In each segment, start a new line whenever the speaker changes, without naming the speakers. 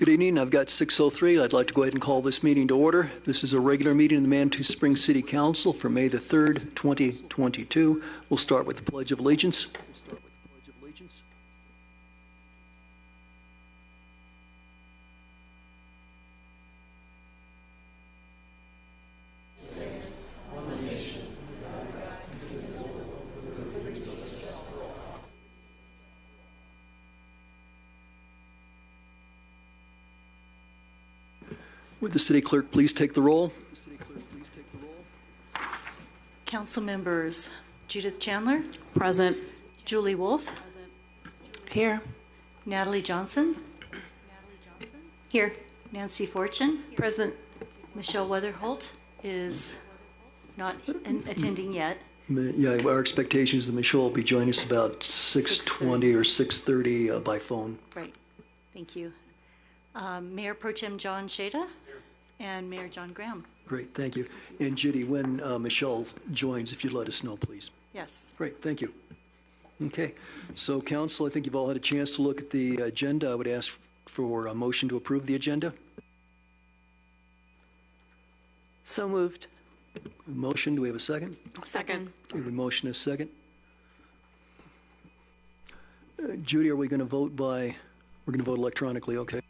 Good evening. I've got 6:03. I'd like to go ahead and call this meeting to order. This is a regular meeting of the Manitou Springs City Council for May the 3rd, 2022. We'll start with the Pledge of Allegiance. Would the city clerk please take the roll?
Council members Judith Chandler.
Present.
Julie Wolf.
Here.
Natalie Johnson.
Here.
Nancy Fortune.
Present.
Michelle Weatherholt is not attending yet.
Yeah, our expectation is that Michelle will be joining us about 6:20 or 6:30 by phone.
Right. Thank you. Mayor Pro Tem John Shada and Mayor John Graham.
Great, thank you. And Judy, when Michelle joins, if you'd let us know, please.
Yes.
Great, thank you. Okay, so council, I think you've all had a chance to look at the agenda. I would ask for a motion to approve the agenda.
So moved.
Motion, do we have a second?
Second.
Okay, we have a motion and a second. Judy, are we going to vote by, we're going to vote electronically, okay.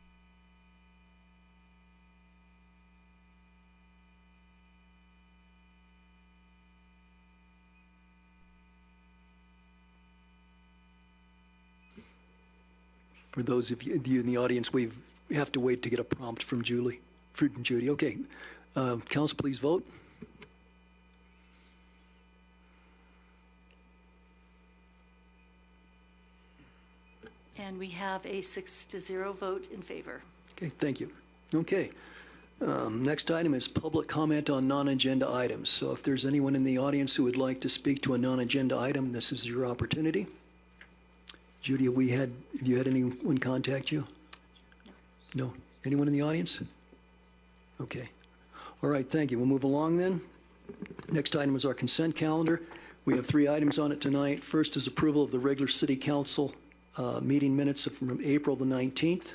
For those of you in the audience, we have to wait to get a prompt from Judy. Okay, council, please vote.
And we have a 6-0 vote in favor.
Okay, thank you. Okay, next item is public comment on non-agenda items. So if there's anyone in the audience who would like to speak to a non-agenda item, this is your opportunity. Judy, have you had anyone contact you? No. Anyone in the audience? Okay. All right, thank you. We'll move along then. Next item is our consent calendar. We have 3 items on it tonight. First is approval of the regular city council meeting minutes from April the 19th.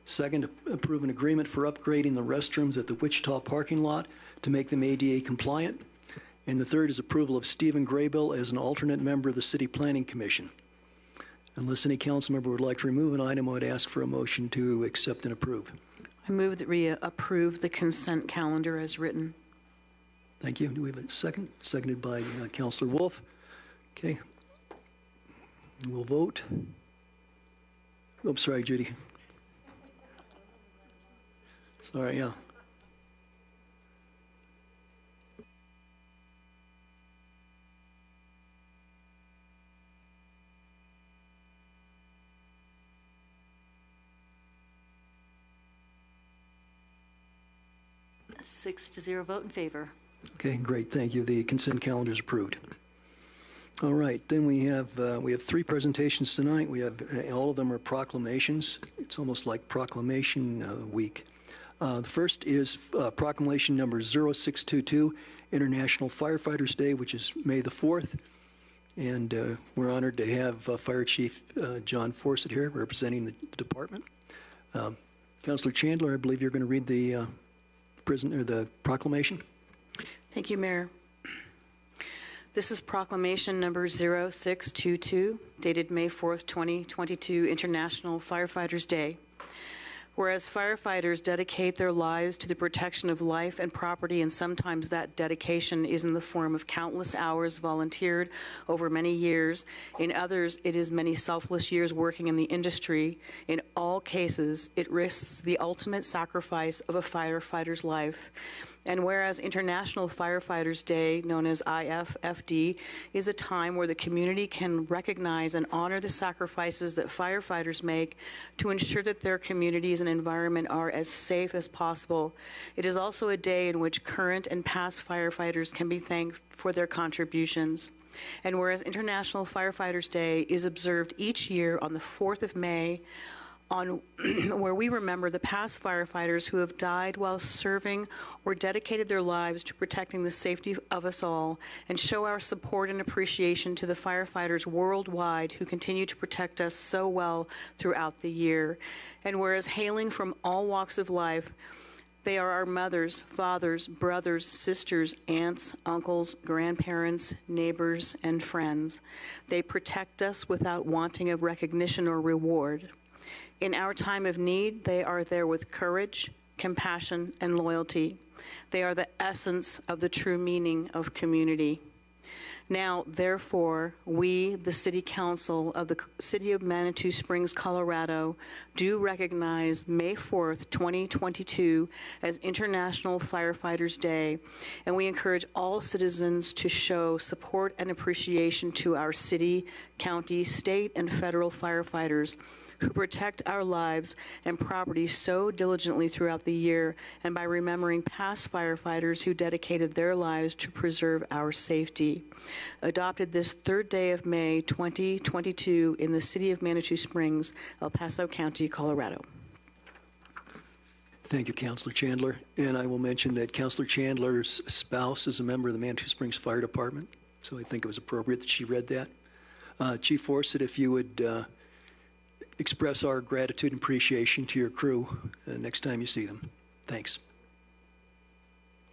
Second, approve an agreement for upgrading the restrooms at the Wichita parking lot to make them ADA compliant. And the third is approval of Stephen Graybill as an alternate member of the City Planning Commission. Unless any council member would like to remove an item, I would ask for a motion to accept and approve.
I move that we approve the consent calendar as written.
Thank you. Do we have a second? Seconded by Councilor Wolf. Okay. We'll vote. Oh, sorry, Judy. Sorry, yeah.
A 6-0 vote in favor.
Okay, great. Thank you. The consent calendar is approved. All right, then we have 3 presentations tonight. We have all of them are proclamations. It's almost like proclamation week. The first is proclamation number 0622, International Firefighters Day, which is May the 4th. And we're honored to have Fire Chief John Fawcett here representing the department. Councilor Chandler, I believe you're going to read the proclamation.
Thank you, Mayor. This is proclamation number 0622, dated May 4th, 2022, International Firefighters Day. Whereas firefighters dedicate their lives to the protection of life and property, and sometimes that dedication is in the form of countless hours volunteered over many years. In others, it is many selfless years working in the industry. In all cases, it risks the ultimate sacrifice of a firefighter's life. And whereas International Firefighters Day, known as IFFD, is a time where the community can recognize and honor the sacrifices that firefighters make to ensure that their communities and environment are as safe as possible, it is also a day in which current and past firefighters can be thanked for their contributions. And whereas International Firefighters Day is observed each year on the 4th of May, on where we remember the past firefighters who have died while serving or dedicated their lives to protecting the safety of us all, and show our support and appreciation to the firefighters worldwide who continue to protect us so well throughout the year. And whereas hailing from all walks of life, they are our mothers, fathers, brothers, sisters, aunts, uncles, grandparents, neighbors, and friends. They protect us without wanting a recognition or reward. In our time of need, they are there with courage, compassion, and loyalty. They are the essence of the true meaning of community. Now, therefore, we, the City Council of the City of Manitou Springs, Colorado, do recognize May 4th, 2022 as International Firefighters Day, and we encourage all citizens to show support and appreciation to our city, county, state, and federal firefighters who protect our lives and property so diligently throughout the year, and by remembering past firefighters who dedicated their lives to preserve our safety. Adopted this third day of May 2022 in the city of Manitou Springs, El Paso County, Colorado.
Thank you, Councilor Chandler. And I will mention that Councilor Chandler's spouse is a member of the Manitou Springs Fire Department, so I think it was appropriate that she read that. Chief Forsett, if you would express our gratitude and appreciation to your crew next time you see them. Thanks.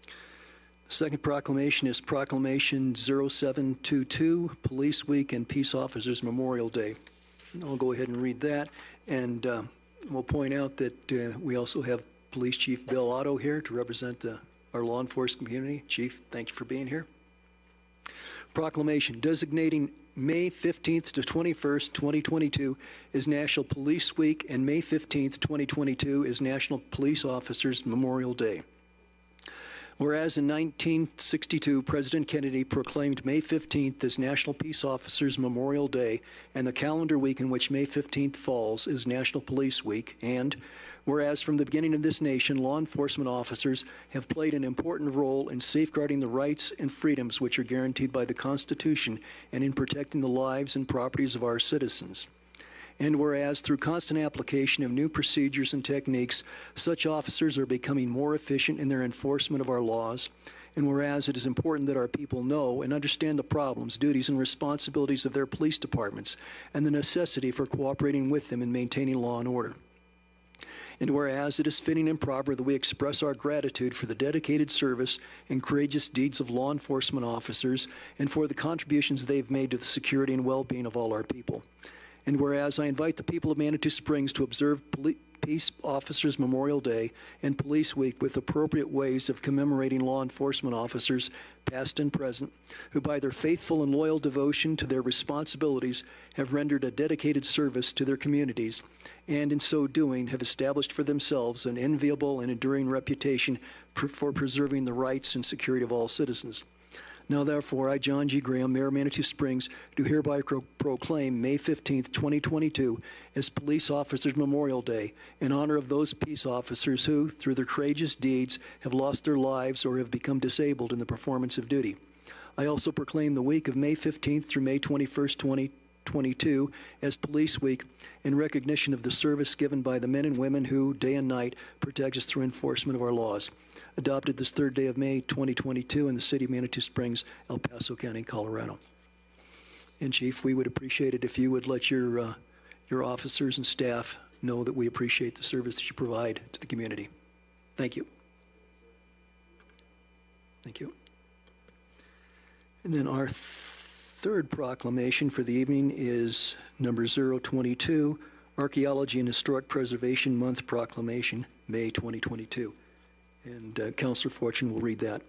The second proclamation is Proclamation 0722, Police Week and Peace Officers Memorial Day. I'll go ahead and read that, and we'll point out that we also have Police Chief Bill Otto here to represent our law enforcement community. Chief, thank you for being here. Proclamation designating May 15th to 21st, 2022 is National Police Week, and May 15th, 2022 is National Police Officers Memorial Day. Whereas in 1962, President Kennedy proclaimed May 15th as National Peace Officers Memorial Day, and the calendar week in which May 15th falls is National Police Week, and whereas from the beginning of this nation, law enforcement officers have played an important role in safeguarding the rights and freedoms which are guaranteed by the Constitution and in protecting the lives and properties of our citizens. And whereas through constant application of new procedures and techniques, such officers are becoming more efficient in their enforcement of our laws, and whereas it is important that our people know and understand the problems, duties, and responsibilities of their police departments, and the necessity for cooperating with them in maintaining law and order. And whereas it is fitting and proper that we express our gratitude for the dedicated service and courageous deeds of law enforcement officers and for the contributions they've made to the security and well-being of all our people. And whereas I invite the people of Manitou Springs to observe Peace Officers Memorial Day and Police Week with appropriate ways of commemorating law enforcement officers, past and present, who by their faithful and loyal devotion to their responsibilities have rendered a dedicated service to their communities, and in so doing have established for themselves an enviable and enduring reputation for preserving the rights and security of all citizens. Now, therefore, I, John G. Graham, Mayor of Manitou Springs, do hereby proclaim May 15th, 2022 as Police Officers Memorial Day in honor of those peace officers who, through their courageous deeds, have lost their lives or have become disabled in the performance of duty. I also proclaim the week of May 15th through May 21st, 2022 as Police Week in recognition of the service given by the men and women who, day and night, protect us through enforcement of our laws. Adopted this third day of May 2022 in the city of Manitou Springs, El Paso County, Colorado. And Chief, we would appreciate it if you would let your officers and staff know that we appreciate the service that you provide to the community. Thank you. Thank you. And then our third proclamation for the evening is number 022, Archaeology and Historic Preservation Month Proclamation, May 2022. And Councilor Fortune will read that.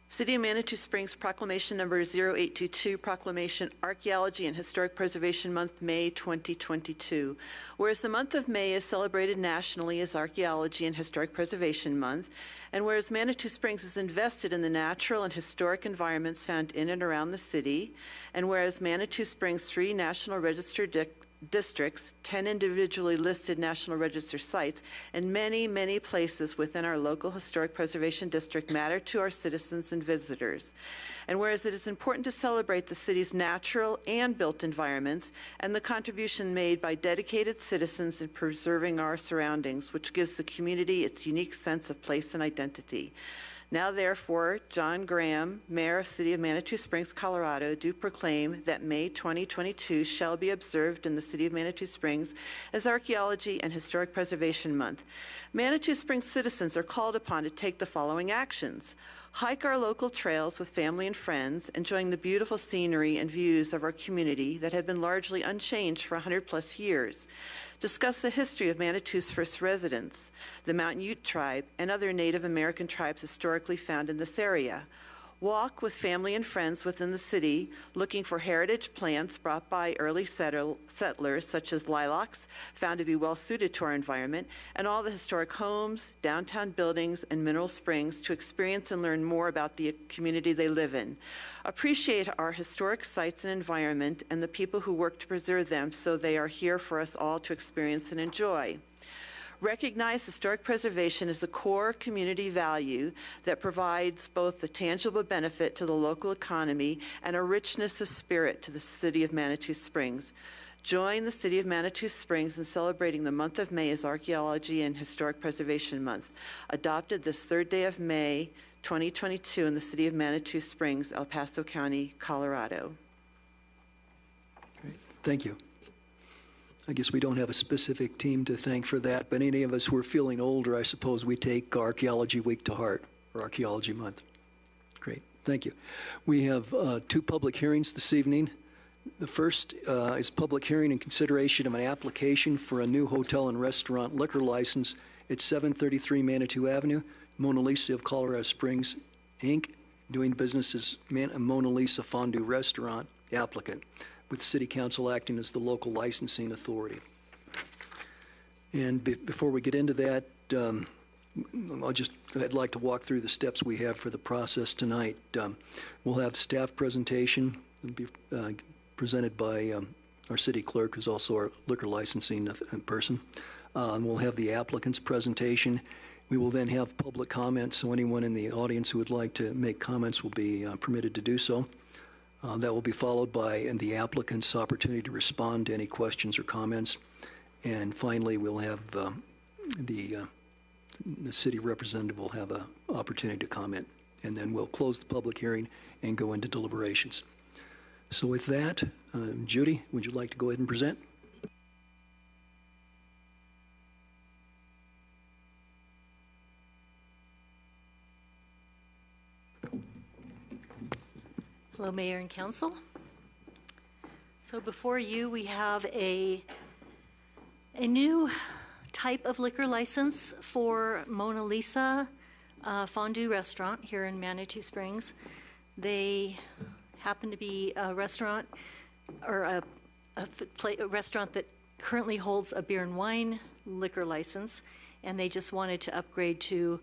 City of Manitou Springs Proclamation Number 0822, Proclamation Archaeology and Historic Preservation Month, May 2022. Whereas the month of May is celebrated nationally as Archaeology and Historic Preservation Month, and whereas Manitou Springs is invested in the natural and historic environments found in and around the city, and whereas Manitou Springs' 3 National Register districts, 10 individually listed National Register sites, and many, many places within our local historic preservation district matter to our citizens and visitors. And whereas it is important to celebrate the city's natural and built environments and the contribution made by dedicated citizens in preserving our surroundings, which gives the community its unique sense of place and identity. Now, therefore, John Graham, Mayor of the City of Manitou Springs, Colorado, do proclaim that May 2022 shall be observed in the City of Manitou Springs as Archaeology and Historic Preservation Month. Manitou Springs citizens are called upon to take the following actions: hike our local trails with family and friends, enjoying the beautiful scenery and views of our community that have been largely unchanged for 100+ years. Discuss the history of Manitou's first residents, the Mountain Ute tribe, and other Native American tribes historically found in this area. Walk with family and friends within the city, looking for heritage plants brought by early settlers, such as lilacs, found to be well suited to our environment, and all the historic homes, downtown buildings, and mineral springs to experience and learn more about the community they live in. Appreciate our historic sites and environment and the people who work to preserve them, so they are here for us all to experience and enjoy. Recognize historic preservation as a core community value that provides both the tangible benefit to the local economy and a richness of spirit to the City of Manitou Springs. Join the City of Manitou Springs in celebrating the month of May as Archaeology and Historic Preservation Month. Adopted this third day of May 2022 in the City of Manitou Springs, El Paso County, Colorado.
Great. Thank you. I guess we don't have a specific team to thank for that, but any of us who are feeling older, I suppose we take Archaeology Week to heart, or Archaeology Month. Great, thank you. We have 2 public hearings this evening. The first is public hearing and consideration of an application for a new hotel and restaurant liquor license at 733 Manitou Avenue, Mona Lisa of Colorado Springs, Inc., doing business as Mona Lisa Fondue Restaurant applicant, with City Council acting as the local licensing authority. And before we get into that, I'd like to walk through the steps we have for the process tonight. We'll have staff presentation be presented by our city clerk, who's also our liquor licensing person. And we'll have the applicant's presentation. We will then have public comments, so anyone in the audience who would like to make comments will be permitted to do so. That will be followed by the applicant's opportunity to respond to any questions or comments. And finally, we'll have the city representative will have an opportunity to comment. And then we'll close the public hearing and go into deliberations. So with that, Judy, would you like to go ahead and present?
Hello, Mayor and Council. So before you, we have a new type of liquor license for Mona Lisa Fondue Restaurant here in Manitou Springs. They happen to be a restaurant, or a restaurant that currently holds a beer and wine liquor license, and they just wanted to upgrade to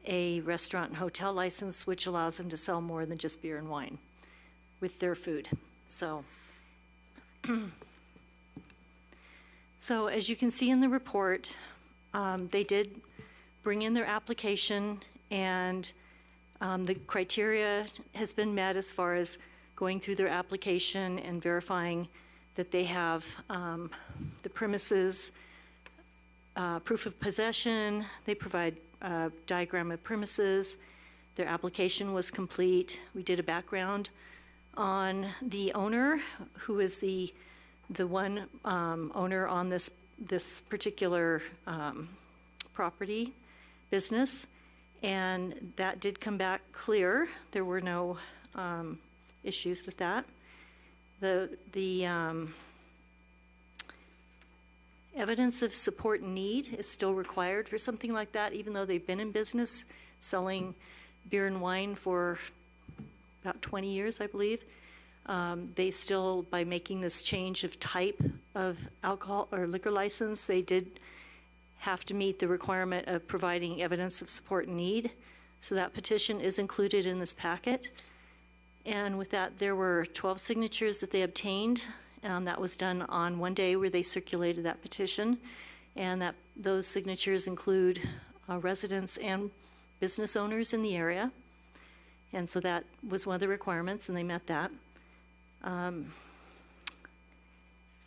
a restaurant and hotel license, which allows them to sell more than just beer and wine with their food. So, so as you can see in the report, they did bring in their application, and the criteria has been met as far as going through their application and verifying that they have the premises, proof of possession. They provide a diagram of premises. Their application was complete. We did a background on the owner, who is the one owner on this particular property business, and that did come back clear. There were no issues with that. The evidence of support and need is still required for something like that, even though they've been in business selling beer and wine for about 20 years, I believe. They still, by making this change of type of alcohol or liquor license, they did have to meet the requirement of providing evidence of support and need. So that petition is included in this packet. And with that, there were 12 signatures that they obtained That was done on one day where they circulated that petition, and that those signatures include residents and business owners in the area. And so that was one of the requirements, and they met that.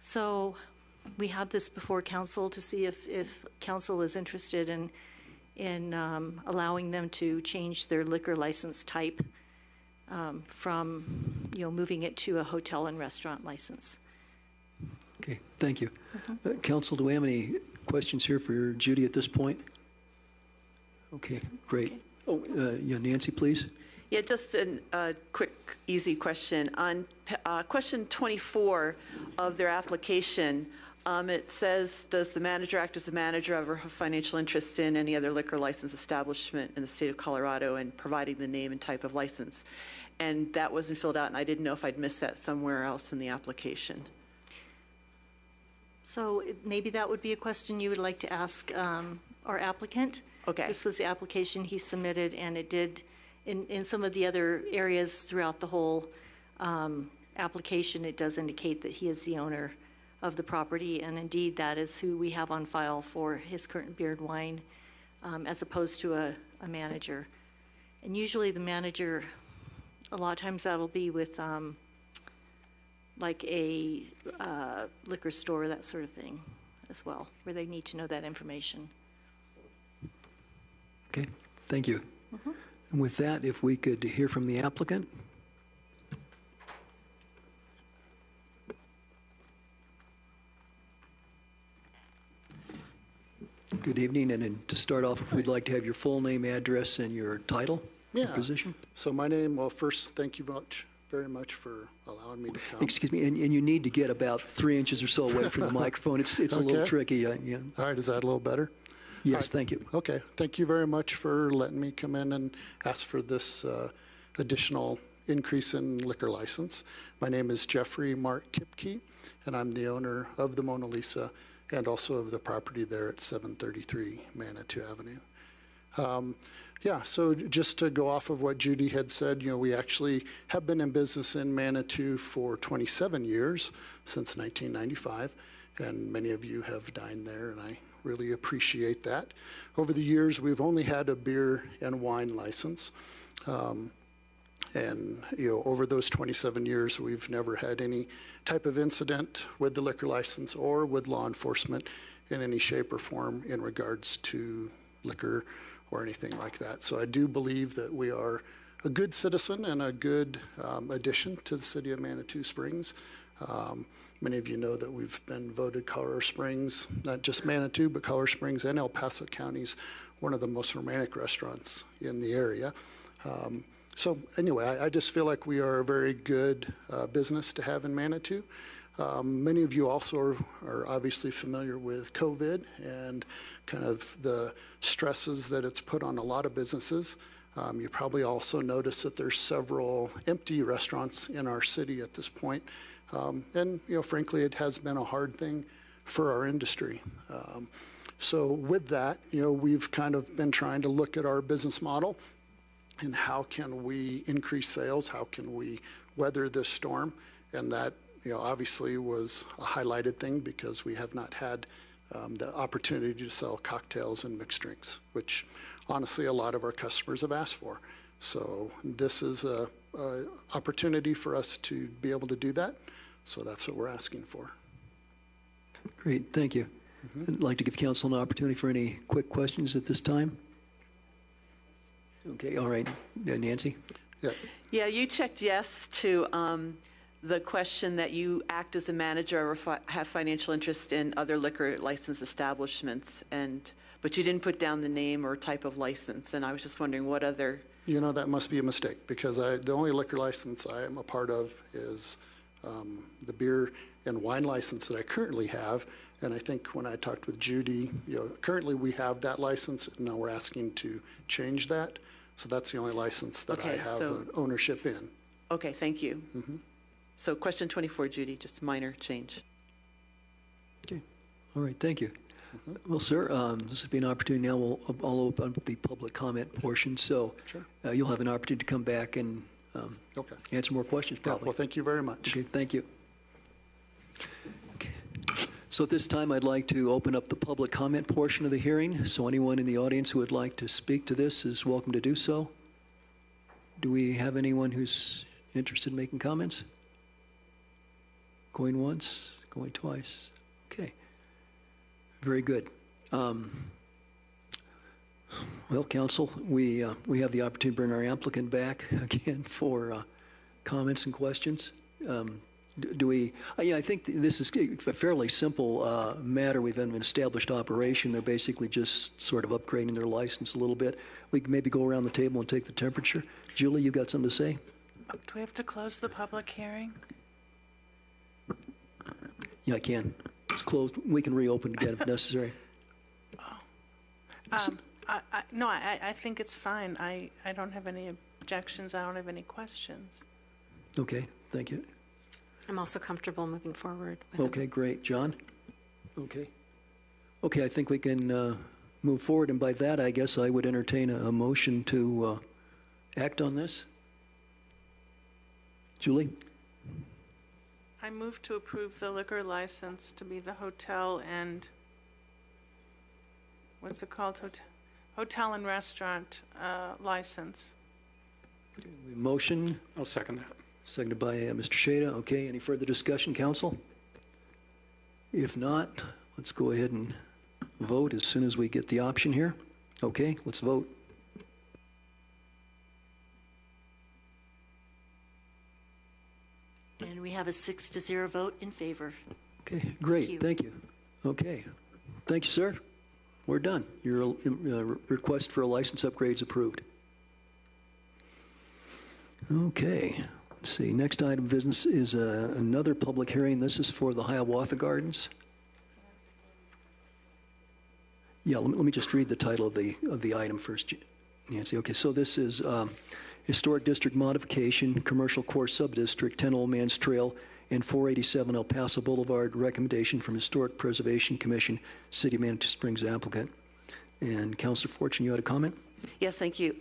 So we have this before council to see if council is interested in allowing them to change their liquor license type from, moving it to a hotel and restaurant license.
Okay, thank you. Council, do we have any questions here for Judy at this point? Okay, great. Oh, Nancy, please.
Yeah, just a quick, easy question. On question 24 of their application, it says, does the manager act as the manager of or have financial interest in any other liquor license establishment in the state of Colorado, and providing the name and type of license? And that wasn't filled out, and I didn't know if I'd missed that somewhere else in the application.
So maybe that would be a question you would like to ask our applicant.
Okay.
This was the application he submitted, and it did, in some of the other areas throughout the whole application, it does indicate that he is the owner of the property, and indeed that is who we have on file for his current beer and wine, as opposed to a manager. And usually the manager, a lot of times that'll be with like a liquor store, that sort of thing as well, where they need to know that information.
Okay, thank you. And with that, if we could hear from the applicant. Good evening, and then to start off, we'd like to have your full name, address, and your title, your
Yeah.
position.
So my name, well, first, thank you very much for allowing me to come.
Excuse me, and you need to get about 3 inches or so away from the microphone. It's a little
Okay.
tricky. Yeah.
All right, is that a little better?
Yes, thank you.
Okay, thank you very much for letting me come in and ask for this additional increase in liquor license. My name is Jeffrey Mark Kipke, and I'm the owner of the Mona Lisa and also of the property there at 733 Manitou Avenue. Yeah, so just to go off of what Judy had said, we actually have been in business in Manitou for 27 years, since 1995, and many of you have dined there, and I really appreciate that. Over the years, we've only had a beer and wine license. And, over those 27 years, we've never had any type of incident with the liquor license or with law enforcement in any shape or form in regards to liquor or anything like that. So I do believe that we are a good citizen and a good addition to the city of Manitou Springs. Many of you know that we've been voted Colorado Springs, not just Manitou, but Colorado Springs and El Paso counties, one of the most romantic restaurants in the area. So anyway, I just feel like we are a very good business to have in Manitou. Many of you also are obviously familiar with COVID and kind of the stresses that it's put on a lot of businesses. You probably also notice that there's several empty restaurants in our city at this point. And, frankly, it has been a hard thing for our industry. So with that, we've kind of been trying to look at our business model and how can we increase sales, how can we weather this storm, and that, obviously was a highlighted thing because we have not had the opportunity to sell cocktails and mixed drinks, which honestly a lot of our customers have asked for. So this is a opportunity for us to be able to do that, so that's what we're asking for.
Great, thank you. I'd like to give council an opportunity for any quick questions at this time. Okay, all right. Nancy?
Yeah.
Yeah, you checked yes to the question that you act as a manager or have financial interest in other liquor license establishments, but you didn't put down the name or type of license, and I was just wondering what other...
That must be a mistake because the only liquor license I am a part of is the beer and wine license that I currently have. And I think when I talked with Judy, currently we have that license, and now we're asking to change that. So that's the only license that I have ownership in.
Okay, thank you. So question 24, Judy, just minor change.
Okay, all right, thank you. Well, sir, this will be an opportunity now. I'll open up the public comment portion. So
Sure.
You'll have an opportunity to come back and
Okay.
answer more questions,
Yeah,
probably.
well, thank you very much.
Okay, thank you. So at this time, I'd like to open up the public comment portion of the hearing. So anyone in the audience who would like to speak to this is welcome to do so. Do we have anyone who's interested in making comments? Going once, going twice. Okay. Very good. Well, council, we have the opportunity to bring our applicant back again for comments and questions. Do we, I think this is a fairly simple matter. We've an established operation. They're basically just sort of upgrading their license a little bit. We can maybe go around the table and take the temperature. Julie, you got something to say?
Do we have to close the public hearing?
Yeah, I can. It's closed. We can reopen again if necessary.
No, I think it's fine. I don't have any objections. I don't have any questions.
Okay, thank you.
I'm also comfortable moving forward with it.
Okay, great. John? Okay. Okay, I think we can move forward, and by that, I guess I would entertain a motion to act on this. Julie?
I move to approve the liquor license to be the hotel and, what's it called? Hotel and restaurant license.
Motion,
I'll second that.
seconded by Mr. Shada. Okay, any further discussion, council? If not, let's go ahead and vote as soon as we get the option here. Okay, let's vote.
And we have a 6-0 vote in favor.
Okay, great,
you.
thank you. Okay, thank you, sir. We're done. Your request for a license upgrade is approved. Okay, let's see. Next item of business is another public hearing. This is for the Hiawatha Gardens. Yeah, let me just read the title of the item first, Nancy. Okay, so this is Historic District Modification, Commercial Core Subdistrict, 10 Old Man's Trail, and 487 El Paso Boulevard. Recommendation from Historic Preservation Commission, City of Manitou Springs applicant. And Councilor Fortune, you had a comment?
Yes, thank you.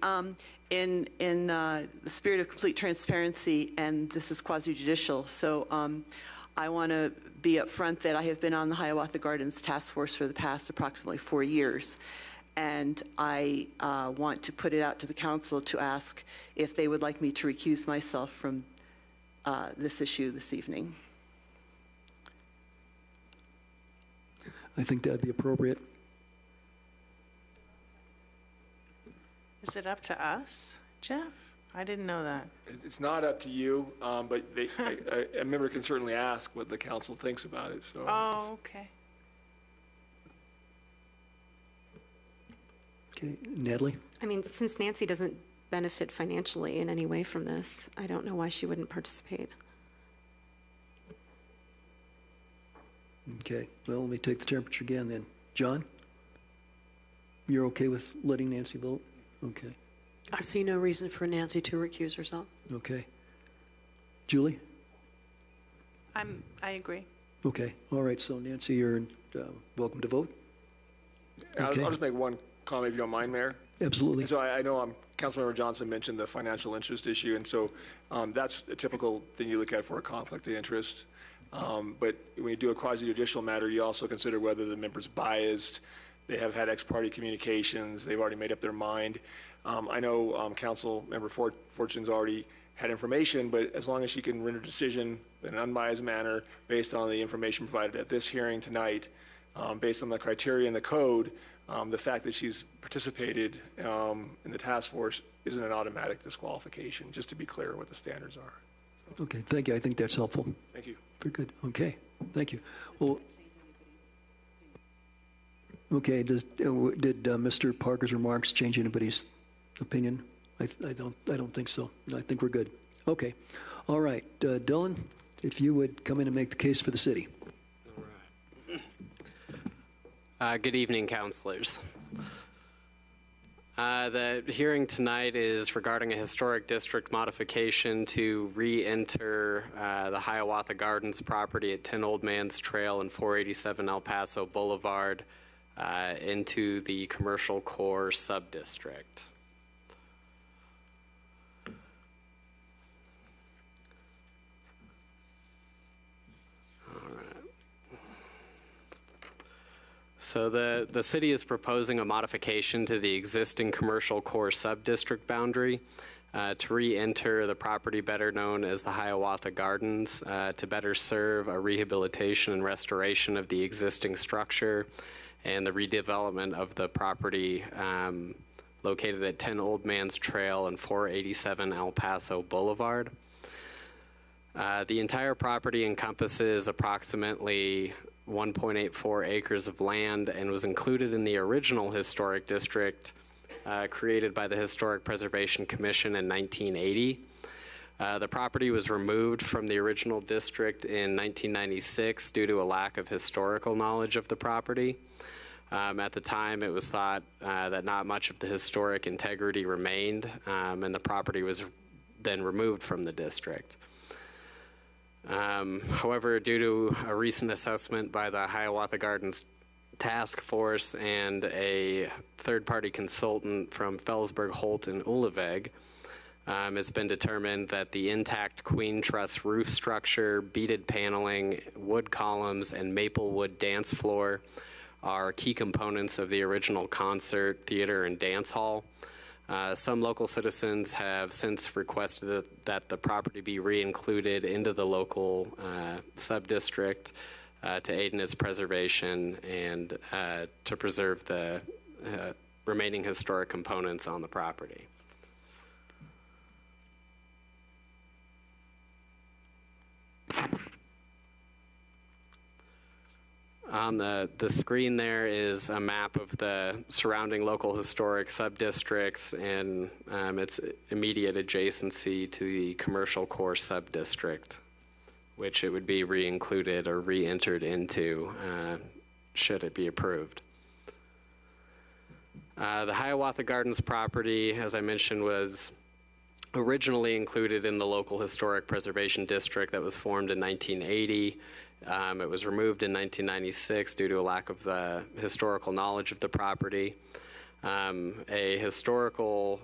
In the spirit of complete transparency, and this is quasi-judicial, so I want to be upfront that I have been on the Hiawatha Gardens Task Force for the past approximately 4 years. And I want to put it out to the council to ask if they would like me to recuse myself from this issue this evening.
I think that'd be appropriate.
Is it up to us, Jeff? I didn't know that.
It's not up to you, but a member can certainly ask what the council thinks about it, so.
Oh, okay.
Okay, Natalie?
I mean, since Nancy doesn't benefit financially in any way from this, I don't know why she wouldn't participate.
Okay, well, let me take the temperature again then. John? You're okay with letting Nancy vote? Okay,
I see no reason for Nancy to recuse herself.
okay. Julie?
I agree.
Okay, all right, so Nancy, you're welcome to vote? Okay.
I'll just make one comment if you don't mind, Mayor.
Absolutely.
And so I know Councilmember Johnson mentioned the financial interest issue, and so that's a typical thing you look at for a conflict of interest. But when you do a quasi-judicial matter, you also consider whether the member's biased, they have had ex-parte communications, they've already made up their mind. I know Councilmember Fortune's already had information, but as long as she can render a decision in an unbiased manner based on the information provided at this hearing tonight, based on the criteria in the code, the fact that she's participated in the task force isn't an automatic disqualification, just to be clear what the standards are.
Okay, thank you. I think that's helpful.
Thank you.
Very good. Okay, thank you. Well, okay, did Mr. Parker's remarks change anybody's opinion? I don't think so. I think we're good. Okay. All right. Dylan, if you would come in and make the case for the city.
Good evening, councilors. The hearing tonight is regarding a historic district modification to re-enter the Hiawatha Gardens property at 10 Old Man's Trail and 487 El Paso Boulevard into the commercial core sub-district. All right. So the city is proposing a modification to the existing commercial core sub-district boundary to re-enter the property better known as the Hiawatha Gardens to better serve a rehabilitation and restoration of the existing structure and the redevelopment of the property located at 10 Old Man's Trail and 487 El Paso Boulevard. The entire property encompasses approximately 1.84 acres of land and was included in the original historic district created by the Historic Preservation Commission in 1980. The property was removed from the original district in 1996 due to a lack of historical knowledge of the property. At the time, it was thought that not much of the historic integrity remained, and the property was then removed from the district. However, due to a recent assessment by the Hiawatha Gardens Task Force and a third-party consultant from Felsberg, Holt, and Uleveg, it's been determined that the intact queen truss roof structure, beaded paneling, wood columns, and maple wood dance floor are key components of the original concert, theater, and dance hall. Some local citizens have since requested that the property be re-included into the local sub-district to aid in its preservation and to preserve the remaining historic components on the property. On the screen there is a map of the surrounding local historic sub-districts and its immediate adjacency to the commercial core sub-district, which it would be re-included or re-entered into should it be approved. The Hiawatha Gardens property, as I mentioned, was originally included in the local historic preservation district that was formed in 1980. It was removed in 1996 due to a lack of the historical knowledge of the property. A historical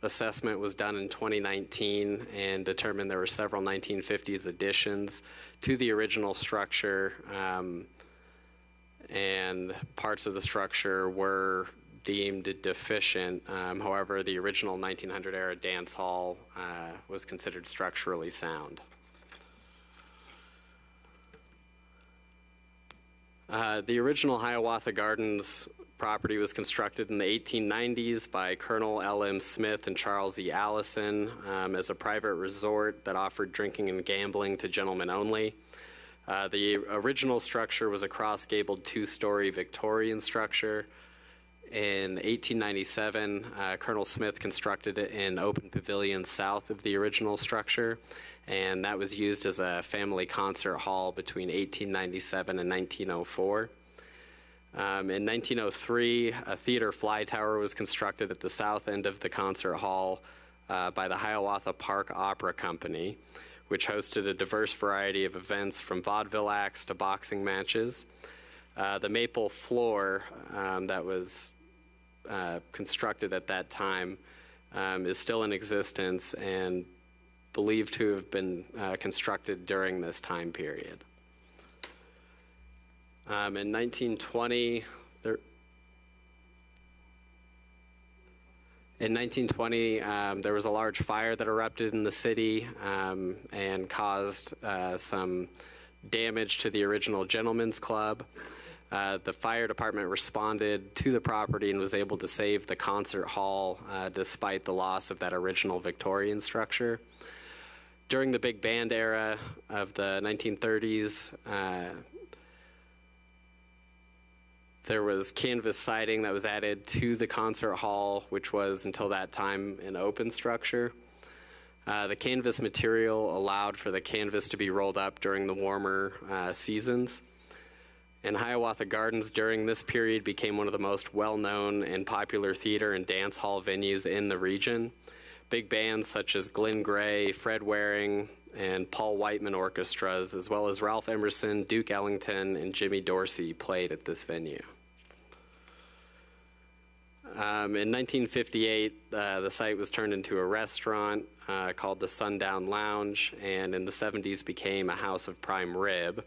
assessment was done in 2019 and determined there were several 1950s additions to the original structure, and parts of the structure were deemed deficient. However, the original 1900-era dance hall was considered structurally sound. The original Hiawatha Gardens property was constructed in the 1890s by Colonel L.M. Smith and Charles E. Allison as a private resort that offered drinking and gambling to gentlemen only. The original structure was a cross-gabled two-story Victorian structure. In 1897, Colonel Smith constructed an open pavilion south of the original structure, and that was used as a family concert hall between 1897 and 1904. In 1903, a theater fly tower was constructed at the south end of the concert hall by the Hiawatha Park Opera Company, which hosted a diverse variety of events from vaudeville acts to boxing matches. The maple floor that was constructed at that time is still in existence and believed to have been constructed during this time period. In 1920, there was a large fire that erupted in the city and caused some damage to the original Gentlemen's Club. The fire department responded to the property and was able to save the concert hall despite the loss of that original Victorian structure. During the big band era of the 1930s, there was canvas siding that was added to the concert hall, which was until that time an open structure. The canvas material allowed for the canvas to be rolled up during the warmer seasons. And Hiawatha Gardens during this period became one of the most well-known and popular theater and dance hall venues in the region. Big bands such as Glenn Gray, Fred Waring, and Paul Whiteman orchestras, as well as Ralph Emerson, Duke Ellington, and Jimmy Dorsey played at this venue. In 1958, the site was turned into a restaurant called the Sundown Lounge, and in the 70s became a House of Prime Rib.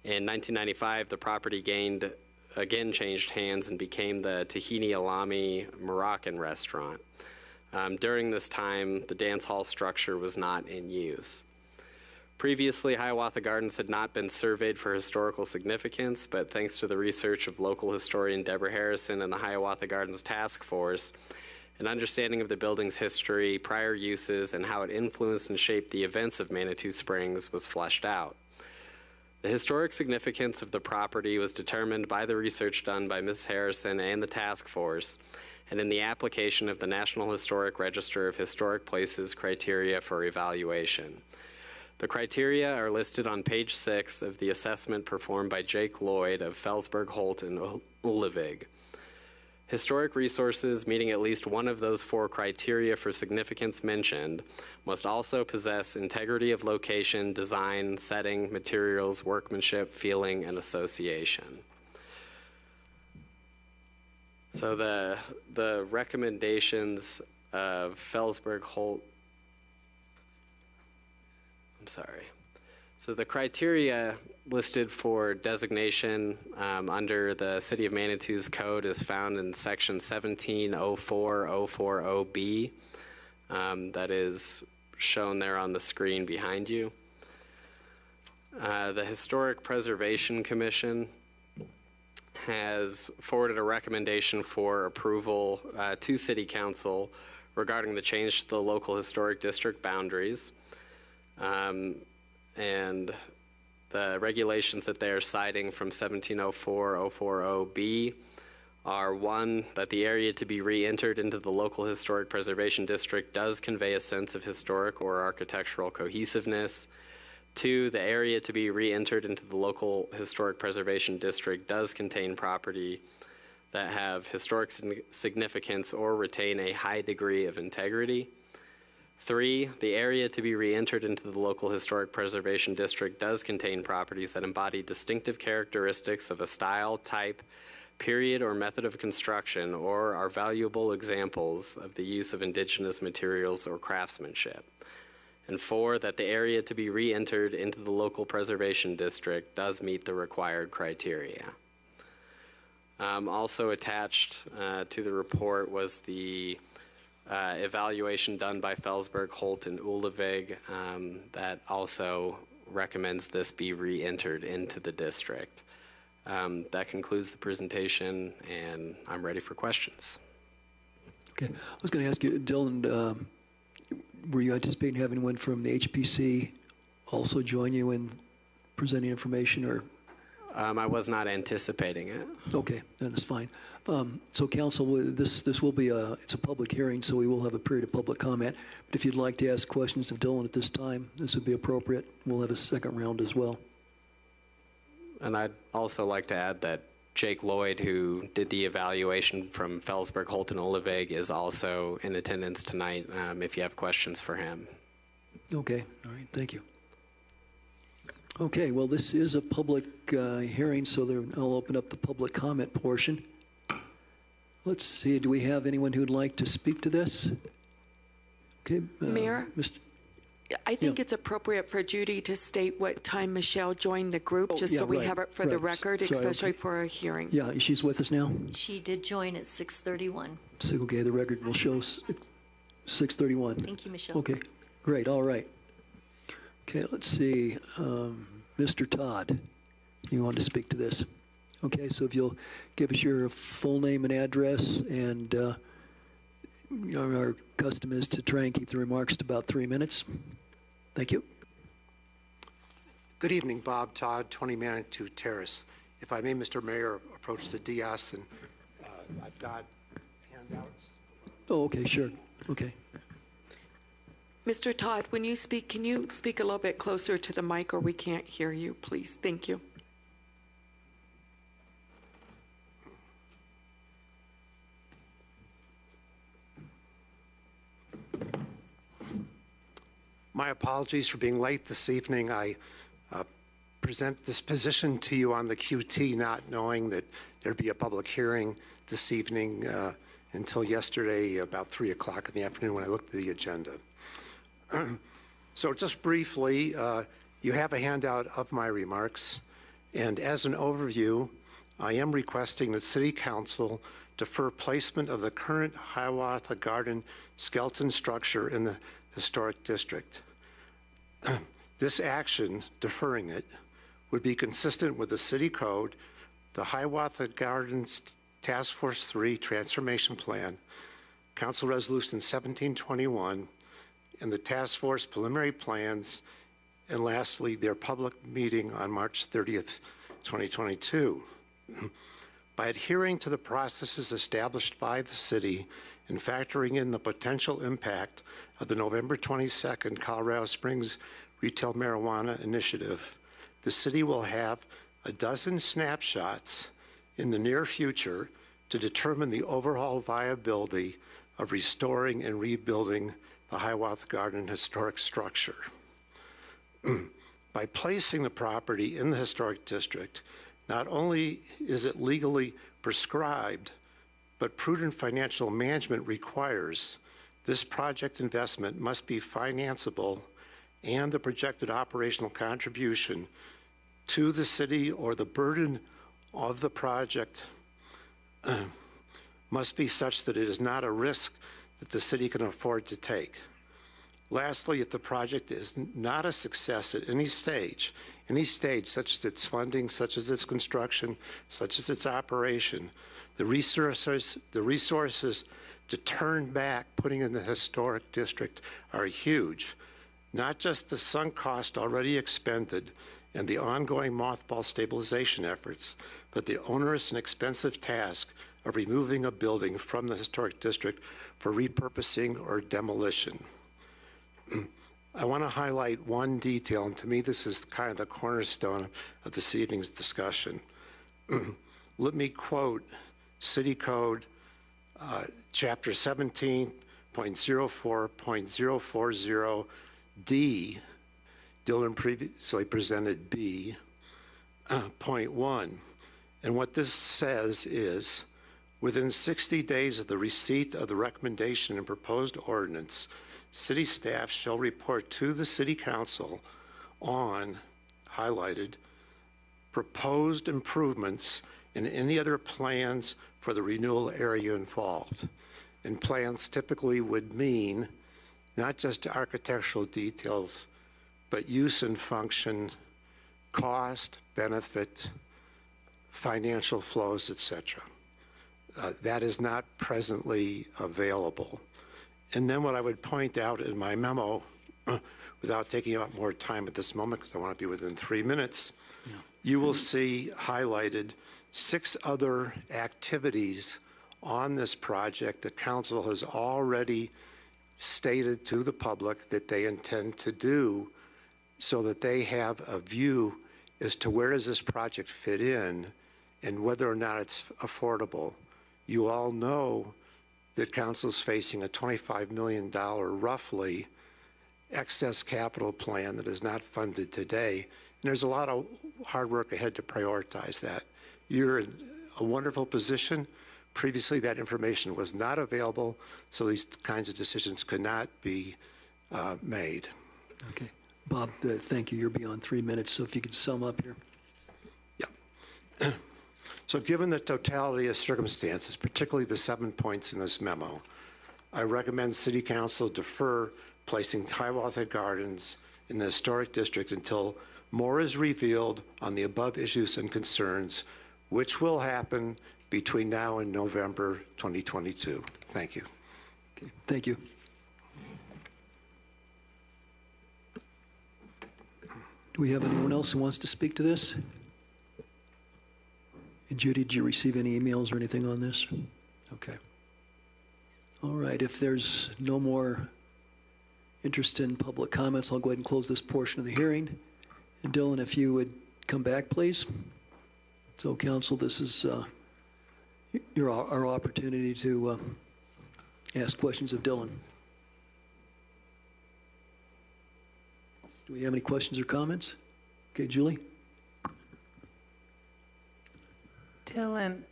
In 1995, the property gained again changed hands and became the Tahini Alami Moroccan restaurant. During this time, the dance hall structure was not in use. Previously, Hiawatha Gardens had not been surveyed for historical significance, but thanks to the research of local historian Deborah Harrison and the Hiawatha Gardens Task Force, an understanding of the building's history, prior uses, and how it influenced and shaped the events of Manitou Springs was fleshed out. The historic significance of the property was determined by the research done by Ms. Harrison and the task force, and in the application of the National Historic Register of Historic Places criteria for evaluation. The criteria are listed on page 6 of the assessment performed by Jake Lloyd of Felsberg, Holt, and Ullevig. Historic resources meeting at least one of those 4 criteria for significance mentioned must also possess integrity of location, design, setting, materials, workmanship, feeling, and association. So the recommendations of Felsberg, Holt, So the criteria listed for designation under the City of Manitou's code is found in section 1704040B. That is shown there on the screen behind you. The Historic Preservation Commission has forwarded a recommendation for approval to City Council regarding the change to the local historic district boundaries. And the regulations that they are citing from 1704040B are 1, that the area to be re-entered into the local historic preservation district does convey a sense of historic or architectural cohesiveness. 2, the area to be re-entered into the local historic preservation district does contain property that have historic significance or retain a high degree of integrity. 3, the area to be re-entered into the local historic preservation district does contain properties that embody distinctive characteristics of a style, type, period, or method of construction, or are valuable examples of the use of indigenous materials or craftsmanship. And 4, that the area to be re-entered into the local preservation district does meet the required criteria. Also attached to the report was the evaluation done by Felsberg, Holt, and Ullevig that also recommends this be re-entered into the district. That concludes the presentation, and I'm ready for questions.
Okay, I was going to ask you, Dylan, were you anticipating having anyone from the HPC also join you in presenting information, or?
I was not anticipating it.
Okay, then that's fine. So council, this will be it's a public hearing, so we will have a period of public comment. But if you'd like to ask questions of Dylan at this time, this would be appropriate. We'll have a second round as well.
And I'd also like to add that Jake Lloyd, who did the evaluation from Felsberg, Holt, and Ullevig, is also in attendance tonight if you have questions for him.
Okay, all right, thank you. Okay, well, this is a public hearing, so I'll open up the public comment portion. Let's see, do we have anyone who'd like to speak to this? Okay.
Mayor? I think it's appropriate for Judy to state what time Michelle joined the group, just so we have it for the record, especially for a hearing.
Yeah, she's with us now?
She did join at 6:31.
So, okay, the record will show 6:31.
Thank you, Michelle.
Okay, great, all right. Okay, let's see. Mr. Todd, you want to speak to this? Okay, so if you'll give us your full name and address, and our custom is to try and keep the remarks to about 3 minutes. Thank you.
Good evening, Bob Todd, 20 Manitou Terrace. If I may, Mr. Mayor, approach the dais, and I've got handouts.
Oh, okay, sure. Okay.
Mr. Todd, when you speak, can you speak a little bit closer to the mic, or we can't hear you, please? Thank you.
My apologies for being late this evening. I present this position to you on the QT, not knowing that there'd be a public hearing this evening until yesterday about 3 o'clock in the afternoon when I looked at the agenda. So just briefly, you have a handout of my remarks, and as an overview, I am requesting that City Council defer placement of the current Hiawatha Garden skeleton structure in the Historic District. This action, deferring it, would be consistent with the City Code, the Hiawatha Gardens Task Force 3 Transformation Plan, Council Resolution 1721, and the Task Force preliminary plans, and lastly, their public meeting on March 30th, 2022. By adhering to the processes established by the city and factoring in the potential impact of the November 22nd Colorado Springs Retail Marijuana Initiative, the city will have a dozen snapshots in the near future to determine the overall viability of restoring and rebuilding the Hiawatha Garden historic structure. By placing the property in the historic district, not only is it legally prescribed, but prudent financial management requires this project investment must be financeable, and the projected operational contribution to the city or the burden of the project must be such that it is not a risk that the city can afford to take. Lastly, if the project is not a success at any stage, such as its funding, such as its construction, such as its operation, the resources to turn back putting in the historic district are huge. Not just the sunk cost already expended and the ongoing mothball stabilization efforts, but the onerous and expensive task of removing a building from the historic district for repurposing or demolition. I want to highlight one detail, and to me this is kind of the cornerstone of this evening's discussion. Let me quote City Code Chapter 17.04.040D, Dylan previously presented B, point 1. And what this says is, within 60 days of the receipt of the recommendation and proposed ordinance, city staff shall report to the City Council on, highlighted, proposed improvements and any other plans for the renewal area involved. And plans typically would mean not just architectural details, but use and function, cost, benefit, financial flows, etc. That is not presently available. And then what I would point out in my memo, without taking up more time at this moment, because I want to be within 3 minutes, you will see highlighted 6 other activities on this project that council has already stated to the public that they intend to do, so that they have a view as to where does this project fit in and whether or not it's affordable. You all know that council's facing a $25 million, roughly, excess capital plan that is not funded today. And there's a lot of hard work ahead to prioritize that. You're in a wonderful position. Previously, that information was not available, so these kinds of decisions could not be made.
Okay. Bob, thank you. You're beyond 3 minutes, so if you could sum up here.
Yeah. So given the totality of circumstances, particularly the 7 points in this memo, I recommend City Council defer placing Hiawatha Gardens in the historic district until more is revealed on the above issues and concerns, which will happen between now and November 2022. Thank you.
Okay. Thank you. Do we have anyone else who wants to speak to this? And Judy, did you receive any emails or anything on this? Okay. All right, if there's no more interest in public comments, I'll go ahead and close this portion of the hearing. And Dylan, if you would come back, please. So, council, this is our opportunity to ask questions of Dylan. Do we have any questions or comments? Okay, Julie?
Dylan,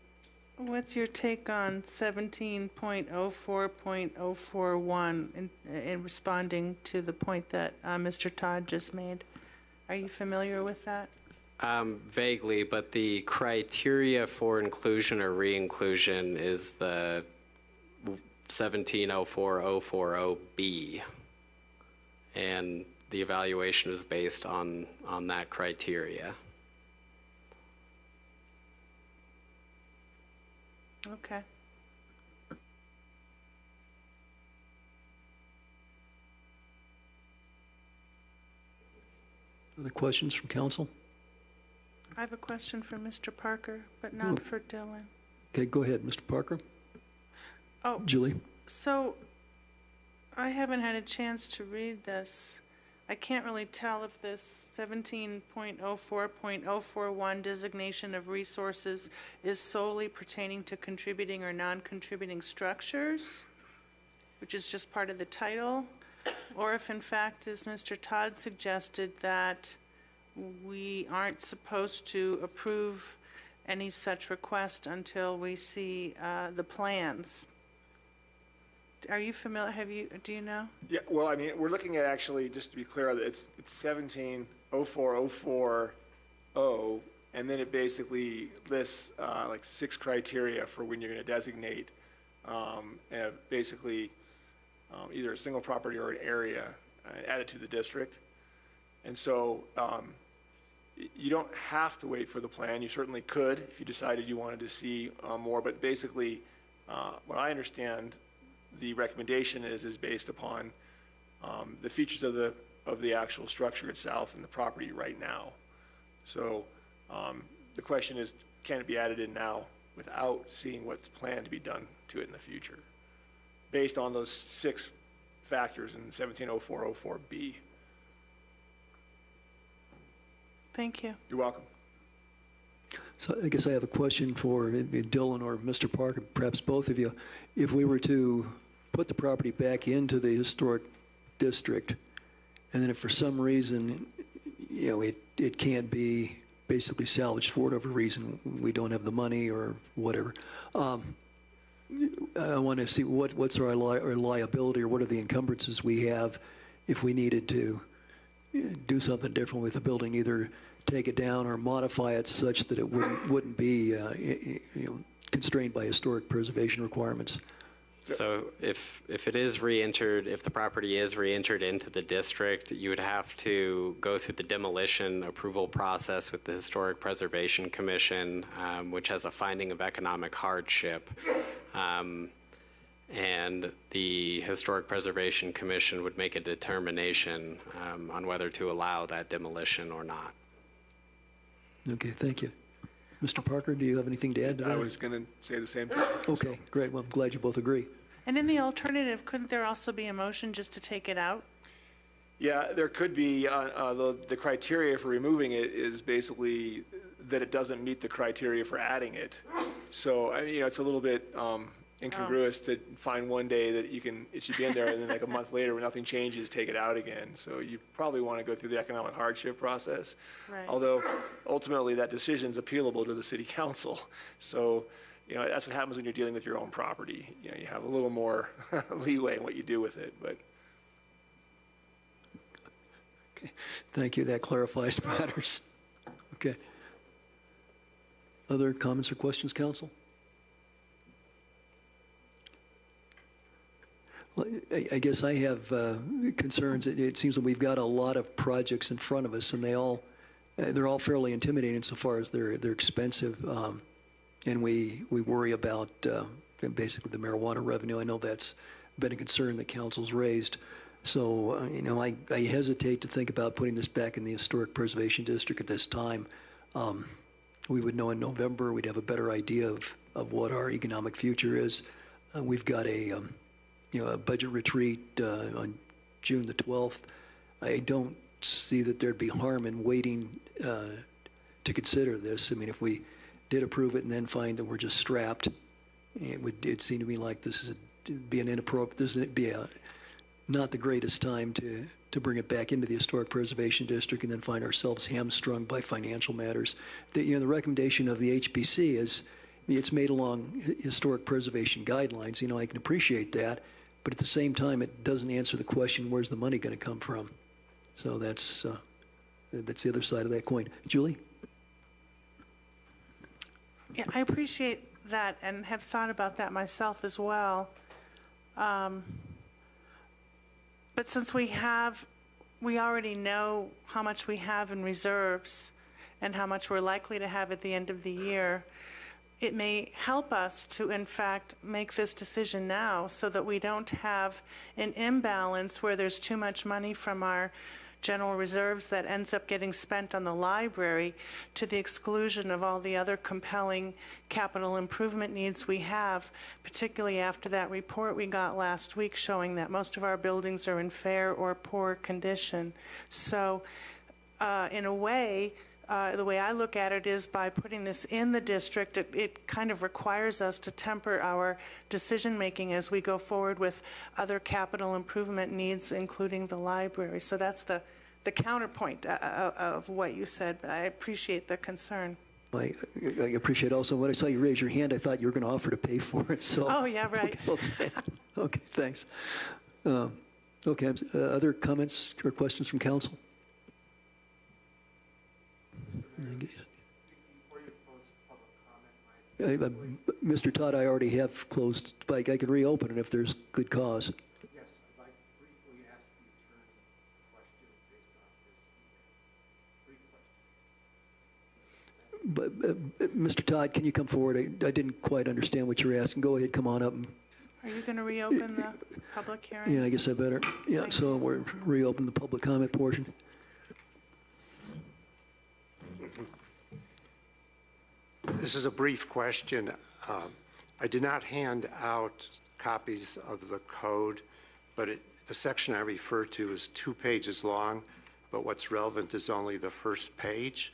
what's your take on 17.04.041 in responding to the point that Mr. Todd just made? Are you familiar with that?
Vaguely, but the criteria for inclusion or re-inclusion is the 1704040B. And the evaluation is based on that criteria.
Okay.
Other questions from council?
I have a question for Mr. Parker, but not for Dylan.
Okay, go ahead, Mr. Parker.
Oh,
Julie?
so I haven't had a chance to read this. I can't really tell if this 17.04.041 designation of resources is solely pertaining to contributing or non-contributing structures, which is just part of the title, or if in fact, as Mr. Todd suggested, that we aren't supposed to approve any such request until we see the plans. Are you familiar, do you know?
Yeah, well, I mean, we're looking at actually, just to be clear, it's 17.04.040, and then it basically lists like 6 criteria for when you're going to designate basically either a single property or an area added to the district. And so you don't have to wait for the plan. You certainly could if you decided you wanted to see more, but basically what I understand the recommendation is based upon the features of the actual structure itself and the property right now. So the question is, can it be added in now without seeing what's planned to be done to it in the future, based on those 6 factors in 17.04.04B.
Thank you.
You're welcome.
So I guess I have a question for Dylan or Mr. Parker, perhaps both of you. If we were to put the property back into the historic district, and then if for some reason, you know, it can't be basically salvaged for whatever reason, we don't have the money or whatever, I want to see what's our liability, or what are the encumbrances we have if we needed to do something different with the building, either take it down or modify it such that it wouldn't be constrained by historic preservation requirements.
So if it is re-entered, if the property is re-entered into the district, you would have to go through the demolition approval process with the Historic Preservation Commission, which has a finding of economic hardship. And the Historic Preservation Commission would make a determination on whether to allow that demolition or not.
Okay, thank you. Mr. Parker, do you have anything to add to that?
I was going to say the same thing.
Okay, great. Well, I'm glad you both agree.
And in the alternative, couldn't there also be a motion just to take it out?
Yeah, there could be. The criteria for removing it is basically that it doesn't meet the criteria for adding it. So, I mean, it's a little bit incongruous to find one day that it should be in there, and then like a month later when nothing changes, take it out again. So you probably want to go through the economic hardship process.
Right.
Although ultimately that decision is appealable to the city council. So, you know, that's what happens when you're dealing with your own property. You know, you have a little more leeway in what you do with it, but.
Okay, thank you. That clarifies matters. Okay. Other comments or questions, council? Well, I guess I have concerns. It seems that we've got a lot of projects in front of us, and they're all fairly intimidating insofar as they're expensive, and we worry about basically the marijuana revenue. I know that's been a concern that council's raised. So you know, I hesitate to think about putting this back in the Historic Preservation District at this time. We would know in November. We'd have a better idea of what our economic future is. We've got a budget retreat on June the 12th. I don't see that there'd be harm in waiting to consider this. I mean, if we did approve it and then find that we're just strapped, it seem to me like this would be not the greatest time to bring it back into the Historic Preservation District and then find ourselves hamstrung by financial matters. The recommendation of the HPC is it's made along historic preservation guidelines. You know, I can appreciate that. But at the same time, it doesn't answer the question, where's the money going to come from? So that's the other side of that coin. Julie?
Yeah, I appreciate that and have thought about that myself as well. But since we already know how much we have in reserves and how much we're likely to have at the end of the year, it may help us to, in fact, make this decision now so that we don't have an imbalance where there's too much money from our general reserves that ends up getting spent on the library to the exclusion of all the other compelling capital improvement needs we have, particularly after that report we got last week showing that most of our buildings are in fair or poor condition. So in a way, the way I look at it is by putting this in the district, it kind of requires us to temper our decision-making as we go forward with other capital improvement needs, including the library. So that's the counterpoint of what you said, but I appreciate the concern.
I appreciate also when I saw you raise your hand, I thought you were going to offer to pay for it. So
Oh, yeah, right.
Okay, thanks. Okay, other comments or questions from council? Mr. Todd, I already have closed, but I could reopen it if there's good cause.
Yes, I'd like to briefly ask the attorney a question based on this brief question.
But, Mr. Todd, can you come forward? I didn't quite understand what you were asking. Go ahead, come on up.
Are you going to reopen the public hearing?
Yeah, I guess I better. Yeah, so we're reopen the public comment portion.
This is a brief question. I did not hand out copies of the code, but the section I refer to is 2 pages long, but what's relevant is only the first page.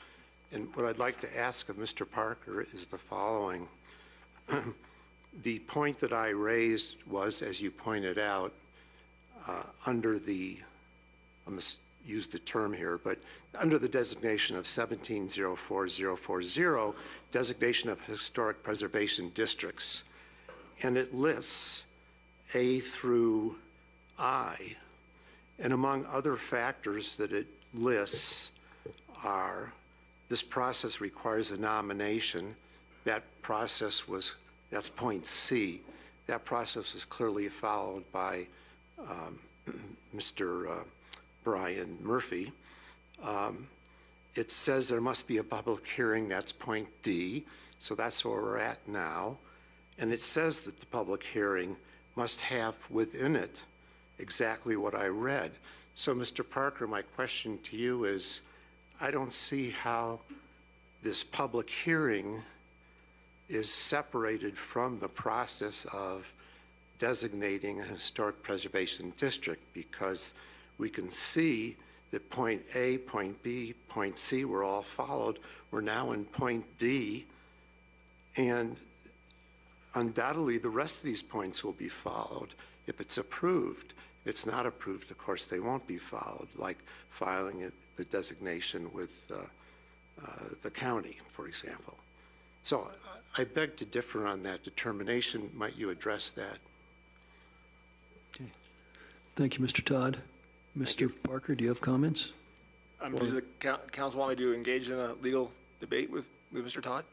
And what I'd like to ask of Mr. Parker is the following. The point that I raised was, as you pointed out, under the, I must use the term here, but under the designation of 1704040, designation of historic preservation districts, and it lists A through I, and among other factors that it lists are this process requires a nomination. That process was, that's point C. That process was clearly followed by Mr. Brian Murphy. It says there must be a public hearing, that's point D, so that's where we're at now. And it says that the public hearing must have within it exactly what I read. So, Mr. Parker, my question to you is, I don't see how this public hearing is separated from the process of designating a historic preservation district, because we can see that point A, point B, point C were all followed. We're now in point D, and undoubtedly the rest of these points will be followed if it's approved. If it's not approved, of course, they won't be followed, like filing the designation with the county, for example. So I beg to differ on that determination. Might you address that?
Okay. Thank you, Mr. Todd. Mr. Parker, do you have comments?
Does the council want me to engage in a legal debate with Mr. Todd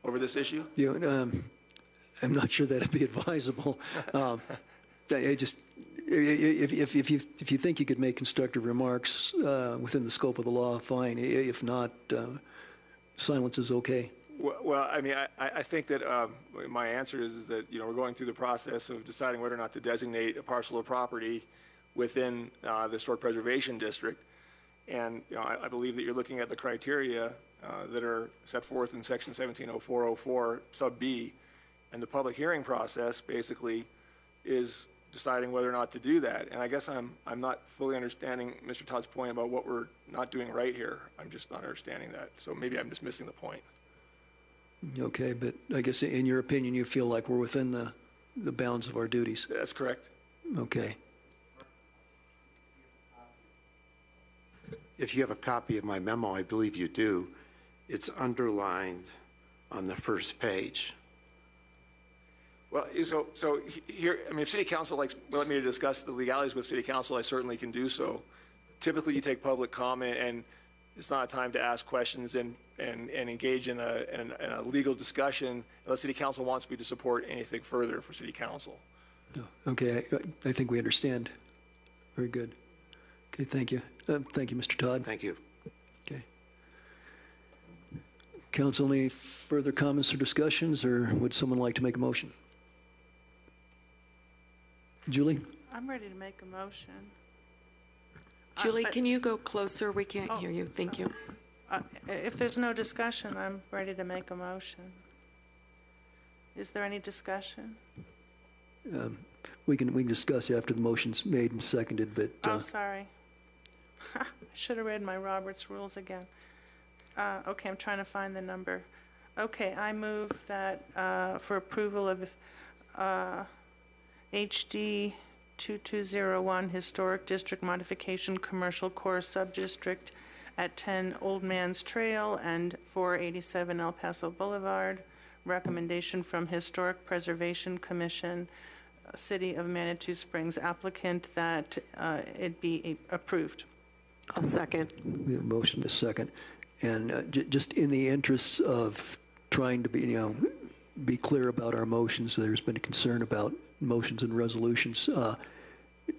over this issue?
I'm not sure that'd be advisable. I just, if you think you could make constructive remarks within the scope of the law, fine. If not, silence is okay.
Well, I mean, I think that my answer is that, we're going through the process of deciding whether or not to designate a parcel of property within the Historic Preservation District. And, I believe that you're looking at the criteria that are set forth in Section 170404 sub B. And the public hearing process basically is deciding whether or not to do that. And I guess I'm not fully understanding Mr. Todd's point about what we're not doing right here. I'm just not understanding that. So maybe I'm just missing the point.
Okay, but I guess in your opinion, you feel like we're within the bounds of our duties.
That's correct.
Okay.
If you have a copy of my memo, I believe you do, it's underlined on the first page.
Well, so here, I mean, if City Council will let me to discuss the legalities with City Council, I certainly can do so. Typically, you take public comment, and It's not a time to ask questions and engage in a legal discussion unless City Council wants me to support anything further for City Council.
No. Okay, I think we understand. Very good. Okay, thank you. Thank you, Mr. Todd.
Thank you.
Okay. Council, any further comments or discussions, or would someone like to make a motion? Julie?
I'm ready to make a motion.
Julie,
but-
can you go closer? We can't hear you. Thank you.
If there's no discussion, I'm ready to make a motion. Is there any discussion?
We can discuss after the motion's made and seconded, but
Oh, sorry. I should have read my Roberts rules again. Okay, I'm trying to find the number. Okay, I move that for approval of HD 2201 Historic District Modification Commercial Core Subdistrict at 10 Old Man's Trail and 487 El Paso Boulevard. Recommendation from Historic Preservation Commission, City of Manitou Springs applicant, that it be approved.
I'll second.
we have a motion to second. And just in the interests of trying to be clear about our motions, there's been a concern about motions and resolutions.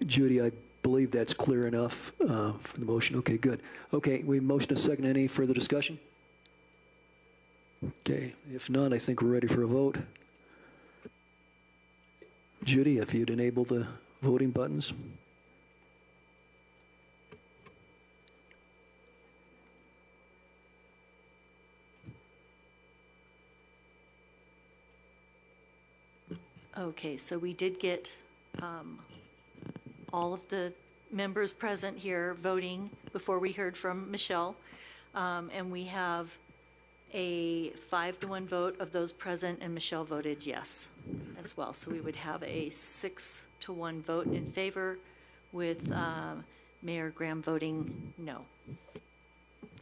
Judy, I believe that's clear enough for the motion. Okay, good. Okay, we have a motion to second. Any further discussion? Okay, if not, I think we're ready for a vote. Judy, if you'd enable the voting buttons.
Okay, so we did get all of the members present here voting before we heard from Michelle. And we have a 5-1 vote of those present, and Michelle voted yes as well. So we would have a 6-1 vote in favor with Mayor Graham voting no.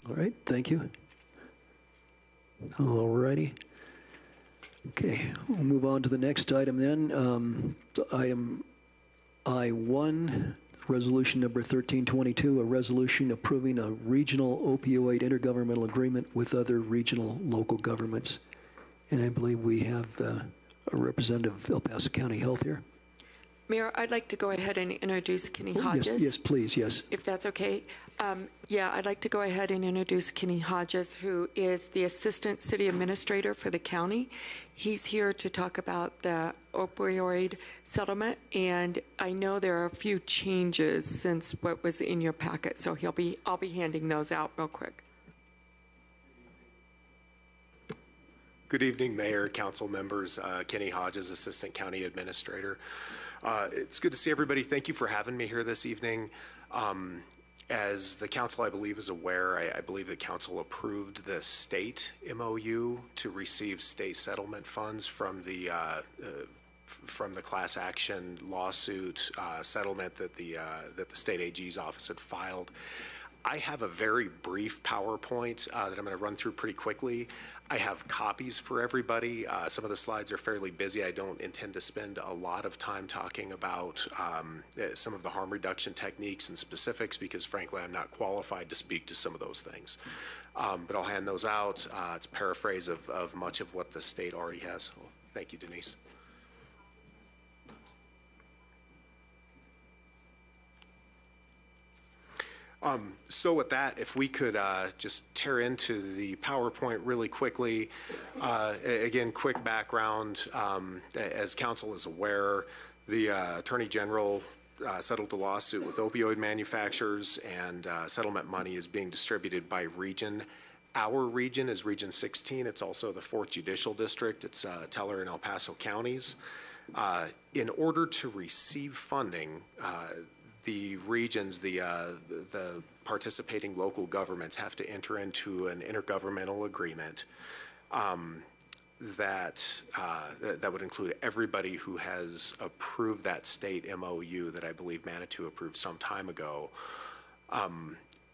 All right, thank you. All righty. Okay, we'll move on to the next item then. Item I-1, resolution number 1322, a resolution approving a regional opioid intergovernmental agreement with other regional local governments. And I believe we have a representative of El Paso County Health here.
Mayor, I'd like to go ahead and introduce Kenny Hodges.
Yes, please, yes.
If that's okay. Yeah, I'd like to go ahead and introduce Kenny Hodges, who is the Assistant City Administrator for the county. He's here to talk about the opioid settlement, and I know there are a few changes since what was in your packet, so I'll be handing those out real quick.
Good evening, Mayor, Council members. Kenny Hodges, Assistant County Administrator. It's good to see everybody. Thank you for having me here this evening. As the council, I believe, is aware, I believe the council approved the state MOU to receive state settlement funds from the class action lawsuit settlement that the state AG's office had filed. I have a very brief PowerPoint that I'm going to run through pretty quickly. I have copies for everybody. Some of the slides are fairly busy. I don't intend to spend a lot of time talking about some of the harm reduction techniques and specifics because, frankly, I'm not qualified to speak to some of those things. But I'll hand those out. It's a paraphrase of much of what the state already has. So thank you, Denise. So with that, if we could just tear into the PowerPoint really quickly. Again, quick background. As council is aware, the Attorney General settled a lawsuit with opioid manufacturers, and settlement money is being distributed by region. Our region is Region 16. It's also the 4th Judicial District. It's Teller and El Paso counties. In order to receive funding, the regions, the participating local governments have to enter into an intergovernmental agreement that would include everybody who has approved that state MOU that I believe Manitou approved some time ago,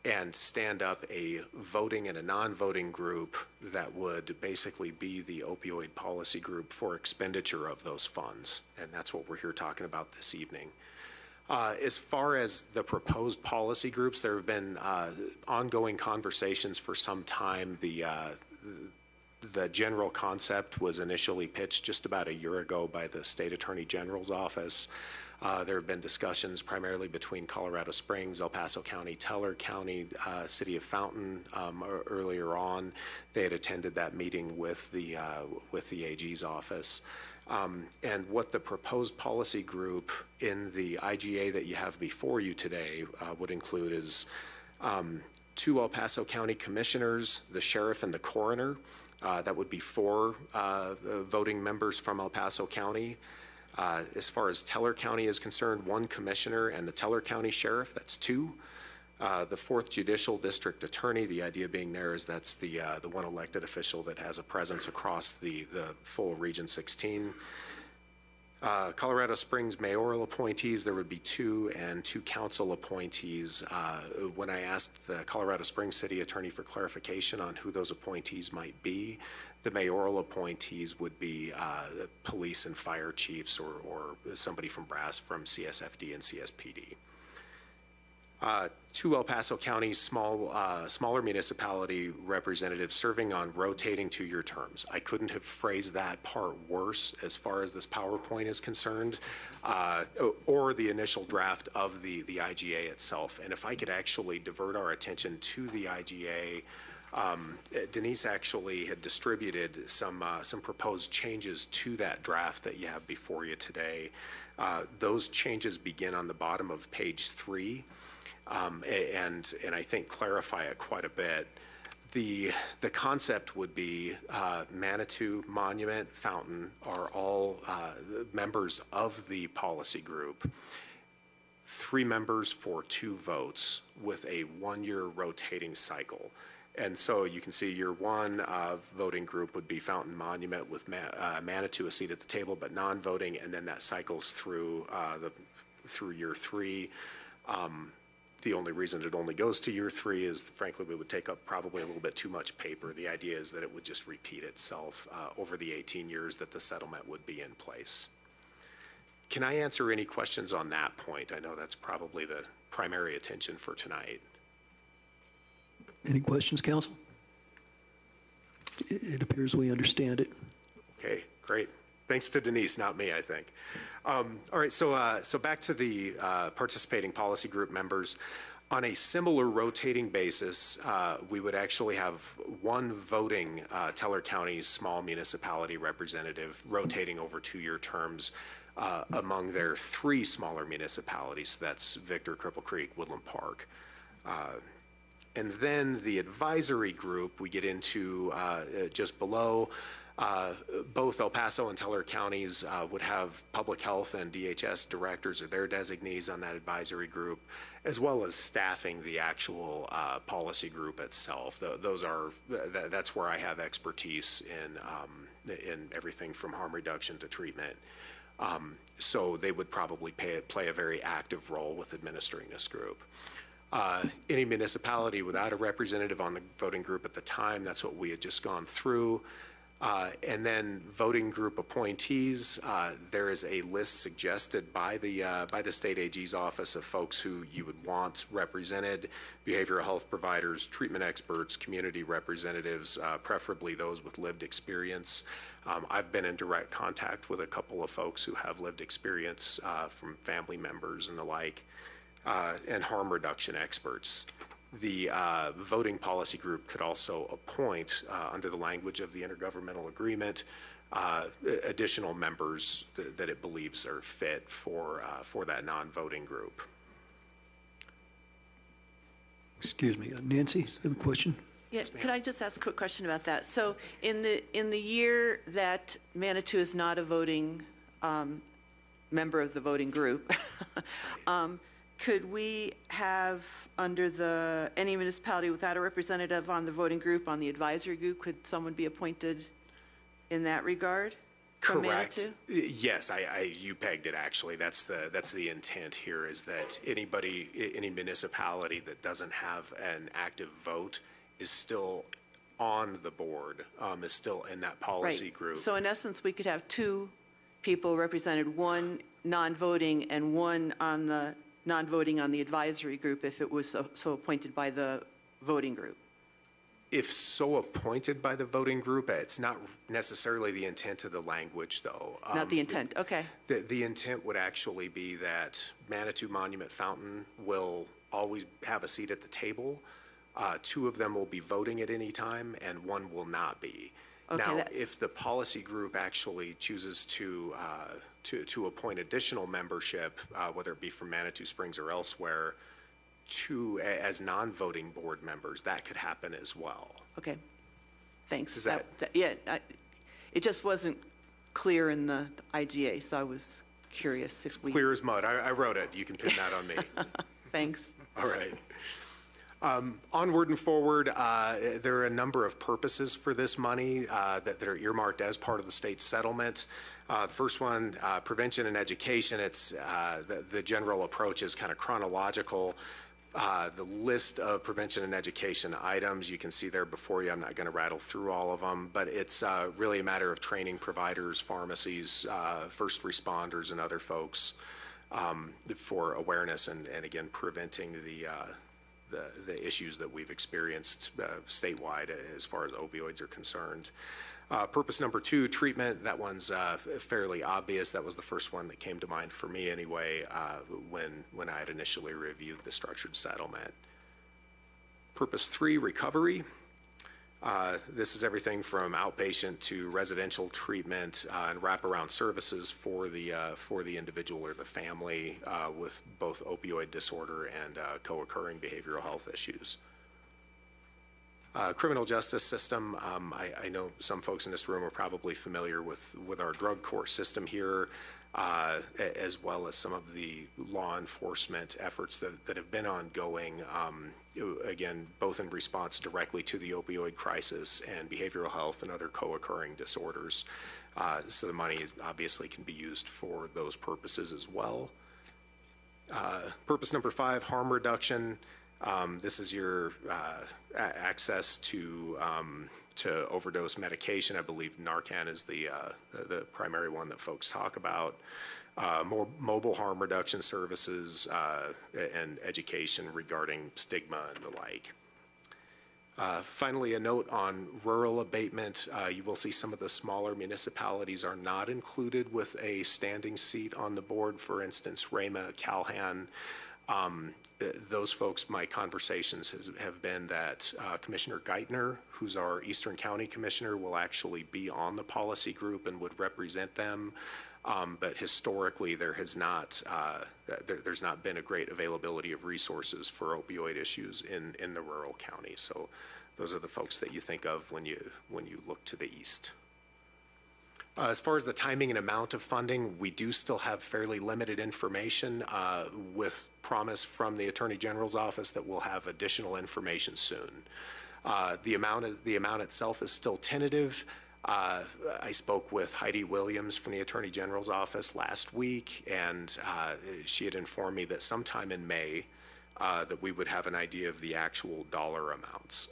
and stand up a voting and a non-voting group that would basically be the opioid policy group for expenditure of those funds. And that's what we're here talking about this evening. As far as the proposed policy groups, there have been ongoing conversations for some time. The general concept was initially pitched just about a year ago by the State Attorney General's office. There have been discussions primarily between Colorado Springs, El Paso County, Teller County, City of Fountain. Earlier on, they had attended that meeting with the AG's office. And what the proposed policy group in the IGA that you have before you today would include is 2 El Paso County commissioners, the sheriff and the coroner. That would be 4 voting members from El Paso County. As far as Teller County is concerned, 1 commissioner and the Teller County sheriff, that's 2. The 4th Judicial District Attorney, the idea being there is that's the one elected official that has a presence across the full Region 16. Colorado Springs mayoral appointees, there would be 2, and 2 council appointees. When I asked the Colorado Springs City Attorney for clarification on who those appointees might be, the mayoral appointees would be police and fire chiefs or somebody from brass from CSFD and CSPD. 2 El Paso County smaller municipality representatives serving on rotating 2-year terms. I couldn't have phrased that part worse as far as this PowerPoint is concerned, or the initial draft of the IGA itself. And if I could actually divert our attention to the IGA, Denise actually had distributed some proposed changes to that draft that you have before you today. Those changes begin on the bottom of page 3. And I think clarify it quite a bit. The concept would be Manitou, Monument, Fountain are all members of the policy group. 3 members for 2 votes with a 1-year rotating cycle. And so you can see year 1 voting group would be Fountain Monument with Manitou a seat at the table, but non-voting, and then that cycles through year 3. The only reason it only goes to year 3 is, frankly, we would take up probably a little bit too much paper. The idea is that it would just repeat itself over the 18 years that the settlement would be in place. Can I answer any questions on that point? I know that's probably the primary attention for tonight.
Any questions, council? It appears we understand it.
Okay, great. Thanks to Denise, not me, I think. All right, so back to the participating policy group members. On a similar rotating basis, we would actually have 1 voting Teller County small municipality representative rotating over 2-year terms among their 3 smaller municipalities. That's Victor, Cripple Creek, Woodland Park. And then the advisory group, we get into just below. Both El Paso and Teller counties would have public health and DHS directors or their designees on that advisory group, as well as staffing the actual policy group itself. That's where I have expertise in everything from harm reduction to treatment. So they would probably play a very active role with administering this group. Any municipality without a representative on the voting group at the time, that's what we had just gone through. And then voting group appointees, there is a list suggested by the state AG's office of folks who you would want represented: behavioral health providers, treatment experts, community representatives, preferably those with lived experience. I've been in direct contact with a couple of folks who have lived experience from family members and the like, and harm reduction experts. The voting policy group could also appoint, under the language of the intergovernmental agreement, additional members that it believes are fit for that non-voting group.
Excuse me, Nancy, you have a question?
Yes, could I just ask a quick question about that? So in the year that Manitou is not a voting member of the voting group, could we have, under any municipality without a representative on the voting group, on the advisory group, could someone be appointed in that regard? From
Correct.
Manitou?
Yes, you pegged it actually. That's the intent here, is that any municipality that doesn't have an active vote is still on the board, is still in that policy
Right.
group.
So in essence, we could have 2 people represented, one non-voting and one on the non-voting on the advisory group if it was so appointed by the voting group?
If so appointed by the voting group, it's not necessarily the intent of the language, though.
Not the intent, okay.
The intent would actually be that Manitou Monument Fountain will always have a seat at the table. Two of them will be voting at any time, and one will not be.
Okay,
Now, if the policy group actually chooses to appoint additional membership, whether it be from Manitou Springs or elsewhere, as non-voting board members, that could happen as well.
Okay, thanks.
Does that-
It just wasn't clear in the IGA, so I was curious if we.
Clear as mud. I wrote it. You can pin that on me.
Thanks.
All right. Onward and forward, there are a number of purposes for this money that are earmarked as part of the state settlement. The first one, prevention and education. It's the general approach is kind of chronological. The list of prevention and education items you can see there before you. I'm not going to rattle through all of them, but it's really a matter of training providers, pharmacies, first responders, and other folks for awareness and again preventing the issues that we've experienced statewide as far as opioids are concerned. Purpose number 2, treatment. That one's fairly obvious. That was the first one that came to mind for me anyway when I had initially reviewed the structured settlement. Purpose 3, recovery. This is everything from outpatient to residential treatment and wraparound services for the individual or the family with both opioid disorder and co-occurring behavioral health issues. Criminal justice system. I know some folks in this room are probably familiar with our drug court system here, as well as some of the law enforcement efforts that have been ongoing, again, both in response directly to the opioid crisis and behavioral health and other co-occurring disorders. So the money obviously can be used for those purposes as well. Purpose number 5, harm reduction. This is your access to overdose medication. I believe Narcan is the primary one that folks talk about. More mobile harm reduction services and education regarding stigma and the like. Finally, a note on rural abatement. You will see some of the smaller municipalities are not included with a standing seat on the board. For instance, Rama, Calhan. Those folks, my conversations have been that Commissioner Geithner, who's our Eastern County Commissioner, will actually be on the policy group and would represent them. But historically, there's not been a great availability of resources for opioid issues in the rural county. So those are the folks that you think of when you look to the east. As far as the timing and amount of funding, we do still have fairly limited information with promise from the Attorney General's office that we'll have additional information soon. The amount itself is still tentative. I spoke with Heidi Williams from the Attorney General's office last week, and she had informed me that sometime in May that we would have an idea of the actual dollar amounts.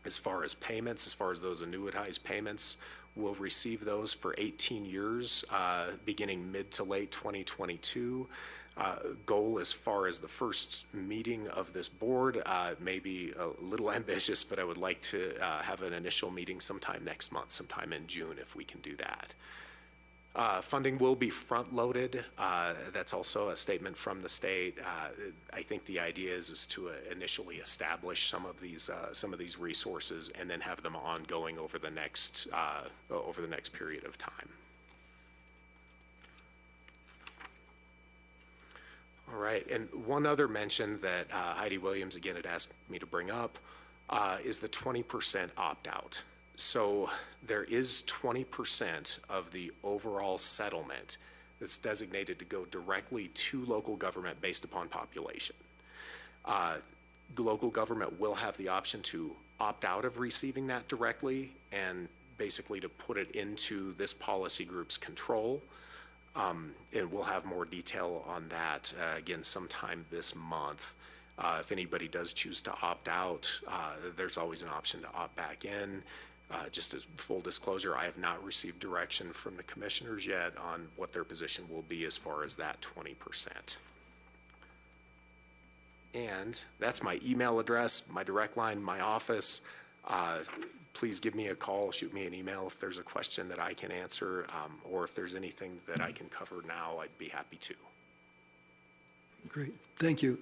As far as payments, as far as those annuitized payments, we'll receive those for 18 years, beginning mid to late 2022. Goal as far as the first meeting of this board may be a little ambitious, but I would like to have an initial meeting sometime next month, sometime in June, if we can do that. Funding will be front-loaded. That's also a statement from the state. I think the idea is to initially establish some of these resources and then have them ongoing over the next period of time. All right, and one other mention that Heidi Williams again had asked me to bring up is the 20% opt-out. So there is 20% of the overall settlement that's designated to go directly to local government based upon population. The local government will have the option to opt out of receiving that directly and basically to put it into this policy group's control. And we'll have more detail on that again sometime this month. If anybody does choose to opt out, there's always an option to opt back in. just as full disclosure, I have not received direction from the commissioners yet on what their position will be as far as that 20%. And that's my email address, my direct line, my office. Please give me a call, shoot me an email if there's a question that I can answer, or if there's anything that I can cover now, I'd be happy to.
Great, thank you.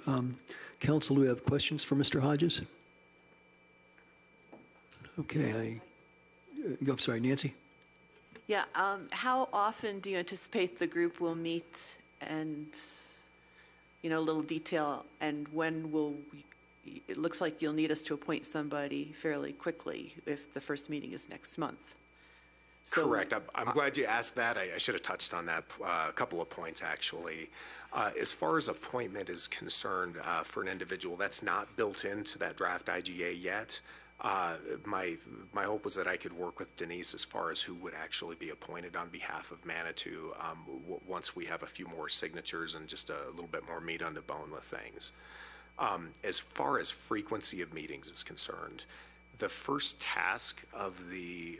Council, do we have questions for Mr. Hodges? Okay, I'm sorry, Nancy?
Yeah, how often do you anticipate the group will meet and, a little detail, and when will it looks like you'll need us to appoint somebody fairly quickly if the first meeting is next month. So,
correct. I'm glad you asked that. I should have touched on that a couple of points, actually. As far as appointment is concerned for an individual, that's not built into that draft IGA yet. My hope was that I could work with Denise as far as who would actually be appointed on behalf of Manitou once we have a few more signatures and just a little bit more meat on the bone with things. As far as frequency of meetings is concerned, the first task of the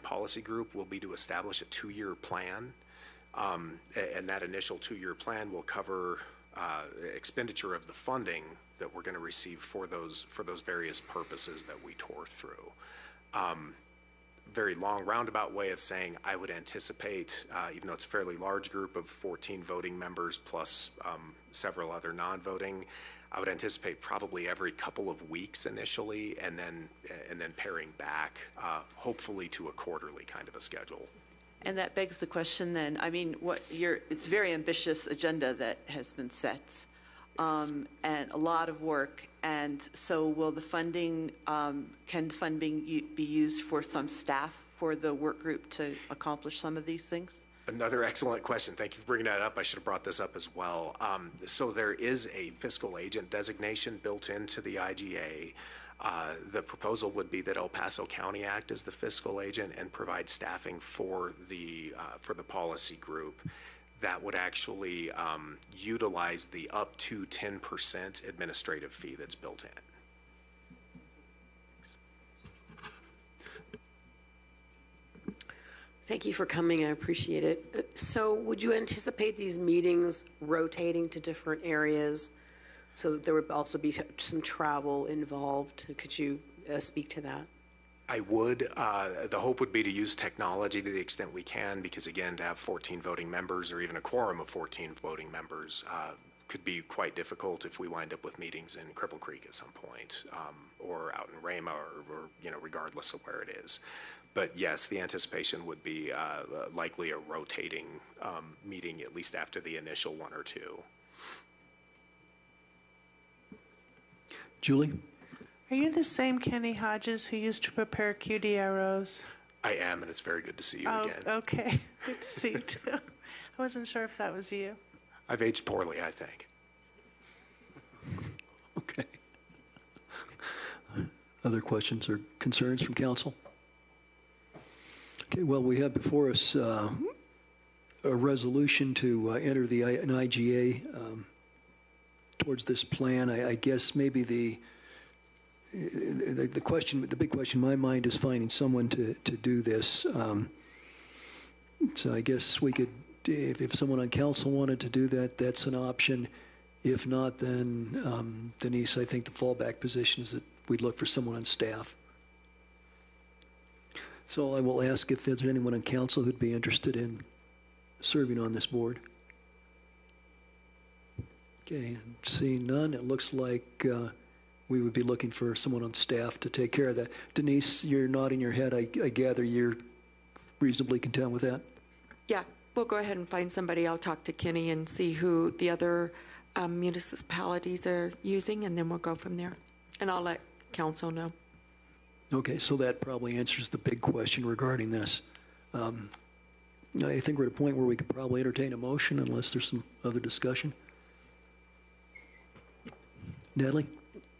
policy group will be to establish a 2-year plan, and that initial 2-year plan will cover expenditure of the funding that we're going to receive for those various purposes that we tore through. Very long roundabout way of saying I would anticipate, even though it's a fairly large group of 14 voting members plus several other non-voting, I would anticipate probably every couple of weeks initially, and then paring back, hopefully to a quarterly kind of a schedule.
and that begs the question then, it's a very ambitious agenda that has been set, and a lot of work. And so will the funding, can funding be used for some staff for the work group to accomplish some of these things?
Another excellent question. Thank you for bringing that up. I should have brought this up as well. So there is a fiscal agent designation built into the IGA. The proposal would be that El Paso County act as the fiscal agent and provide staffing for the policy group. That would actually utilize the up to 10% administrative fee that's built in.
Thank you for coming. I appreciate it. So would you anticipate these meetings rotating to different areas so that there would also be some travel involved? Could you speak to that?
I would. The hope would be to use technology to the extent we can, because again, to have 14 voting members or even a quorum of 14 voting members could be quite difficult if we wind up with meetings in Cripple Creek at some point, or out in Rama, or regardless of where it is. But yes, the anticipation would be likely a rotating meeting, at least after the initial one or two.
Julie?
Are you the same Kenny Hodges who used to prepare QDROs?
I am, and it's very good to see you again.
Okay. Good to see you too. I wasn't sure if that was you.
I've aged poorly, I think.
Okay. Other questions or concerns from council? Okay, well, we have before us a resolution to enter an IGA towards this plan. I guess maybe the big question in my mind is finding someone to do this. So I guess we could, if someone on council wanted to do that, that's an option. If not, then Denise, I think the fallback position is that we'd look for someone on staff. So I will ask if there's anyone on council who'd be interested in serving on this board. Okay, and seeing none, it looks like we would be looking for someone on staff to take care of that. Denise, you're nodding your head. I gather you're reasonably content with that?
Yeah, we'll go ahead and find somebody. I'll talk to Kenny and see who the other municipalities are using, and then we'll go from there. And I'll let council know.
Okay, so that probably answers the big question regarding this. I think we're at a point where we could probably entertain a motion unless there's some other discussion. Natalie?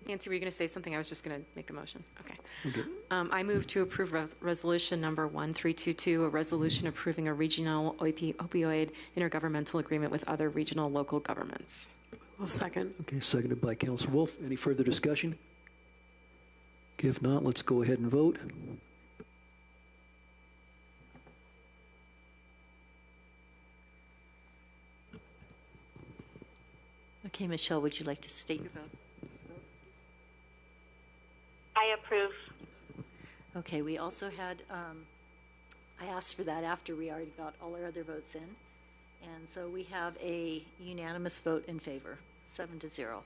Nancy, were you going to say something? I was just going to make the motion. Okay.
Okay.
I move to approve resolution number 1322, a resolution approving a regional opioid intergovernmental agreement with other regional local governments.
Well, second.
Okay, seconded by Councilor Wolf. Any further discussion? Okay, if not, let's go ahead and vote.
Okay, Michelle, would you like to state your vote?
I approve.
Okay, we also had, I asked for that after we already got all our other votes in. And so we have a unanimous vote in favor, 7-0.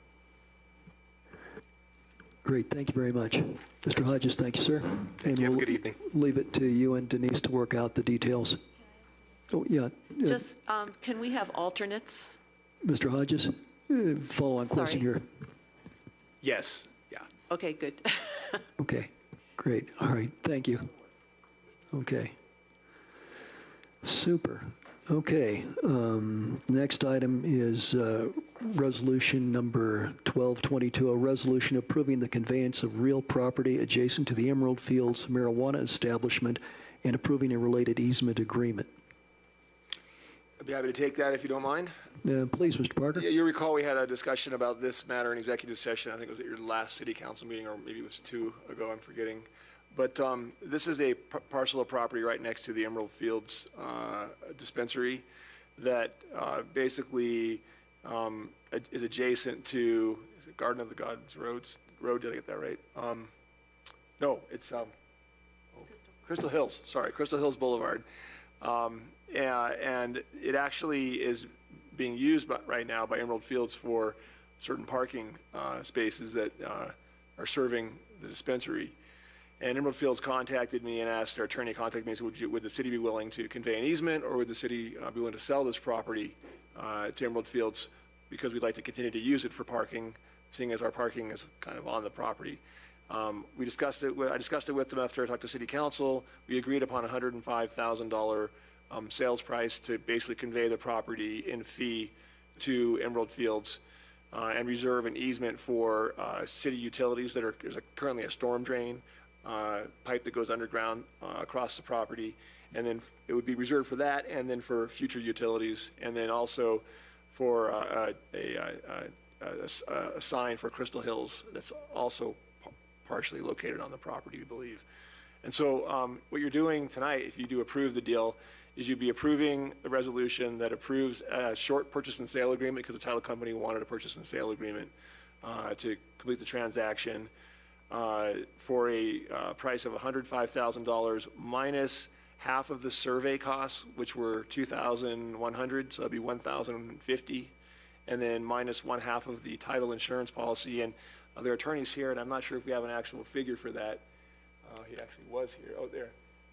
Great, thank you very much. Mr. Hodges, thank you, sir. And
you. Have a
we'll
good evening.
leave it to you and Denise to work out the details. Oh, yeah.
Just, can we have alternates?
Mr. Hodges, follow-on question
Sorry.
here.
Yes, yeah.
Okay, good.
Okay, great. All right, thank you. Okay. Super. Okay, next item is resolution number 1222, a resolution approving the conveyance of real property adjacent to the Emerald Fields marijuana establishment and approving a related easement agreement.
I'd be happy to take that if you don't mind.
Please, Mr. Parker.
Yeah, you recall we had a discussion about this matter in executive session. I think it was at your last city council meeting, or maybe it was 2 ago, I'm forgetting. But this is a parcel of property right next to the Emerald Fields dispensary that basically is adjacent to, is it Garden of the Gods Road? Did I get that right? No, it's Crystal Hills, sorry, Crystal Hills Boulevard. And it actually is being used right now by Emerald Fields for certain parking spaces that are serving the dispensary. And Emerald Fields contacted me and asked, our attorney contacted me and said, would the city be willing to convey an easement, or would the city be willing to sell this property to Emerald Fields, because we'd like to continue to use it for parking, seeing as our parking is kind of on the property. I discussed it with them after I talked to city council. We agreed upon $105,000 sales price to basically convey the property in fee to Emerald Fields and reserve an easement for city utilities that are, there's currently a storm drain pipe that goes underground across the property, and then it would be reserved for that, and then for future utilities, and then also for a sign for Crystal Hills that's also partially located on the property, we believe. And so what you're doing tonight, if you do approve the deal, is you'd be approving the resolution that approves a short purchase and sale agreement, because the title company wanted a purchase and sale agreement to complete the transaction for a price of $105,000 minus half of the survey costs, which were $2,100, so that'd be $1,050, and then minus 1/2 of the title insurance policy. And their attorney's here, and I'm not sure if we have an actual figure for that. He actually was here. Oh, there.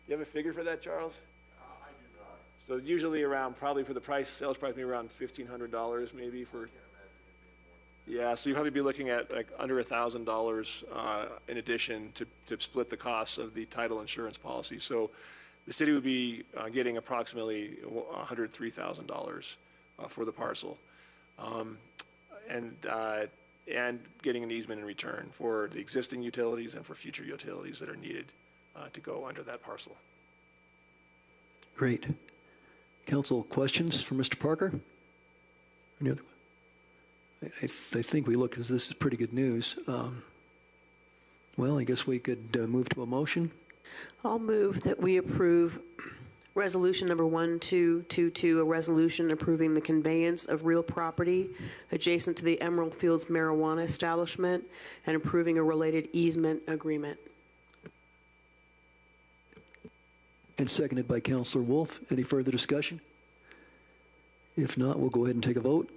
You have a figure for that, Charles? I do not. So usually around, probably for the price, sales price, maybe around $1,500 maybe for. Yeah, so you'd probably be looking at like under $1,000 in addition to split the costs of the title insurance policy. So the city would be getting approximately $103,000 for the parcel, and getting an easement in return for the existing utilities and for future utilities that are needed to go under that parcel.
Great. Council, questions for Mr. Parker? Any other? I think we look as this is pretty good news. Well, I guess we could move to a motion.
I'll move that we approve resolution number 1222, a resolution approving the conveyance of real property adjacent to the Emerald Fields marijuana establishment and approving a related easement agreement.
And seconded by Councilor Wolf. Any further discussion? If not, we'll go ahead and take a vote.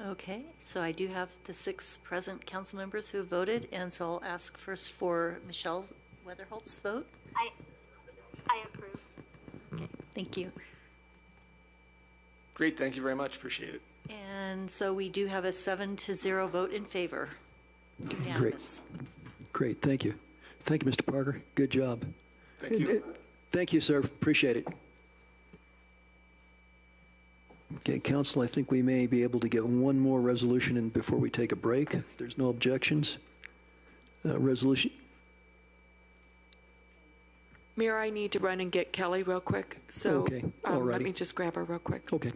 Okay, so I do have the 6 present council members who have voted, and so I'll ask first for Michelle Weatherholt's vote.
I approve.
Okay, thank you.
Great, thank you very much, appreciate it.
And so we do have a 7-0 vote in favor. Unanimous.
Great, thank you. Thank you, Mr. Parker. Good job.
Thank you.
Thank you, sir. Appreciate it. Okay, Council, I think we may be able to get one more resolution in before we take a break, if there's no objections. Resolution.
Mayor, I need to run and get Kelly real quick, so
Okay, all
let
righty.
me just grab her real quick.
Okay.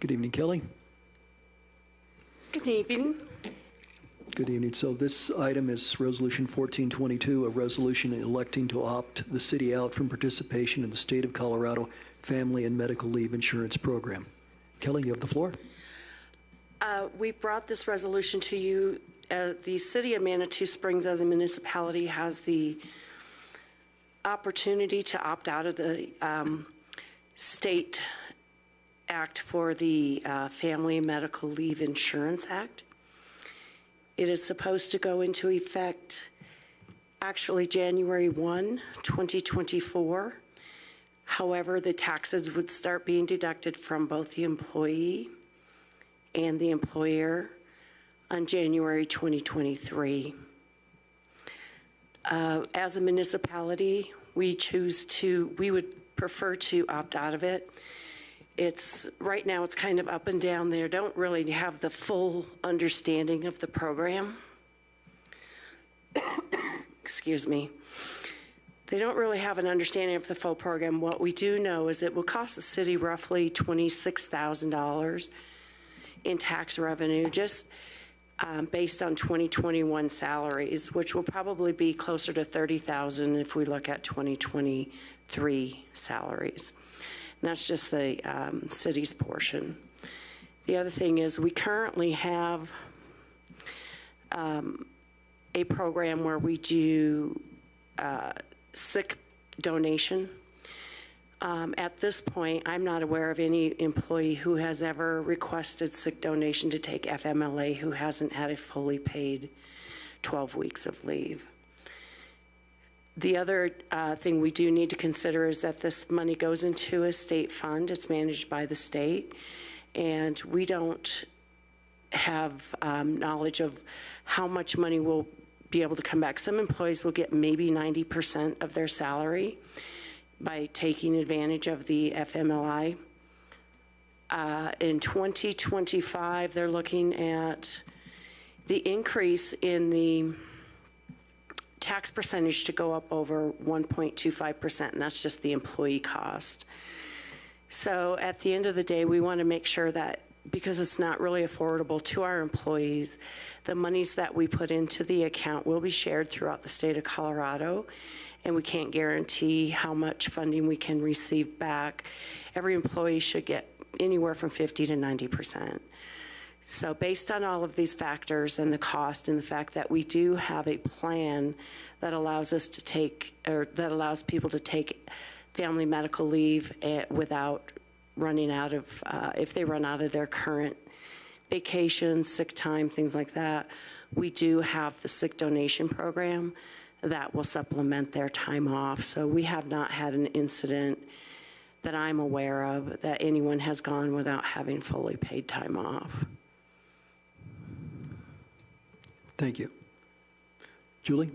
Good evening, Kelly.
Good evening.
Good evening. So this item is Resolution 1422, a resolution electing to opt the city out from participation in the State of Colorado Family and Medical Leave Insurance Program. Kelly, you have the floor.
We brought this resolution to you. The city of Manitou Springs as a municipality has the opportunity to opt out of the state act for the Family and Medical Leave Insurance Act. It is supposed to go into effect actually January 1, 2024. However, the taxes would start being deducted from both the employee and the employer on January 2023. As a municipality, we would prefer to opt out of it. Right now it's kind of up and down. They don't really have the full understanding of the program. Excuse me. They don't really have an understanding of the full program. What we do know is it will cost the city roughly $26,000 in tax revenue, just based on 2021 salaries, which will probably be closer to $30,000 if we look at 2023 salaries. And that's just the city's portion. The other thing is we currently have a program where we do sick donation. At this point, I'm not aware of any employee who has ever requested sick donation to take FMLA who hasn't had a fully paid 12 weeks of leave. The other thing we do need to consider is that this money goes into a state fund. It's managed by the state, and we don't have knowledge of how much money will be able to come back. Some employees will get maybe 90% of their salary by taking advantage of the FMLI. In 2025, they're looking at the increase in the tax percentage to go up over 1.25%, and that's just the employee cost. So at the end of the day, we want to make sure that because it's not really affordable to our employees, the monies that we put into the account will be shared throughout the state of Colorado, and we can't guarantee how much funding we can receive back. Every employee should get anywhere from 50 to 90%. So based on all of these factors and the cost and the fact that we do have a plan that allows us to take, or that allows people to take family medical leave without running out of, if they run out of their current vacation, sick time, things like that, we do have the sick donation program that will supplement their time off. So we have not had an incident that I'm aware of that anyone has gone without having fully paid time off.
Thank you. Julie?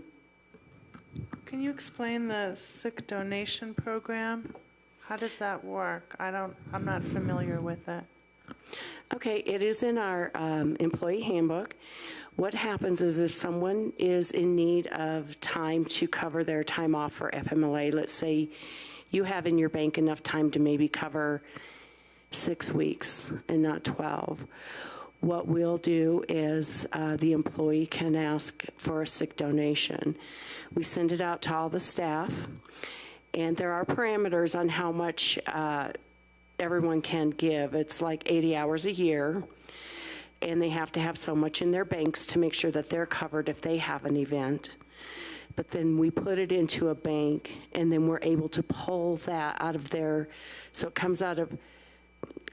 Can you explain the sick donation program? How does that work? I'm not familiar with it.
Okay, it is in our employee handbook. What happens is if someone is in need of time to cover their time off for FMLA, let's say you have in your bank enough time to maybe cover 6 weeks and not 12. What we'll do is the employee can ask for a sick donation. We send it out to all the staff, and there are parameters on how much everyone can give. It's like 80 hours a year, and they have to have so much in their banks to make sure that they're covered if they have an event. But then we put it into a bank, and then we're able to pull that out of there. So it comes out of,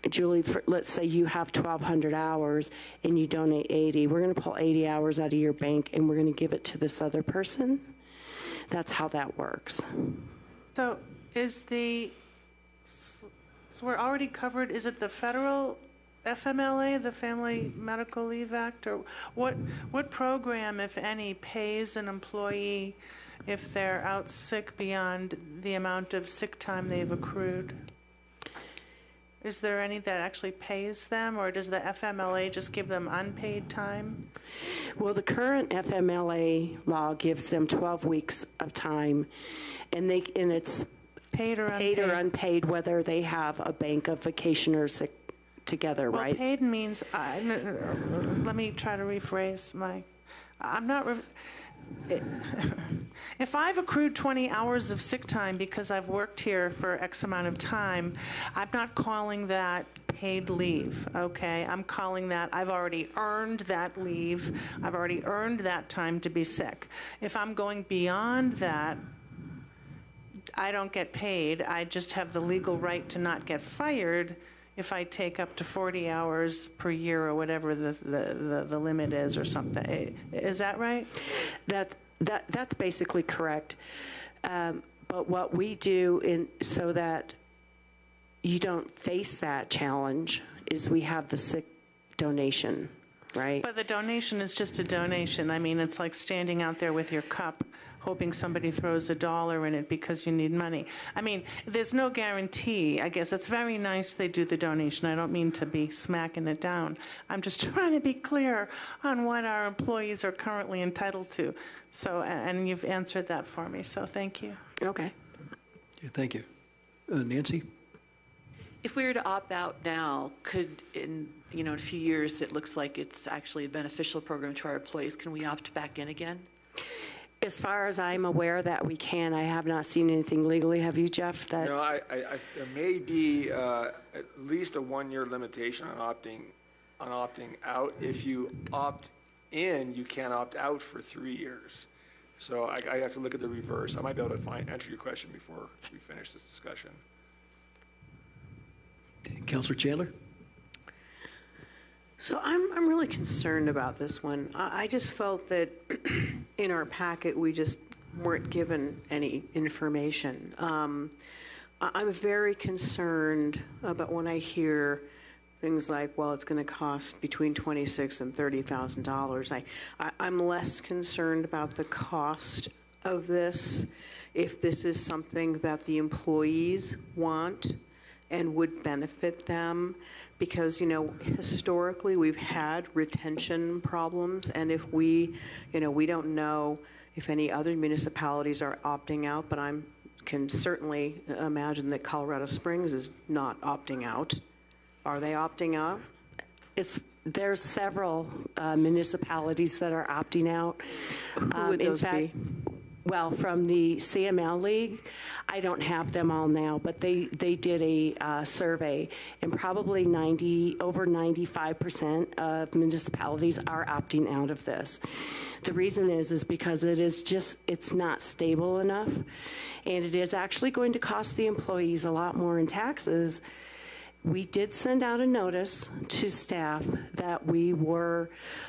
Julie, let's say you have 1,200 hours and you donate 80. We're going to pull 80 hours out of your bank, and we're going to give it to this other person. That's how that works.
So so we're already covered, is it the federal FMLA, the Family Medical Leave Act, or what program, if any, pays an employee if they're out sick beyond the amount of sick time they've accrued? Is there any that actually pays them, or does the FMLA just give them unpaid time?
Well, the current FMLA law gives them 12 weeks of time, and it's
paid or
unpaid, whether they have a bank of vacation or sick together,
Well,
right?
paid means, let me try to rephrase I'm not, if I've accrued 20 hours of sick time because I've worked here for X amount of time, I'm not calling that paid leave, okay? I'm calling that, I've already earned that leave. I've already earned that time to be sick. If I'm going beyond that, I don't get paid. I just have the legal right to not get fired if I take up to 40 hours per year or whatever the limit is or something. Is that right?
That's basically correct. But what we do so that you don't face that challenge is we have the sick donation, right?
But the donation is just a donation. I mean, it's like standing out there with your cup hoping somebody throws $1 in it because you need money. I mean, there's no guarantee. I guess it's very nice they do the donation. I don't mean to be smacking it down. I'm just trying to be clear on what our employees are currently entitled to. So, and you've answered that for me, so thank you.
Okay.
Yeah, thank you. Nancy?
If we were to opt out now, could in a few years, it looks like it's actually a beneficial program to our employees, can we opt back in again?
As far as I'm aware that we can, I have not seen anything legally. Have you, Jeff?
No, there may be at least a 1-year limitation on opting out. If you opt in, you can't opt out for 3 years. So I have to look at the reverse. I might be able to answer your question before we finish this discussion.
Councilor Chandler?
So I'm really concerned about this one. I just felt that in our packet, we just weren't given any information. I'm very concerned about when I hear things like, well, it's going to cost between $26,000 and $30,000. I'm less concerned about the cost of this, if this is something that the employees want and would benefit them, because, historically we've had retention problems, and if we don't know if any other municipalities are opting out, but I can certainly imagine that Colorado Springs is not opting out. Are they opting out?
There's several municipalities that are opting out.
Who would those be?
Well, from the CML League, I don't have them all now, but they did a survey, and probably over 95% of municipalities are opting out of this. The reason is because it's not stable enough, and it is actually going to cost the employees a lot more in taxes. We did send out a notice to staff that we were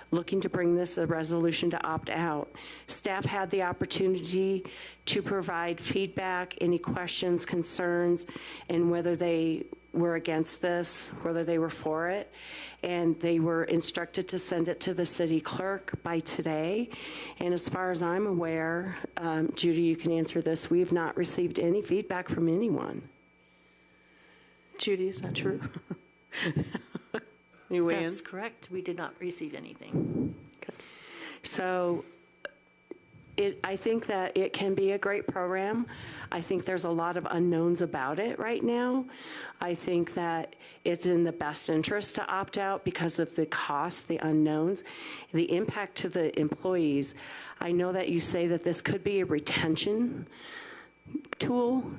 looking to bring this a resolution to opt out. Staff had the opportunity to provide feedback, any questions, concerns, and whether they were against this, whether they were for it, and they were instructed to send it to the city clerk by today. And as far as I'm aware, Judy, you can answer this, we have not received any feedback from anyone.
Judy, is that true? You weigh in?
That's correct. We did not receive anything.
Okay.
So I think that it can be a great program. I think there's a lot of unknowns about it right now. I think that it's in the best interest to opt out because of the cost, the unknowns, the impact to the employees. I know that you say that this could be a retention tool.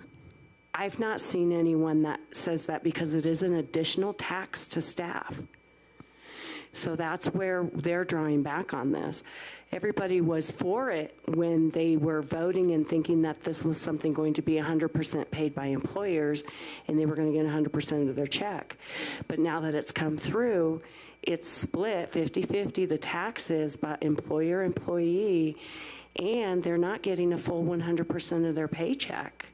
I've not seen anyone that says that, because it is an additional tax to staff. So that's where they're drawing back on this. Everybody was for it when they were voting and thinking that this was something going to be 100% paid by employers and they were going to get 100% of their check. But now that it's come through, it's split 50-50, the taxes by employer, employee, and they're not getting a full 100% of their paycheck.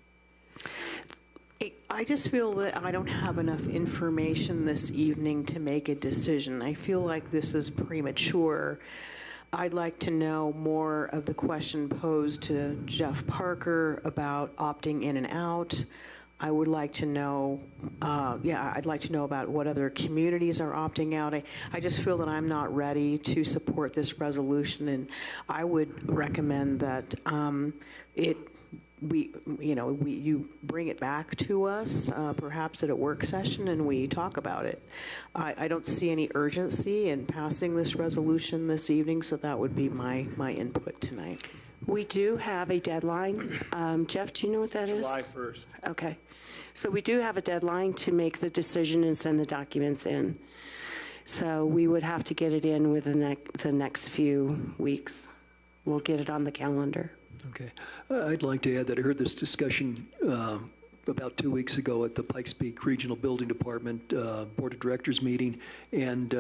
I just feel that I don't have enough information this evening to make a decision. I feel like this is premature. I'd like to know more of the question posed to Jeff Parker about opting in and out. I would like to know, I'd like to know about what other communities are opting out. I just feel that I'm not ready to support this resolution, and I would recommend that
you bring it back to us, perhaps at a work session, and we talk about it. I don't see any urgency in passing this resolution this evening, so that would be my input tonight.
We do have a deadline. Jeff, do you know what that is?
July 1st.
Okay. So we do have a deadline to make the decision and send the documents in. So we would have to get it in within the next few weeks. We'll get it on the calendar.
Okay. I'd like to add that I heard this discussion about 2 weeks ago at the Pikes Peak Regional Building Department Board of Directors meeting, and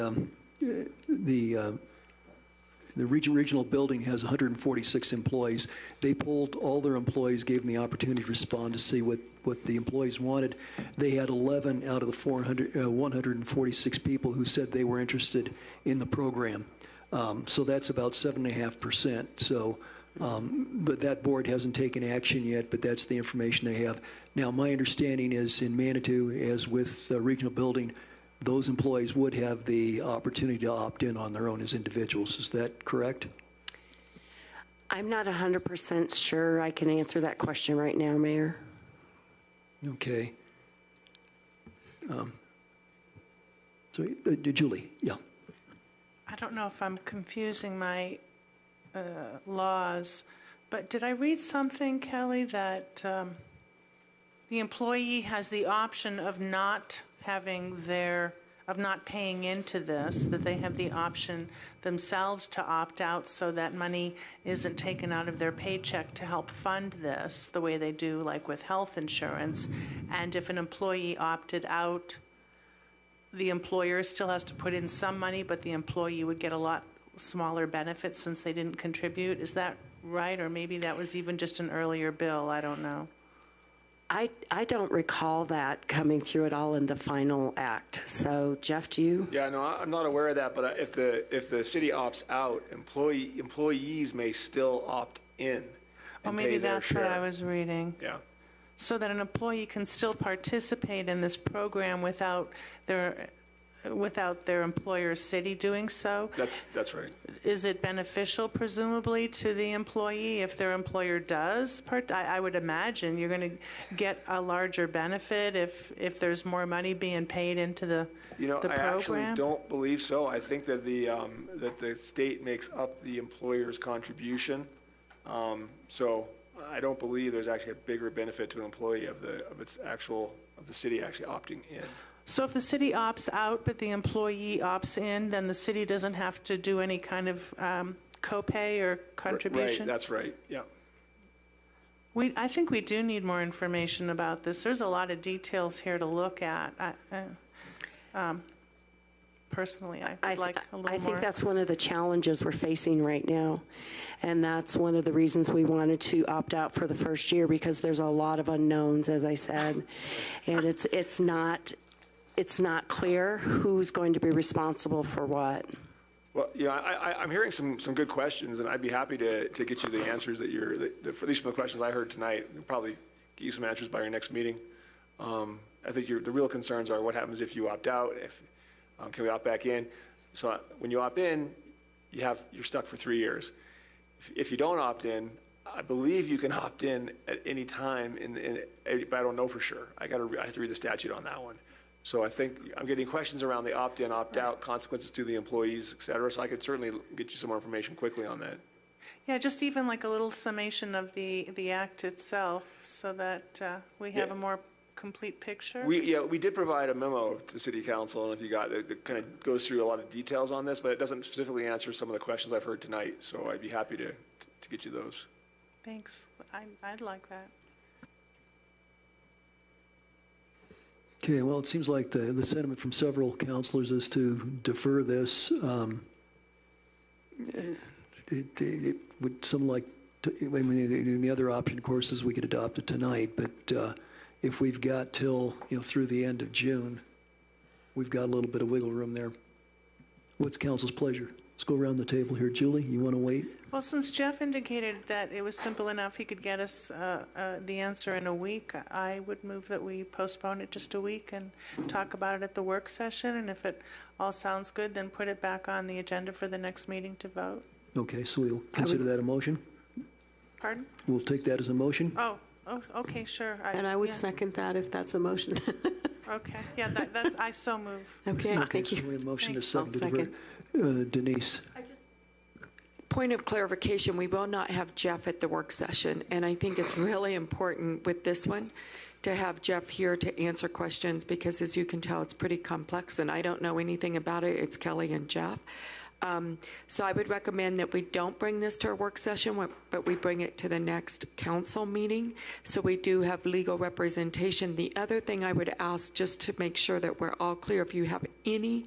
the regional building has 146 employees. They polled all their employees, gave them the opportunity to respond to see what the employees wanted. They had 11 out of the 146 people who said they were interested in the program. So that's about 7.5%. So, but that board hasn't taken action yet, but that's the information they have. Now, my understanding is in Manitou, as with regional building, those employees would have the opportunity to opt in on their own as individuals. Is that correct?
I'm not 100% sure I can answer that question right now, Mayor.
Okay. So, Julie, yeah.
I don't know if I'm confusing my laws, but did I read something, Kelly, that the employee has the option of not paying into this, that they have the option themselves to opt out so that money isn't taken out of their paycheck to help fund this the way they do like with health insurance. And if an employee opted out, the employer still has to put in some money, but the employee would get a lot smaller benefits since they didn't contribute. Is that right? Or maybe that was even just an earlier bill. I don't know.
I don't recall that coming through at all in the final act. So, Jeff, do you?
Yeah, no, I'm not aware of that, but if the city opts out, employees may still opt in.
Well, maybe that's what I was reading.
Yeah.
So that an employee can still participate in this program without their employer's city doing so.
That's right.
Is it beneficial, presumably, to the employee if their employer does? I would imagine you're going to get a larger benefit if there's more money being paid into the program.
I actually don't believe so. I think that the state makes up the employer's contribution. So I don't believe there's actually a bigger benefit to an employee of the city actually opting in.
So if the city opts out, but the employee opts in, then the city doesn't have to do any kind of copay or contribution?
Right, that's right, yeah.
I think we do need more information about this. There's a lot of details here to look at. Personally, I'd like a little more.
I think that's one of the challenges we're facing right now. And that's one of the reasons we wanted to opt out for the first year, because there's a lot of unknowns, as I said. And it's not clear who's going to be responsible for what.
Well, I'm hearing some good questions, and I'd be happy to get you the answers that for at least from the questions I heard tonight. We'll probably get you some answers by your next meeting. I think the real concerns are what happens if you opt out, can we opt back in? So when you opt in, you're stuck for 3 years. If you don't opt in, I believe you can opt in at any time, but I don't know for sure. I have to read the statute on that one. So I think I'm getting questions around the opt-in, opt-out, consequences to the employees, et cetera. So I could certainly get you some more information quickly on that.
Yeah, just even like a little summation of the act itself so that we have a more complete picture.
We did provide a memo to City Council, and if you got it, it kind of goes through a lot of details on this, but it doesn't specifically answer some of the questions I've heard tonight. So I'd be happy to get you those.
Thanks. I'd like that.
Okay, well, it seems like the sentiment from several councilors is to defer this. It would some like, the other option, of course, is we could adopt it tonight, but if we've got till, through the end of June, we've got a little bit of wiggle room there. What's council's pleasure? Let's go around the table here. Julie, you want to wait?
Well, since Jeff indicated that it was simple enough, he could get us the answer in a week, I would move that we postpone it just a week and talk about it at the work session. And if it all sounds good, then put it back on the agenda for the next meeting to vote.
Okay, so we'll consider that a motion.
Pardon?
We'll take that as a motion.
Oh, okay, sure.
And I would
yeah,
second that if that's a motion.
Okay, yeah, that's, I so move.
Okay,
Okay,
thank
so
you.
we have a motion to
Thank
second. Denise?
Point of clarification, we will not have Jeff at the work session, and I think it's really important with this one to have Jeff here to answer questions, because as you can tell, it's pretty complex, and I don't know anything about it. It's Kelly and Jeff. So I would recommend that we don't bring this to our work session, but we bring it to the next council meeting, so we do have legal representation. The other thing I would ask, just to make sure that we're all clear, if you have any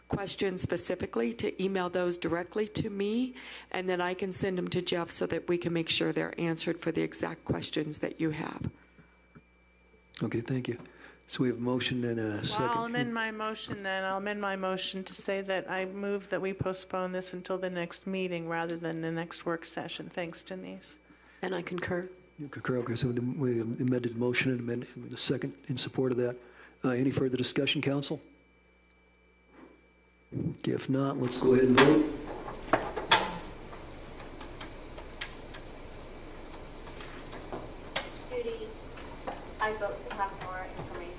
questions specifically, to email those directly to me, and then I can send them to Jeff so that we can make sure they're answered for the exact questions that you have.
Okay, thank you. So we have a motion and a second.
Well, I'll amend my motion then. I'll amend my motion to say that I move that we postpone this until the next meeting rather than the next work session. Thanks, Denise.
And I concur.
You concur, okay, so we amended the motion and amended the second in support of that. Any further discussion, council? Okay, if not, let's go ahead and vote.
Judy, I vote to have more information.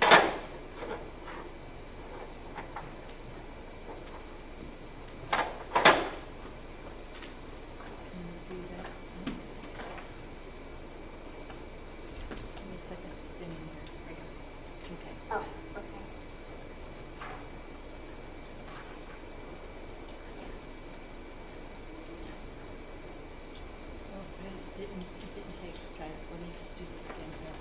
Oh, okay.
It didn't take, guys. Let me just do this again here.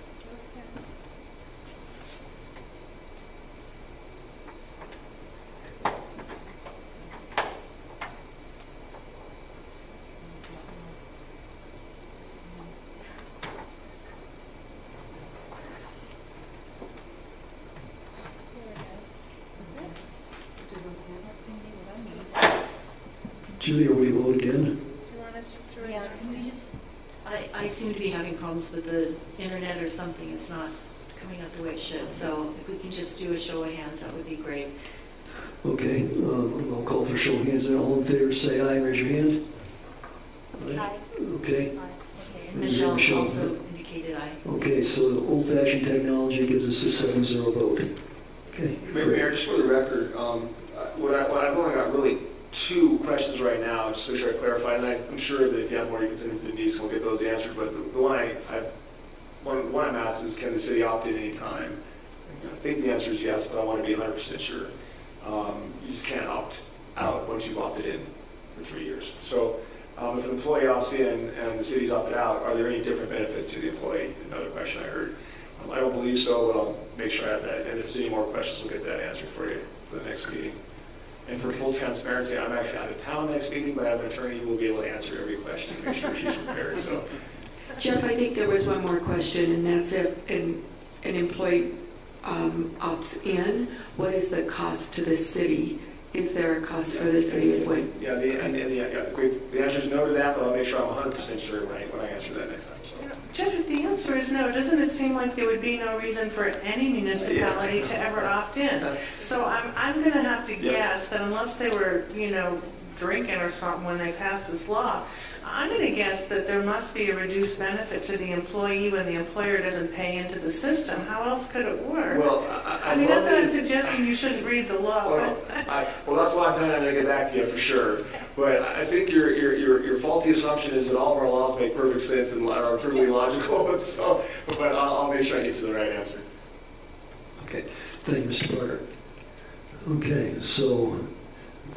Judy, are we vote again?
Do you want us just to raise
Yeah,
our
can we just, I seem to be having problems with the internet or something. It's not coming up the way it should. So if we can just do a show of hands, that would be great.
Okay, I'll call for show of hands. All in favor, say aye, raise your hand.
Aye.
Okay,
Okay, and Michelle
Michelle.
also indicated aye.
okay, so old-fashioned technology gives us a 7-0 vote. Okay,
Mayor,
great.
just for the record, what I've only got really 2 questions right now, just to make sure I clarify, and I'm sure that if you have more, you can send them to Denise and we'll get those answered, but the one I'm asked is, can the city opt in any time? I think the answer is yes, but I want to be 100% sure. You just can't opt out once you've opted in for 3 years. So if an employee opts in and the city's opted out, are there any different benefits to the employee? Another question I heard. I don't believe so, but I'll make sure I have that. And if there's any more questions, we'll get that answered for you for the next meeting. And for full transparency, I'm actually out of town next meeting, but I have an attorney who will be able to answer every question, make sure she's prepared. So,
Jeff, I think there was one more question, and that's if an employee opts in, what is the cost to the city? Is there a cost for the city of Wayne?
yeah, the answer is no to that, but I'll make sure I'm 100% sure when I answer that next time. So.
Jeff, if the answer is no, doesn't it seem like there would be no reason for any municipality to ever opt in? So I'm going to have to guess that unless they were, drinking or something when they passed this law, I'm going to guess that there must be a reduced benefit to the employee when the employer doesn't pay into the system. How else could it work?
Well,
I mean, not that I'm suggesting you shouldn't read the law,
well, that's why I'm telling you I'm going to get back to you for sure. But I think your faulty assumption is that all of our laws make perfect sense and are perfectly logical. So, but I'll make sure I get you the right answer.
Okay, thank you, Mr. Barker. Okay, so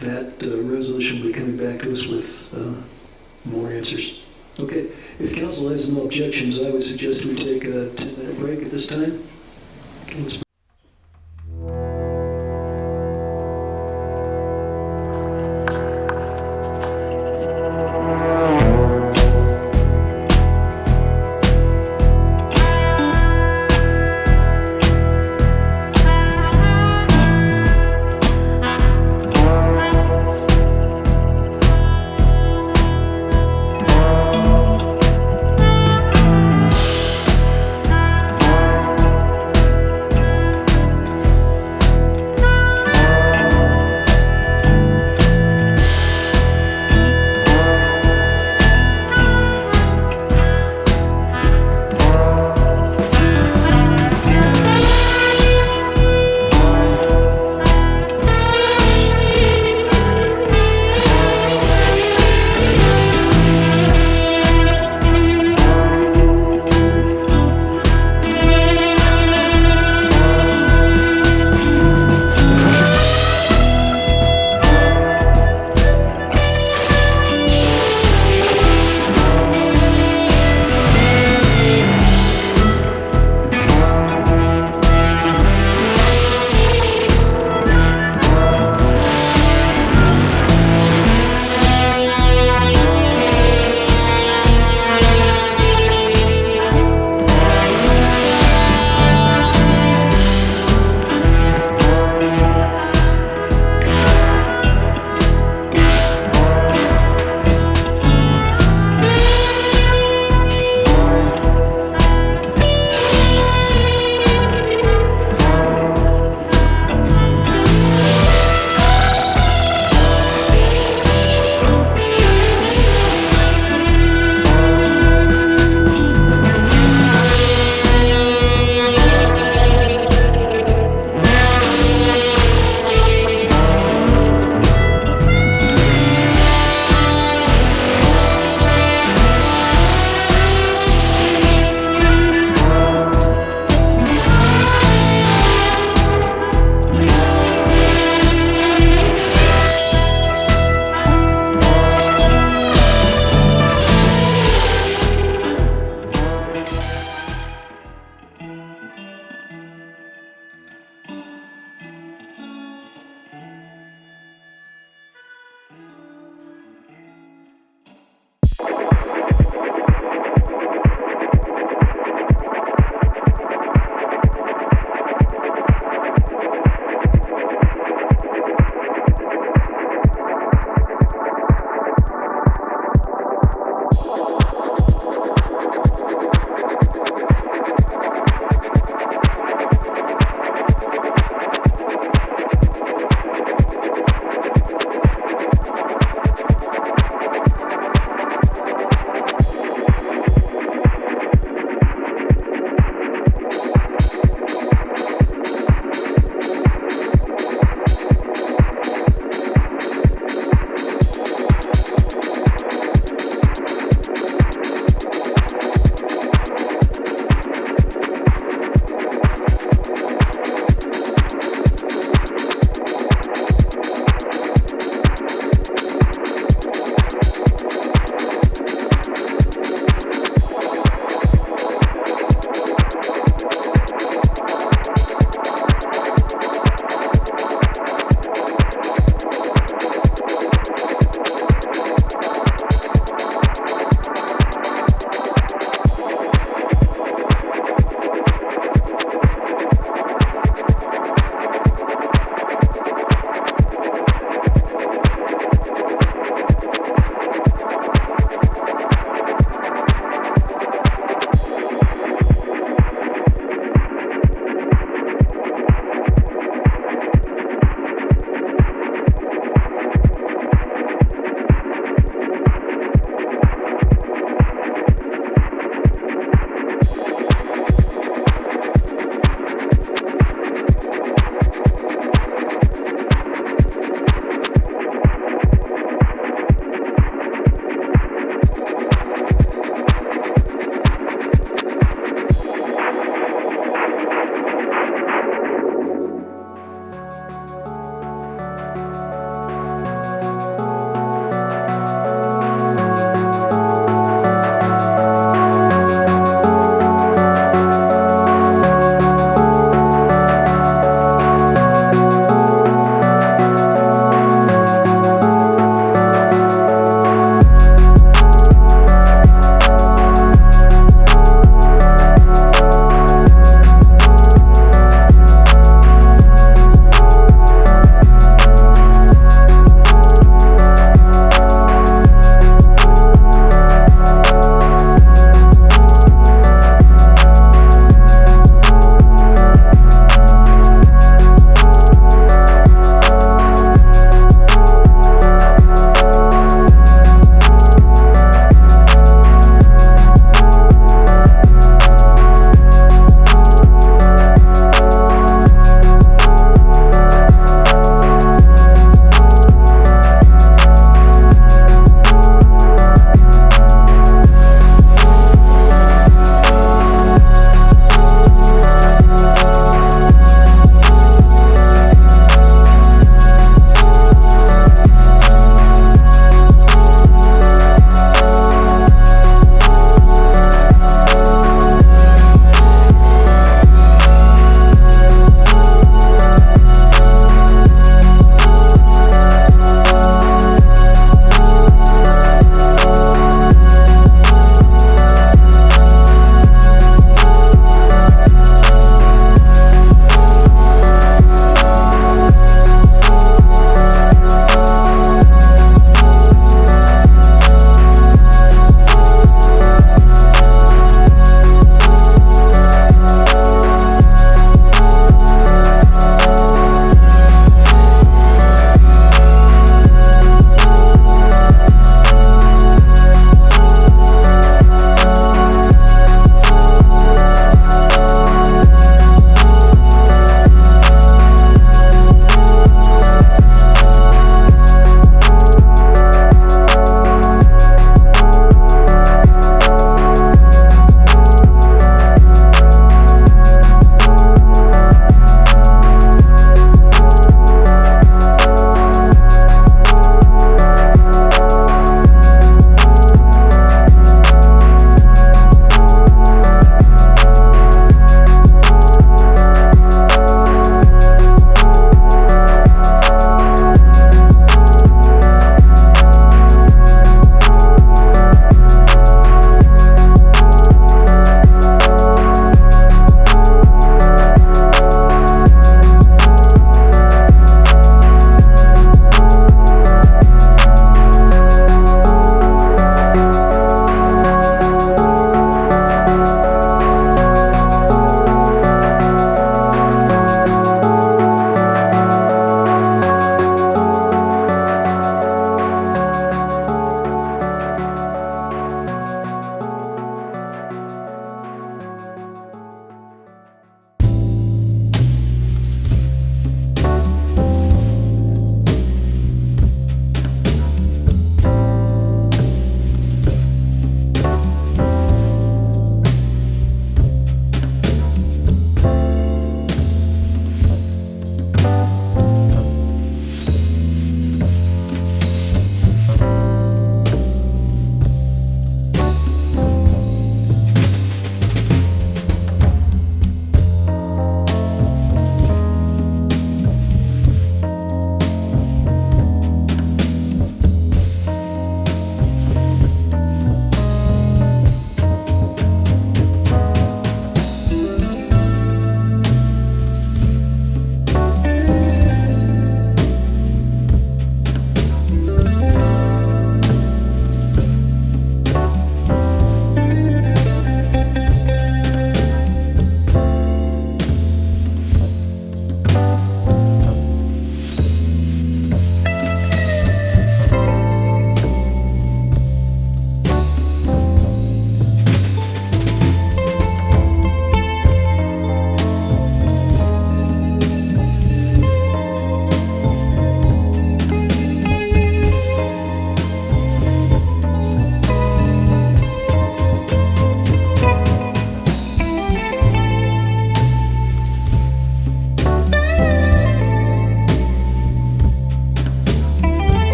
that resolution will be coming back to us with more answers. Okay, if council has no objections, I would suggest we take a 10-minute break at this time. Okay, let's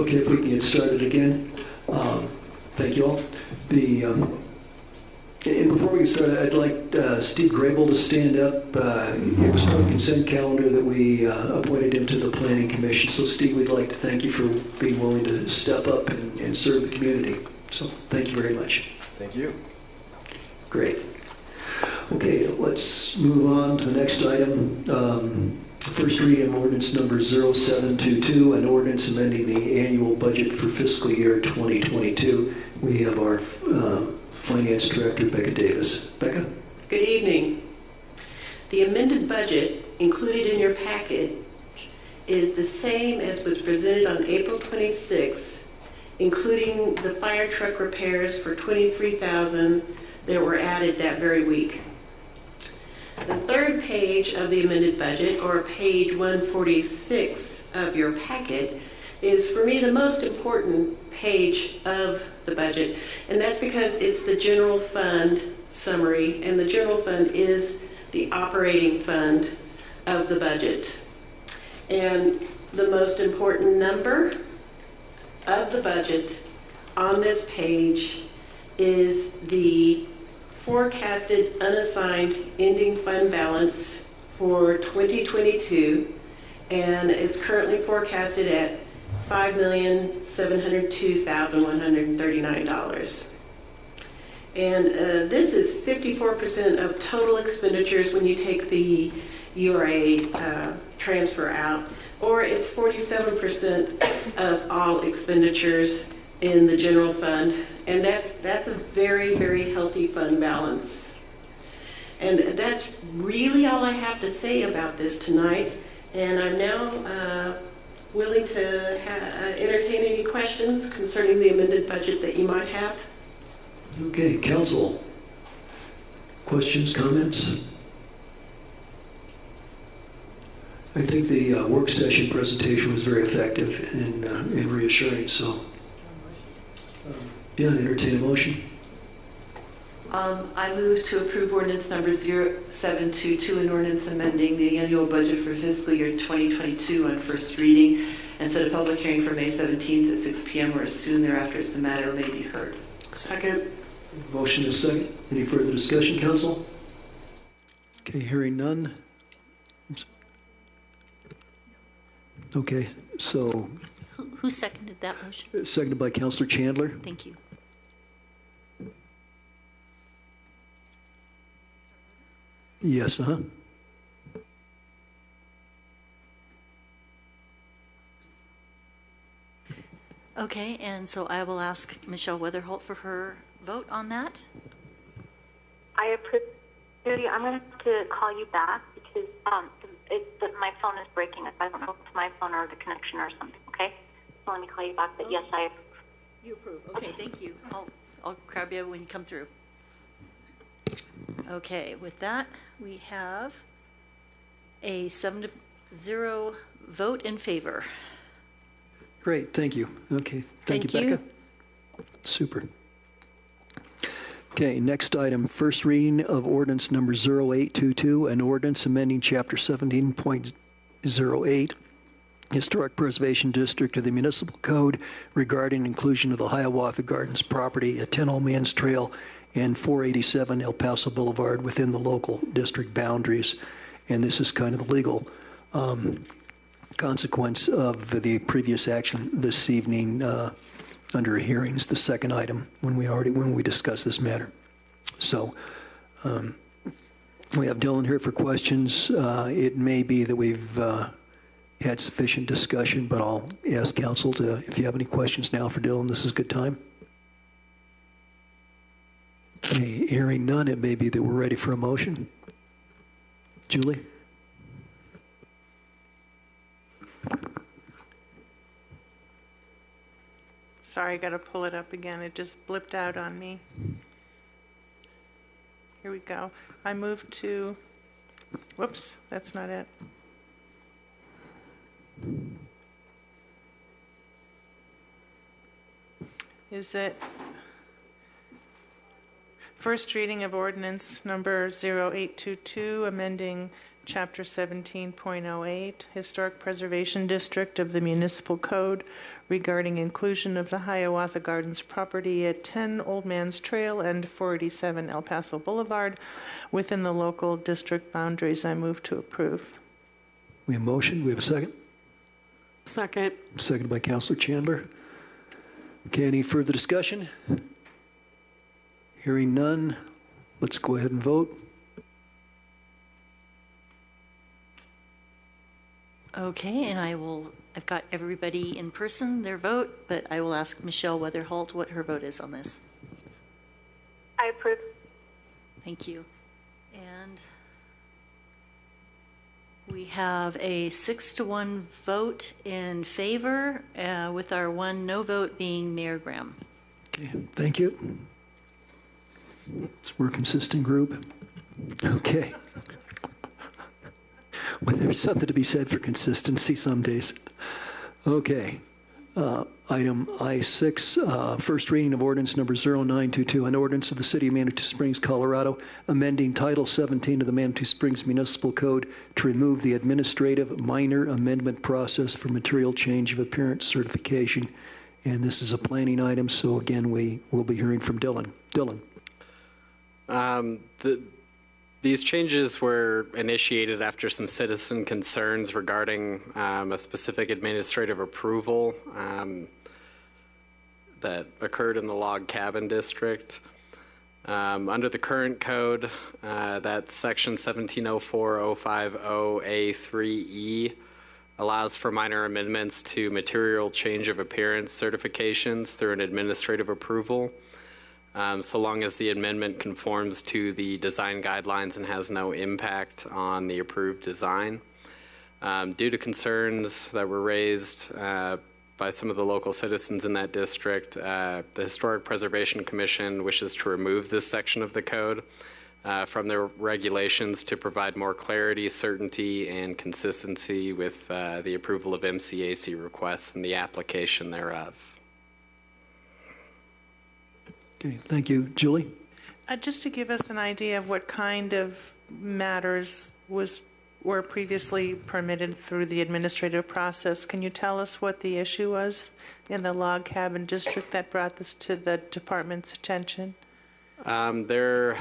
Okay, if we can get started again. Thank you all. And before we get started, I'd like Steve Grable to stand up. It was part of the consent calendar that we appointed him to the Planning Commission. So Steve, we'd like to thank you for being willing to step up and serve the community. So thank you very much.
Thank you.
Great. Okay, let's move on to the next item. First reading of ordinance number 0722, an ordinance amending the annual budget for fiscal year 2022. We have our Finance Director, Becca Davis. Becca?
Good evening. The amended budget included in your packet is the same as was presented on April 26th, including the fire truck repairs for $23,000 that were added that very week. The third page of the amended budget, or page 146 of your packet, is for me the most important page of the budget, and that's because it's the general fund summary, and the general fund is the operating fund of the budget. And the most important number of the budget on this page is the forecasted unassigned ending fund balance for 2022, and it's currently forecasted at $5,702,139. And this is 54% of total expenditures when you take the URA transfer out, or it's 47% of all expenditures in the general fund, and that's a very, very healthy fund balance. And that's really all I have to say about this tonight, and I'm now willing to entertain any questions concerning the amended budget that you might have.
Okay, council. Questions, comments? I think the work session presentation was very effective and reassuring, so. Yeah, entertain a motion.
I move to approve ordinance number 0722, an ordinance amending the annual budget for fiscal year 2022 on first reading, and set a public hearing for May 17th at 6 p.m. or as soon thereafter as the matter may be heard.
Second.
Motion is second. Any further discussion, council? Okay, hearing none. Okay, so.
Who seconded that motion?
Seconded by Councilor Chandler.
Thank you.
Yes,
Okay, and so I will ask Michelle Weatherholt for her vote on that.
I approve. Judy, I'm going to have to call you back because my phone is breaking up. I don't know if it's my phone or the connection or something, okay? So let me call you back, but yes, I approve.
You approve. Okay, thank you. I'll grab you when you come through. Okay, with that, we have a 7-0 vote in favor.
Great, thank you. Okay, thank you, Becca. Super. Okay, next item, first reading of ordinance number 0822, an ordinance amending chapter 17.08, Historic Preservation District of the Municipal Code regarding inclusion of the Hiawatha Gardens property at 10 Old Man's Trail and 487 El Paso Boulevard within the local district boundaries. And this is kind of the legal consequence of the previous action this evening under hearings, the second item when we discussed this matter. So we have Dylan here for questions. It may be that we've had sufficient discussion, but I'll ask council to, if you have any questions now for Dylan, this is a good time. Okay, hearing none, it may be that we're ready for a motion. Julie?
Sorry, I got to pull it up again. It just blipped out on me. Here we go. I move to, whoops, that's not it. Is it first reading of ordinance number 0822, amending Chapter 17.08, Historic Preservation District of the Municipal Code regarding inclusion of the Hiawatha Gardens property at 10 Old Man's Trail and 487 El Paso Boulevard within the local district boundaries. I move to approve.
We have a motion. We have a second.
Second.
Seconded by Councilor Chandler. Okay, any further discussion? Hearing none, let's go ahead and vote.
Okay, and I've got everybody in person, their vote, but I will ask Michelle Weatherholt what her vote is on this.
I approve.
Thank you. And we have a 6-1 vote in favor, with our one no vote being Mayor Graham.
Okay, thank you. We're a consistent group. Okay. Well, there's something to be said for consistency some days. Okay. Item I6, first reading of ordinance number 0922, an ordinance of the City of Manitou Springs, Colorado, amending Title 17 of the Manitou Springs Municipal Code to remove the administrative minor amendment process for material change of appearance certification. And this is a planning item, so again, we will be hearing from Dylan. Dylan.
These changes were initiated after some citizen concerns regarding a specific administrative approval that occurred in the log cabin district. Under the current code, that's section 1704.050A3E, allows for minor amendments to material change of appearance certifications through an administrative approval. So long as the amendment conforms to the design guidelines and has no impact on the approved design. Due to concerns that were raised by some of the local citizens in that district, the Historic Preservation Commission wishes to remove this section of the code from their regulations to provide more clarity, certainty, and consistency with the approval of MCAC requests and the application thereof.
Okay, thank you. Julie?
Just to give us an idea of what kind of matters were previously permitted through the administrative process, can you tell us what the issue was in the log cabin district that brought this to the department's attention?
There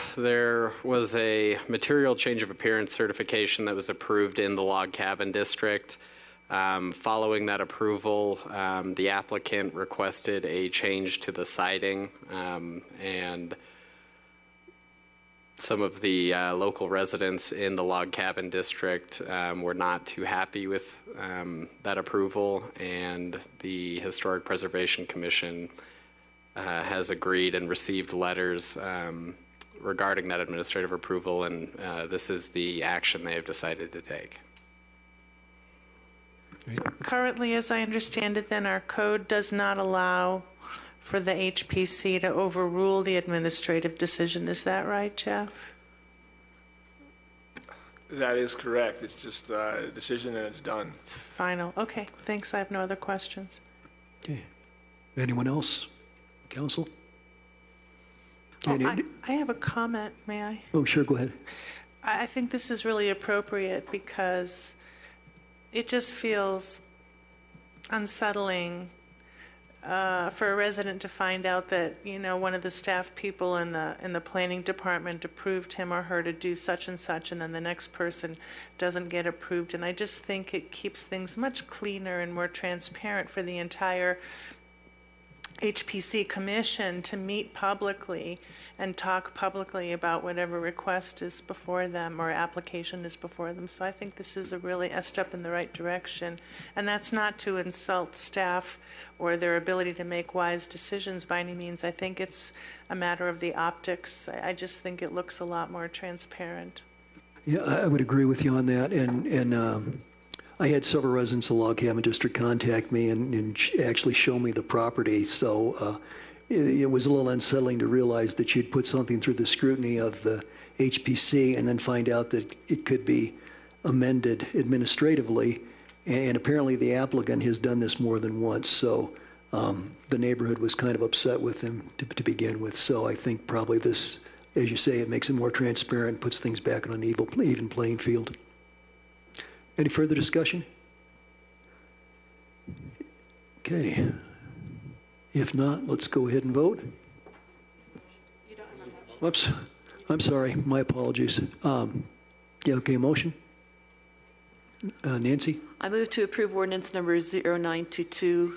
was a material change of appearance certification that was approved in the log cabin district. Following that approval, the applicant requested a change to the siding, and some of the local residents in the log cabin district were not too happy with that approval, and the Historic Preservation Commission has agreed and received letters regarding that administrative approval, and this is the action they have decided to take.
So currently, as I understand it, then our code does not allow for the HPC to overrule the administrative decision. Is that right, Jeff?
That is correct. It's just a decision and it's done.
It's final. Okay, thanks. I have no other questions.
Okay. Anyone else? Council?
I have a comment, may I?
Oh, sure, go ahead.
I think this is really appropriate because it just feels unsettling for a resident to find out that, you know, one of the staff people in the planning department approved him or her to do such and such, and then the next person doesn't get approved. And I just think it keeps things much cleaner and more transparent for the entire HPC commission to meet publicly and talk publicly about whatever request is before them or application is before them. So I think this is a step in the right direction. And that's not to insult staff or their ability to make wise decisions by any means. I think it's a matter of the optics. I just think it looks a lot more transparent.
Yeah, I would agree with you on that. And I had several residents of Log Cabin District contact me and actually show me the property. So it was a little unsettling to realize that you'd put something through the scrutiny of the HPC and then find out that it could be amended administratively. And apparently the applicant has done this more than once. So the neighborhood was kind of upset with him to begin with. So I think probably this, as you say, it makes it more transparent, puts things back on an even playing field. Any further discussion? Okay. If not, let's go ahead and vote. Whoops. I'm sorry. My apologies. Yeah, okay, motion? Nancy?
I move to approve ordinance number 0922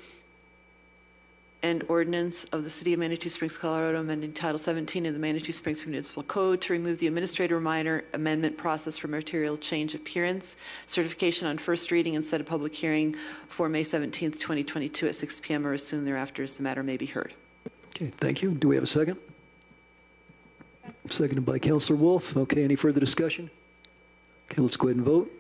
and ordinance of the City of Manitou Springs, Colorado, amending Title 17 of the Manitou Springs Municipal Code to remove the administrative minor amendment process for material change appearance, certification on first reading and set a public hearing for May 17th, 2022 at 6 p.m. or as soon thereafter as the matter may be heard.
Okay, thank you. Do we have a second? Seconded by Councilor Wolf. Okay, any further discussion? Okay, let's go ahead and vote.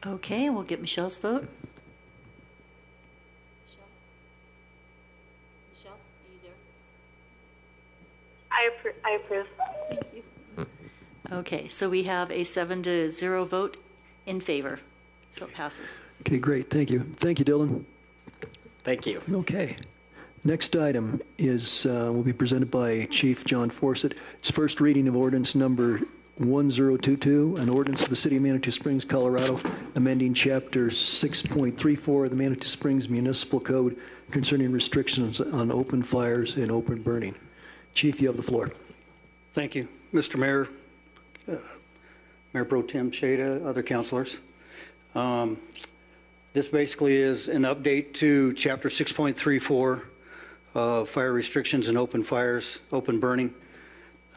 Okay, we'll get Michelle's vote. Michelle, are you there?
I approve.
Thank you. Okay, so we have a 7-0 vote in favor, so it passes.
Okay, great. Thank you. Thank you, Dylan.
Thank you.
Okay. Next item is will be presented by Chief John Forsett. It's first reading of ordinance number 1022, an ordinance of the City of Manitou Springs, Colorado, amending Chapter 6.34 of the Manitou Springs Municipal Code concerning restrictions on open fires and open burning. Chief, you have the floor.
Thank you, Mr. Mayor, Mayor Pro Tem Shada, other councilors. This basically is an update to Chapter 6.34 of fire restrictions and open fires, open burning.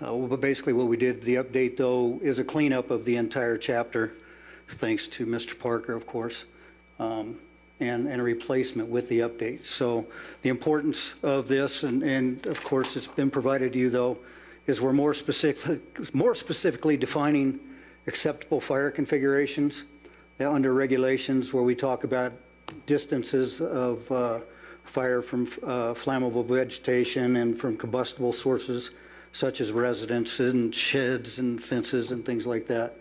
But basically what we did, the update though, is a cleanup of the entire chapter, thanks to Mr. Parker, of course, and a replacement with the update. So the importance of this, and of course it's been provided to you though, is we're more specifically defining acceptable fire configurations under regulations where we talk about distances of fire from flammable vegetation and from combustible sources such as residences and sheds and fences and things like that.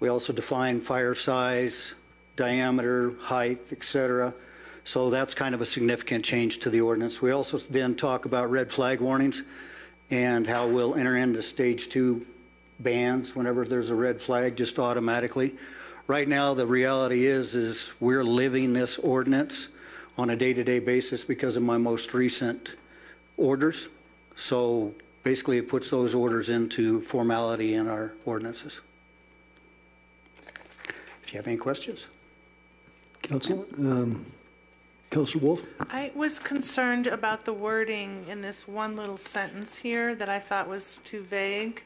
We also define fire size, diameter, height, etc. So that's kind of a significant change to the ordinance. We also then talk about red flag warnings and how we'll enter into stage 2 bans whenever there's a red flag just automatically. Right now, the reality is we're living this ordinance on a day-to-day basis because of my most recent orders. So basically it puts those orders into formality in our ordinances. If you have any questions.
Council, Councilor Wolf?
I was concerned about the wording in this one little sentence here that I thought was too vague,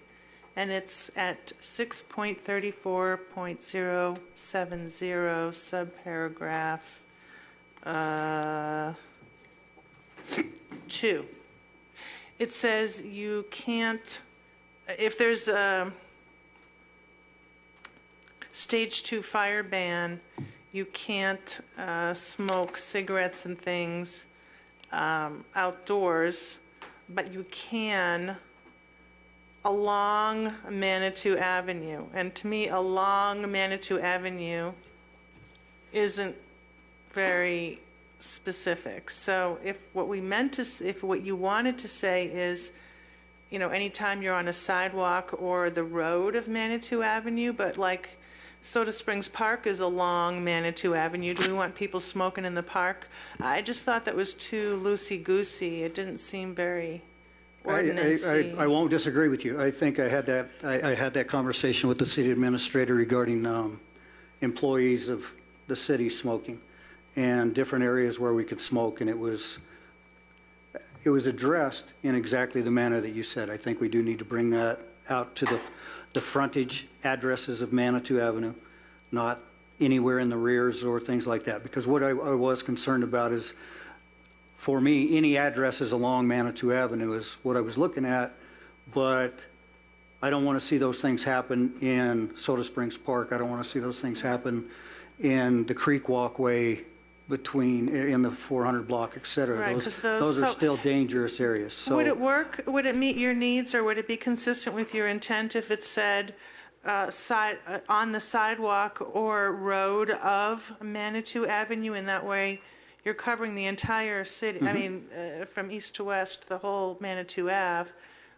and it's at 6.34.070 subparagraph 2. It says you can't, if there's a stage 2 fire ban, you can't smoke cigarettes and things outdoors, but you can along Manitou Avenue. And to me, along Manitou Avenue isn't very specific. So if what we meant to, if what you wanted to say is, you know, anytime you're on a sidewalk or the road of Manitou Avenue, but like Soda Springs Park is along Manitou Avenue. Do we want people smoking in the park? I just thought that was too loosey-goosey. It didn't seem very ordinance-y.
I won't disagree with you. I think I had that conversation with the city administrator regarding employees of the city smoking and different areas where we could smoke, and it was addressed in exactly the manner that you said. I think we do need to bring that out to the frontage addresses of Manitou Avenue, not anywhere in the rears or things like that. Because what I was concerned about is, for me, any addresses along Manitou Avenue is what I was looking at, but I don't want to see those things happen in Soda Springs Park. I don't want to see those things happen in the Creek Walkway in the 400 block, et cetera.
Right,
those are still dangerous areas. So
would it work? Would it meet your needs, or would it be consistent with your intent if it said on the sidewalk or road of Manitou Avenue? In that way, you're covering the entire city. I mean, from east to west, the whole Manitou Ave.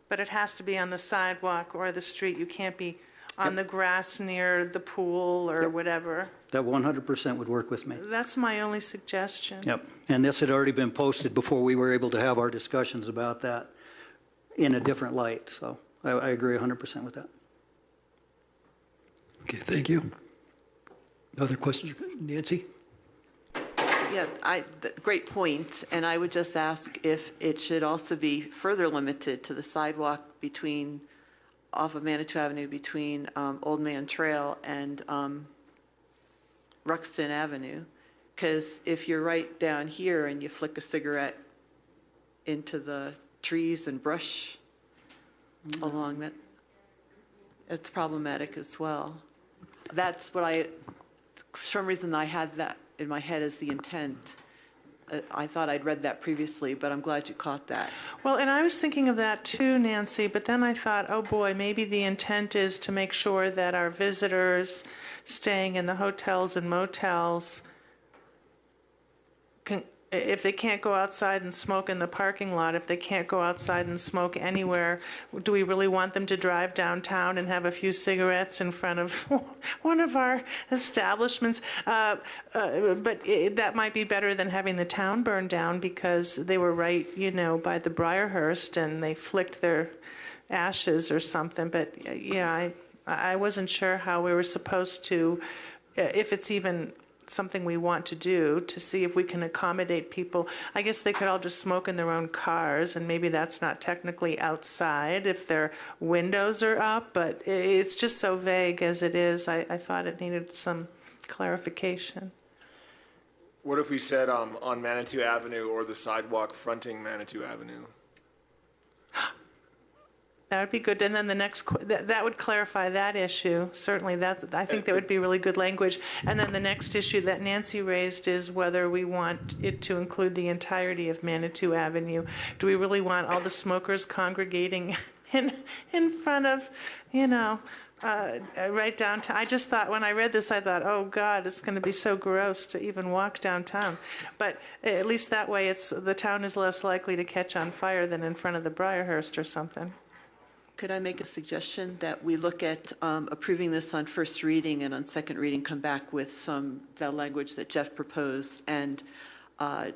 But it has to be on the sidewalk or the street. You can't be on the grass near the pool or whatever.
That 100% would work with me.
That's my only suggestion.
Yep. And this had already been posted before we were able to have our discussions about that in a different light. So I agree 100% with that.
Okay, thank you. Other questions? Nancy?
Yeah, great point, and I would just ask if it should also be further limited to the sidewalk off of Manitou Avenue between Old Man Trail and Ruxton Avenue, because if you're right down here and you flick a cigarette into the trees and brush along that, it's problematic as well. That's what for some reason I had that in my head as the intent. I thought I'd read that previously, but I'm glad you caught that.
Well, and I was thinking of that too, Nancy, but then I thought, oh boy, maybe the intent is to make sure that our visitors staying in the hotels and motels can, if they can't go outside and smoke in the parking lot, if they can't go outside and smoke anywhere, do we really want them to drive downtown and have a few cigarettes in front of one of our establishments? But that might be better than having the town burned down because they were right, by the Briarhurst and they flicked their ashes or something. But yeah, I wasn't sure how we were supposed to, if it's even something we want to do to see if we can accommodate people. I guess they could all just smoke in their own cars, and maybe that's not technically outside if their windows are up, but it's just so vague as it is. I thought it needed some clarification.
What if we said on Manitou Avenue or the sidewalk fronting Manitou Avenue?
That would be good. And then the next, that would clarify that issue. Certainly, I think that would be really good language. And then the next issue that Nancy raised is whether we want it to include the entirety of Manitou Avenue. Do we really want all the smokers congregating in front of, right downtown? I just thought, when I read this, I thought, oh God, it's going to be so gross to even walk downtown. But at least that way, the town is less likely to catch on fire than in front of the Briarhurst or something.
Could I make a suggestion that we look at approving this on first reading and on second reading come back with the language that Jeff proposed and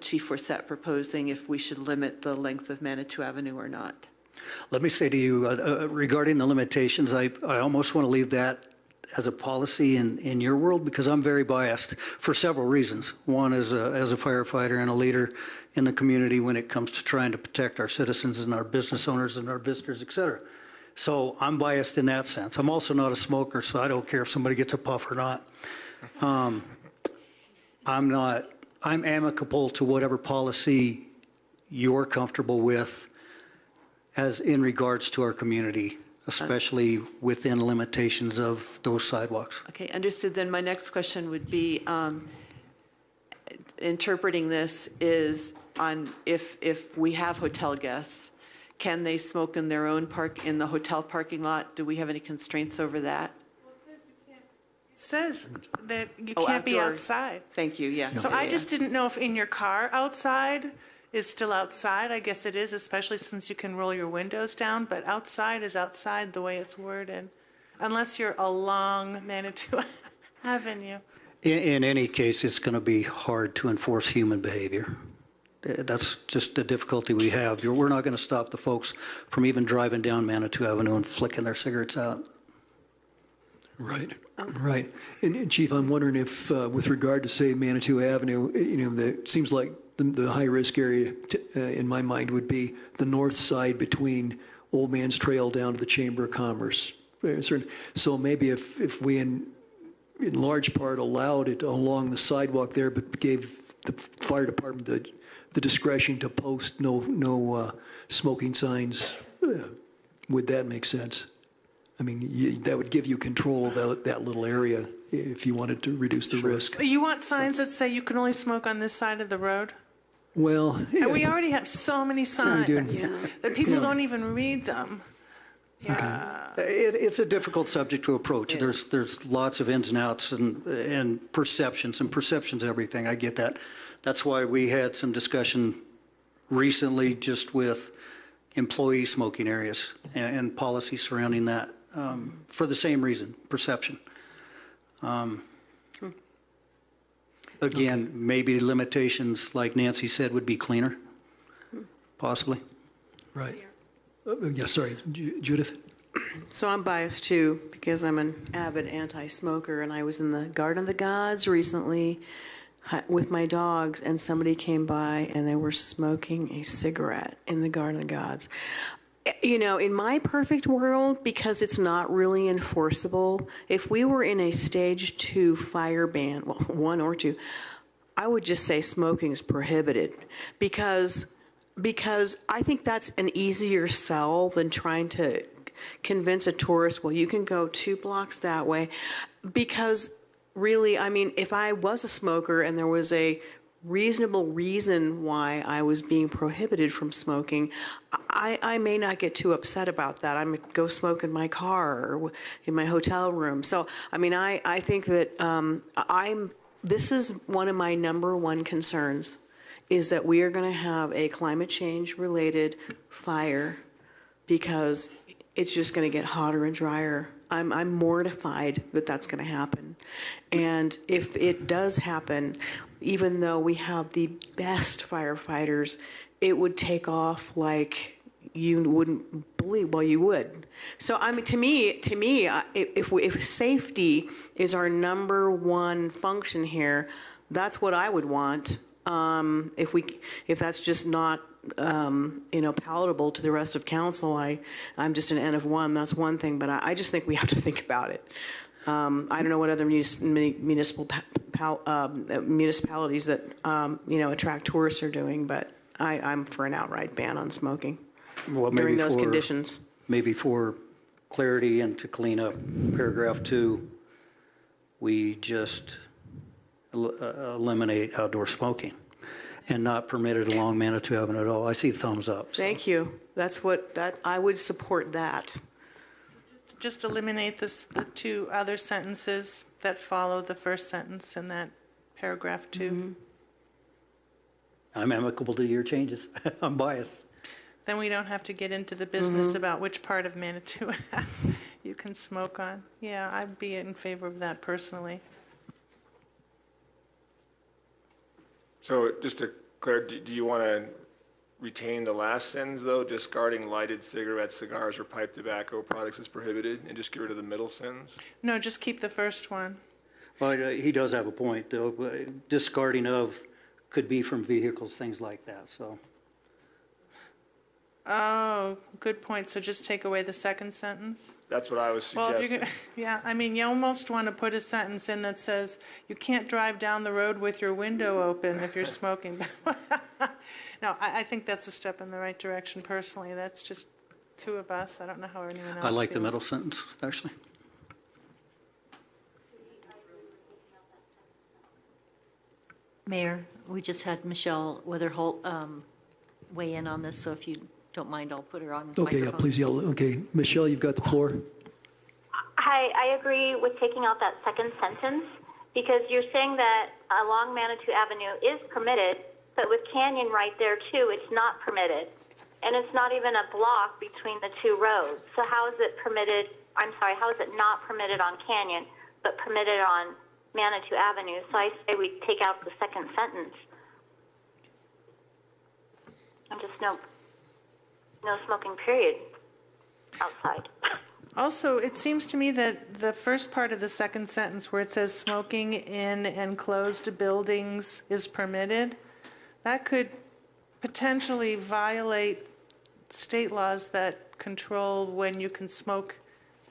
Chief Forsett proposing if we should limit the length of Manitou Avenue or not?
Let me say to you, regarding the limitations, I almost want to leave that as a policy in your world because I'm very biased for several reasons. One is as a firefighter and a leader in the community when it comes to trying to protect our citizens and our business owners and our visitors, et cetera. So I'm biased in that sense. I'm also not a smoker, so I don't care if somebody gets a puff or not. I'm amicable to whatever policy you're comfortable with as in regards to our community, especially within limitations of those sidewalks.
Okay, understood. Then my next question would be, interpreting this is on if we have hotel guests, can they smoke in their own in the hotel parking lot? Do we have any constraints over that?
It says that you can't be outside.
Thank you, yeah.
So I just didn't know if in your car outside is still outside. I guess it is, especially since you can roll your windows down, but outside is outside the way it's worded, unless you're along Manitou Avenue.
In any case, it's going to be hard to enforce human behavior. That's just the difficulty we have. We're not going to stop the folks from even driving down Manitou Avenue and flicking their cigarettes out.
Right, right. And Chief, I'm wondering if, with regard to, say, Manitou Avenue, it seems like the high-risk area, in my mind, would be the north side between Old Man's Trail down to the Chamber of Commerce. So maybe if we, in large part, allowed it along the sidewalk there, but gave the fire department the discretion to post no smoking signs, would that make sense? I mean, that would give you control of that little area if you wanted to reduce the risk.
You want signs that say you can only smoke on this side of the road?
Well, yeah.
And we already have so many signs that people don't even read them. Yeah.
Okay. It's a difficult subject to approach. Yeah. There's lots of ins and outs and perceptions everything. I get that. That's why we had some discussion recently just with employee smoking areas and policy surrounding that for the same reason, perception. Again, maybe limitations, like Nancy said, would be cleaner, possibly.
Right. Yeah, sorry, Judith?
So I'm biased too, because I'm an avid anti-smoker, and I was in the Garden of the Gods recently with my dogs, and somebody came by and they were smoking a cigarette in the Garden of the Gods. You know, in my perfect world, because it's not really enforceable, if we were in a stage 2 fire ban, well, 1 or 2, I would just say smoking is prohibited, because I think that's an easier sell than trying to convince a tourist, well, you can go 2 blocks that way. Because really, I mean, if I was a smoker and there was a reasonable reason why I was being prohibited from smoking, I may not get too upset about that. I might go smoke in my car or in my hotel room. So, I mean, I think that this is one of my number 1 concerns, is that we are going to have a climate change related fire, because it's just going to get hotter and drier. I'm mortified that that's going to happen. And if it does happen, even though we have the best firefighters, it would take off like you wouldn't believe. Well, you would. So I mean, to me, if safety is our number 1 function here, that's what I would want. If that's just not palatable to the rest of council, I'm just an N of 1. That's one thing, but I just think we have to think about it. I don't know what other municipalities that attract tourists are doing, but I'm for an outright ban on smoking during those conditions.
Maybe for clarity and to clean up paragraph 2, we just eliminate outdoor smoking and not permitted along Manitou Avenue at all. I see thumbs up. So.
Thank you. I would support that.
Just eliminate the 2 other sentences that follow the first sentence in that paragraph 2.
Mm-hmm.
I'm amicable to your changes. I'm biased.
Then we don't have to get into the business about which part of Manitou you can smoke on. Yeah, I'd be in favor of that personally.
So just to clear, do you want to retain the last sentence, though, discarding lighted cigarettes, cigars, or pipe tobacco products is prohibited, and just get rid of the middle sentence?
No, just keep the first one.
Well, he does have a point, though. Discarding of could be from vehicles, things like that, so.
Oh, good point. So just take away the second sentence?
That's what I was
Well,
suggesting.
yeah, I mean, you almost want to put a sentence in that says, you can't drive down the road with your window open if you're smoking. No, I think that's a step in the right direction personally. That's just 2 of us. I don't know how anyone else
I like the
feels.
middle sentence, actually.
Mayor, we just had Michelle Weatherholt weigh in on this, so if you don't mind, I'll put her on
Okay, yeah,
microphone.
please yell. Okay, Michelle, you've got the floor.
Hi, I agree with taking out that second sentence, because you're saying that along Manitou Avenue is permitted, but with Canyon right there too, it's not permitted. And it's not even a block between the 2 roads. So how is it permitted, how is it not permitted on Canyon, but permitted on Manitou Avenue? So I say we take out the second sentence. And just no smoking period outside.
Also, it seems to me that the first part of the second sentence where it says smoking in enclosed buildings is permitted, that could potentially violate state laws that control when you can smoke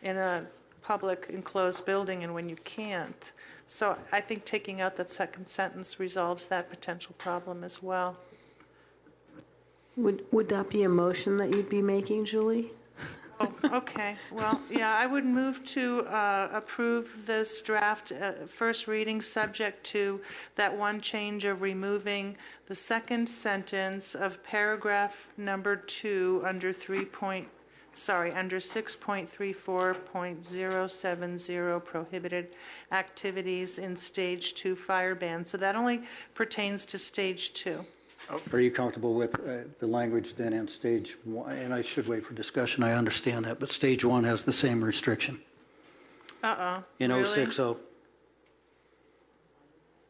in a public enclosed building and when you can't. So I think taking out that second sentence resolves that potential problem as well.
Would that be a motion that you'd be making, Julie?
Oh, okay. Well, yeah, I would move to approve this draft first reading, subject to that one change of removing the second sentence of paragraph number 2 under 6.34.070 prohibited activities in stage 2 fire ban. So that only pertains to stage 2.
Are you comfortable with the language then in stage one? And I should wait for discussion, I understand that, but stage one has the same restriction in
Really?
060.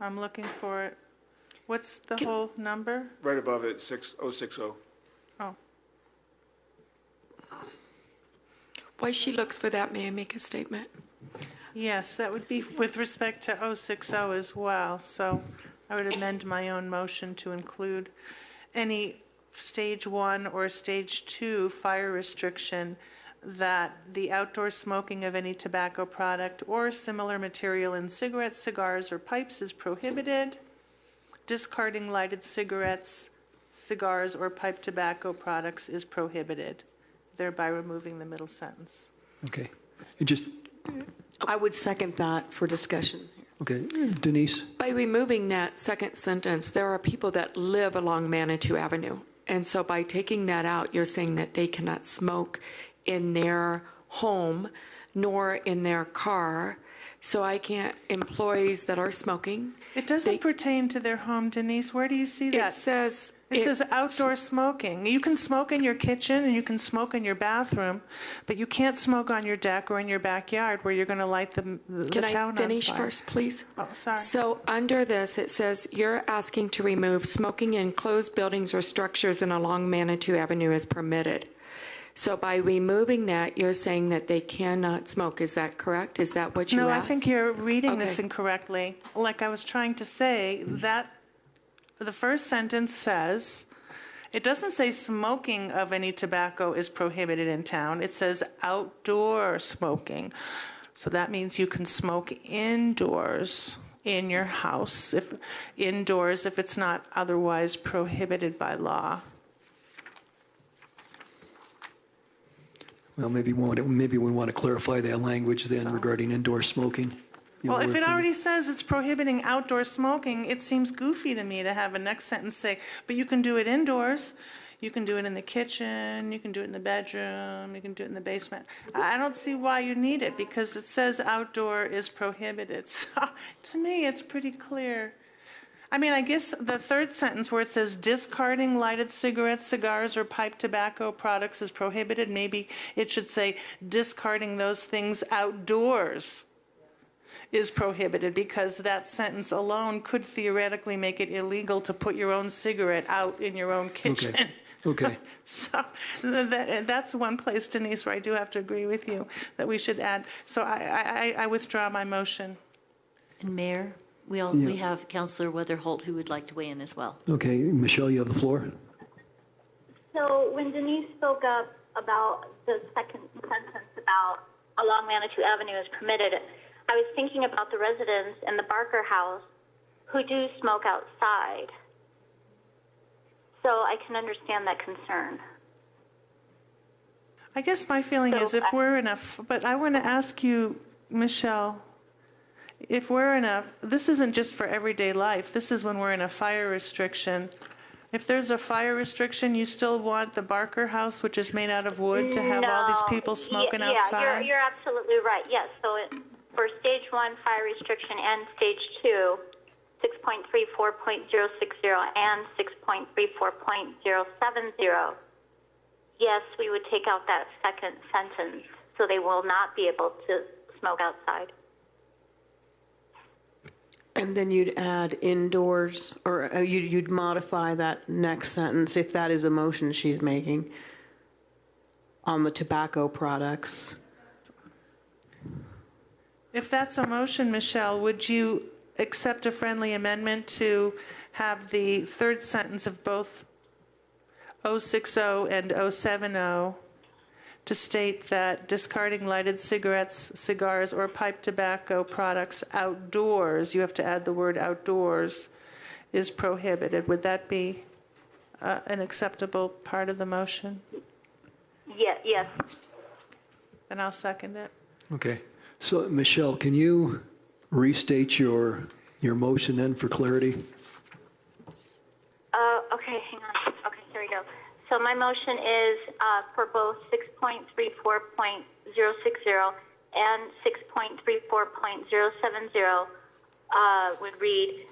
I'm looking for it. What's the whole number?
Right above it, 6060.
Oh,
While she looks for that, may I make a statement?
yes, that would be with respect to 060 as well. So I would amend my own motion to include any stage 1 or stage 2 fire restriction that the outdoor smoking of any tobacco product or similar material in cigarettes, cigars, or pipes is prohibited. Discarding lighted cigarettes, cigars, or pipe tobacco products is prohibited, thereby removing the middle sentence.
Okay. It just,
I would second that for discussion.
okay, Denise?
By removing that second sentence, there are people that live along Manitou Avenue. And so by taking that out, you're saying that they cannot smoke in their home nor in their car. So I can't, employees that are smoking.
It doesn't pertain to their home, Denise. Where do you see that?
It
says outdoor smoking. You can smoke in your kitchen and you can smoke in your bathroom, but you can't smoke on your deck or in your backyard where you're going to light the
Can
town
I finish
on fire.
first, please?
Oh, sorry.
So under this, it says you're asking to remove smoking in closed buildings or structures and along Manitou Avenue is permitted. So by removing that, you're saying that they cannot smoke. Is that correct? Is that what you
No,
asked?
I think you're reading this
Okay.
incorrectly. Like I was trying to say, that the first sentence says, it doesn't say smoking of any tobacco is prohibited in town. It says outdoor smoking. So that means you can smoke indoors in your house, if it's not otherwise prohibited by law.
Well, maybe we want to clarify that language then regarding indoor smoking. You
Well,
know,
if
where
it already says it's prohibiting outdoor smoking, it seems goofy to me to have a next sentence say, but you can do it indoors. You can do it in the kitchen, you can do it in the bedroom, you can do it in the basement. I don't see why you need it because it says outdoor is prohibited. So to me, it's pretty clear. I mean, I guess the third sentence where it says discarding lighted cigarettes, cigars, or pipe tobacco products is prohibited, maybe it should say discarding those things outdoors is prohibited, because that sentence alone could theoretically make it illegal to put your own cigarette out in your own kitchen.
Okay.
So that's one place, Denise, where I do have to agree with you that we should add. So I withdraw my motion.
And Mayor, we have Councillor Weatherholt who would like to weigh in as well.
Okay, Michelle, you have the floor.
So when Denise spoke up about the second sentence about along Manitou Avenue is permitted, I was thinking about the residents in the Barker House who do smoke outside. So I can understand that concern.
I guess my feeling is if we're enough, but I want to ask you, Michelle, if we're enough, this isn't just for everyday life. This is when we're in a fire restriction. If there's a fire restriction, you still want the Barker House, which is made out of wood, to have all these people smoking outside?
Yeah, you're absolutely right. Yes, so for stage 1 fire restriction and stage 2, 6.34.060 and 6.34.070, yes, we would take out that second sentence, so they will not be able to smoke outside.
And then you'd add indoors, or you'd modify that next sentence, if that is a motion she's making, on the tobacco products.
If that's a motion, Michelle, would you accept a friendly amendment to have the third sentence of both 060 and 070 to state that discarding lighted cigarettes, cigars, or pipe tobacco products outdoors, you have to add the word outdoors, is prohibited? Would that be an acceptable part of the motion?
Yes.
Then I'll second it.
Okay. So, Michelle, can you restate your motion then for clarity?
Okay, hang on. Okay, here we go. So my motion is for both 6.34.060 and 6.34.070 would read,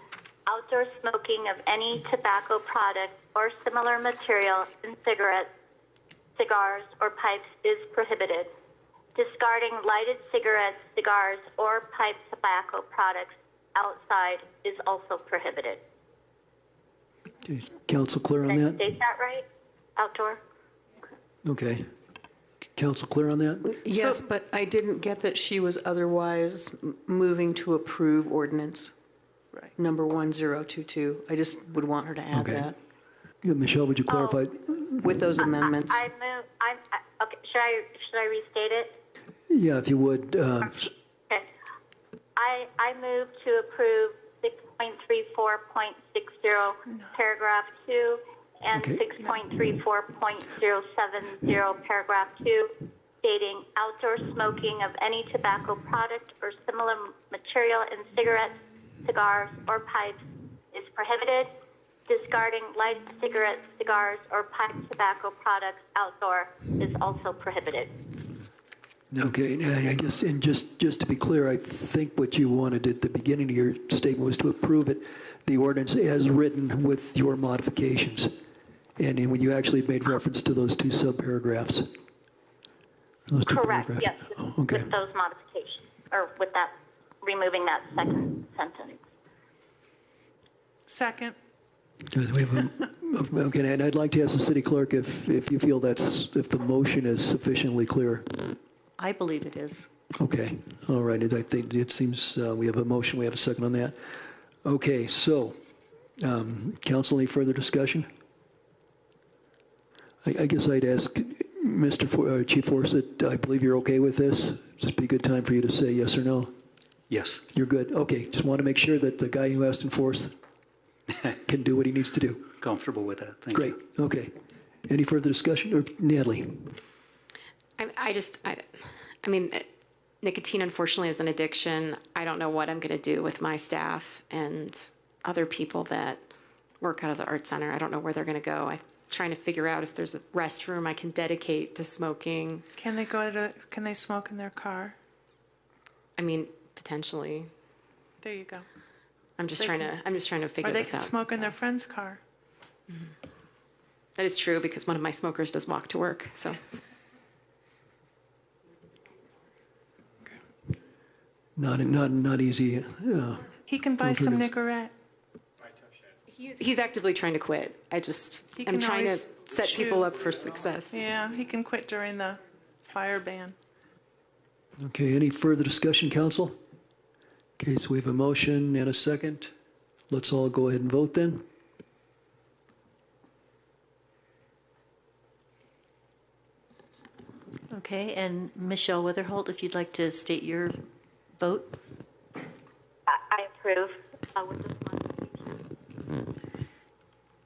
outdoor smoking of any tobacco product or similar material in cigarettes, cigars, or pipes is prohibited. Discarding lighted cigarettes, cigars, or pipe tobacco products outside is also prohibited.
Okay, Council clear on
Did I
that?
state that right? Outdoor?
Okay. Council clear on that?
Yes, but I didn't get that she was otherwise moving to approve ordinance number 1022. I just would want her to add
Okay.
that
Yeah, Michelle, would you clarify?
with those amendments.
I move. Okay. Should I restate it?
Yeah, if you would.
Okay. I move to approve 6.34.60 paragraph 2 and
Okay.
6.34.070 paragraph 2 stating outdoor smoking of any tobacco product or similar material in cigarettes, cigars, or pipes is prohibited. Discarding light cigarettes, cigars, or pipe tobacco products outdoor is also prohibited.
Okay, I guess, and just to be clear, I think what you wanted at the beginning of your statement was to approve it, the ordinance as written with your modifications. And when you actually made reference to those two subparagraphs. Those two
Correct,
paragraphs.
yes,
Okay.
with those modifications, or with that, removing that second sentence.
Second.
Good, we have okay, and I'd like to ask the city clerk if you feel if the motion is sufficiently clear.
I believe it is.
Okay, all right, I think it seems we have a motion, we have a second on that. Okay, so, council, any further discussion? I guess I'd ask Chief Forsett, I believe you're okay with this? Just be a good time for you to say yes or no.
Yes.
You're good, okay, just want to make sure that the guy who has to enforce can do what he needs to do.
Comfortable with that, thank
Great,
you.
okay. Any further discussion, or Natalie?
I mean, nicotine unfortunately is an addiction. I don't know what I'm going to do with my staff and other people that work out of the art center. I don't know where they're going to go. I'm trying to figure out if there's a restroom I can dedicate to smoking.
Can they smoke in their car?
I mean, potentially.
There you go.
I'm just
They
trying
can-
to figure
Or they
this
can
out.
smoke in their friend's car.
That is true because one of my smokers does walk to work. So
Not easy.
He can buy some
alternatives.
Nicorette.
he's actively trying to quit. I'm
can
trying to
always
set
chew.
people up for success.
Yeah, he can quit during the fire ban.
Okay, any further discussion, council? Okay, so we have a motion and a second. Let's all go ahead and vote then.
Okay, and Michelle Witherholt, if you'd like to state your vote?
I approve with this modification.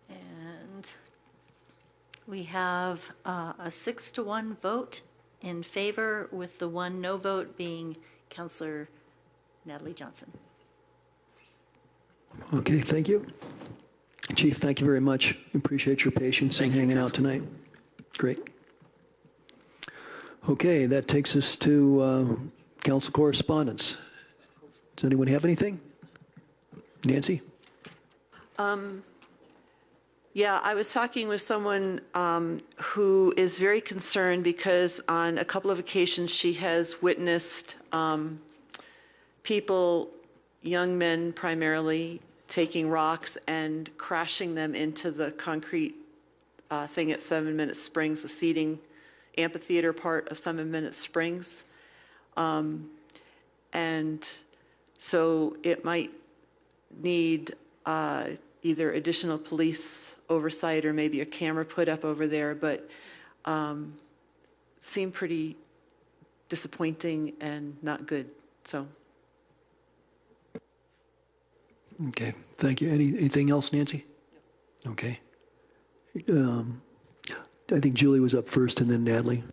And we have a 6-1 vote in favor, with the one no vote being Councillor Natalie Johnson.
Okay, thank you. Chief, thank you very much. Appreciate your patience and hanging out tonight. Great. Okay, that takes us to council correspondence. Does anyone have anything? Nancy?
Yeah, I was talking with someone who is very concerned because on a couple of occasions she has witnessed people, young men primarily, taking rocks and crashing them into the concrete thing at 7 Minute Springs, the seating amphitheater part of 7 Minute Springs. And so it might need either additional police oversight or maybe a camera put up over there, but seemed pretty disappointing and not good, so.
Okay, thank you. Anything else, Nancy? Okay. I think Julie was up first and then Natalie.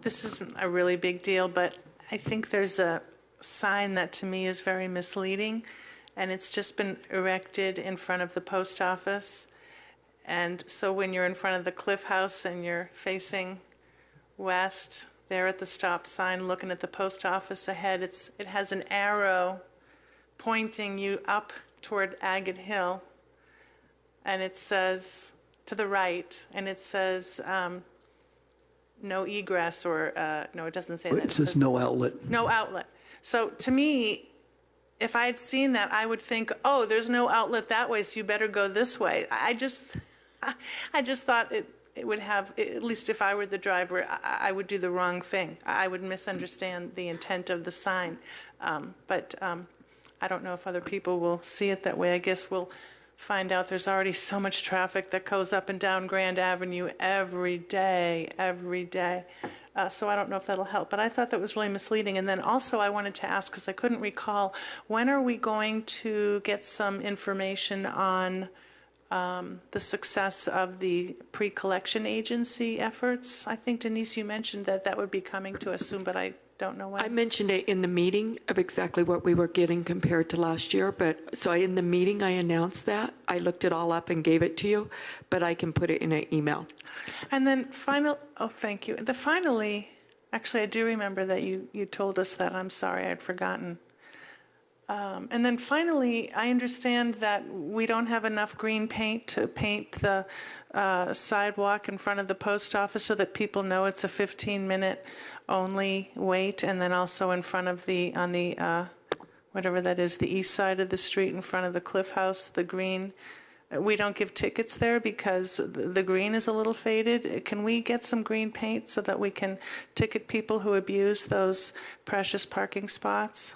This isn't a really big deal, but I think there's a sign that to me is very misleading, and it's just been erected in front of the post office. And so when you're in front of the Cliff House and you're facing west, there at the stop sign, looking at the post office ahead, it has an arrow pointing you up toward Agate Hill, and it says, to the right, and it says, no egress, or, no, it doesn't say that.
It says no outlet.
No outlet. So to me, if I had seen that, I would think, oh, there's no outlet that way, so you better go this way. I just thought it would have, at least if I were the driver, I would do the wrong thing. I would misunderstand the intent of the sign. But I don't know if other people will see it that way. I guess we'll find out. There's already so much traffic that goes up and down Grand Avenue every day. So I don't know if that'll help, but I thought that was really misleading. And then also I wanted to ask, because I couldn't recall, when are we going to get some information on the success of the pre-collection agency efforts? I think, Denise, you mentioned that that would be coming to us soon, but I don't know when.
I mentioned it in the meeting of exactly what we were getting compared to last year, but so in the meeting I announced that. I looked it all up and gave it to you, but I can put it in an email.
And then thank you. Finally, actually, I do remember that you told us that. I'm sorry, I'd forgotten. And then finally, I understand that we don't have enough green paint to paint the sidewalk in front of the post office so that people know it's a 15-minute only wait, and then also in front of on the whatever that is, the east side of the street in front of the Cliff House, the green. We don't give tickets there because the green is a little faded. Can we get some green paint so that we can ticket people who abuse those precious parking spots?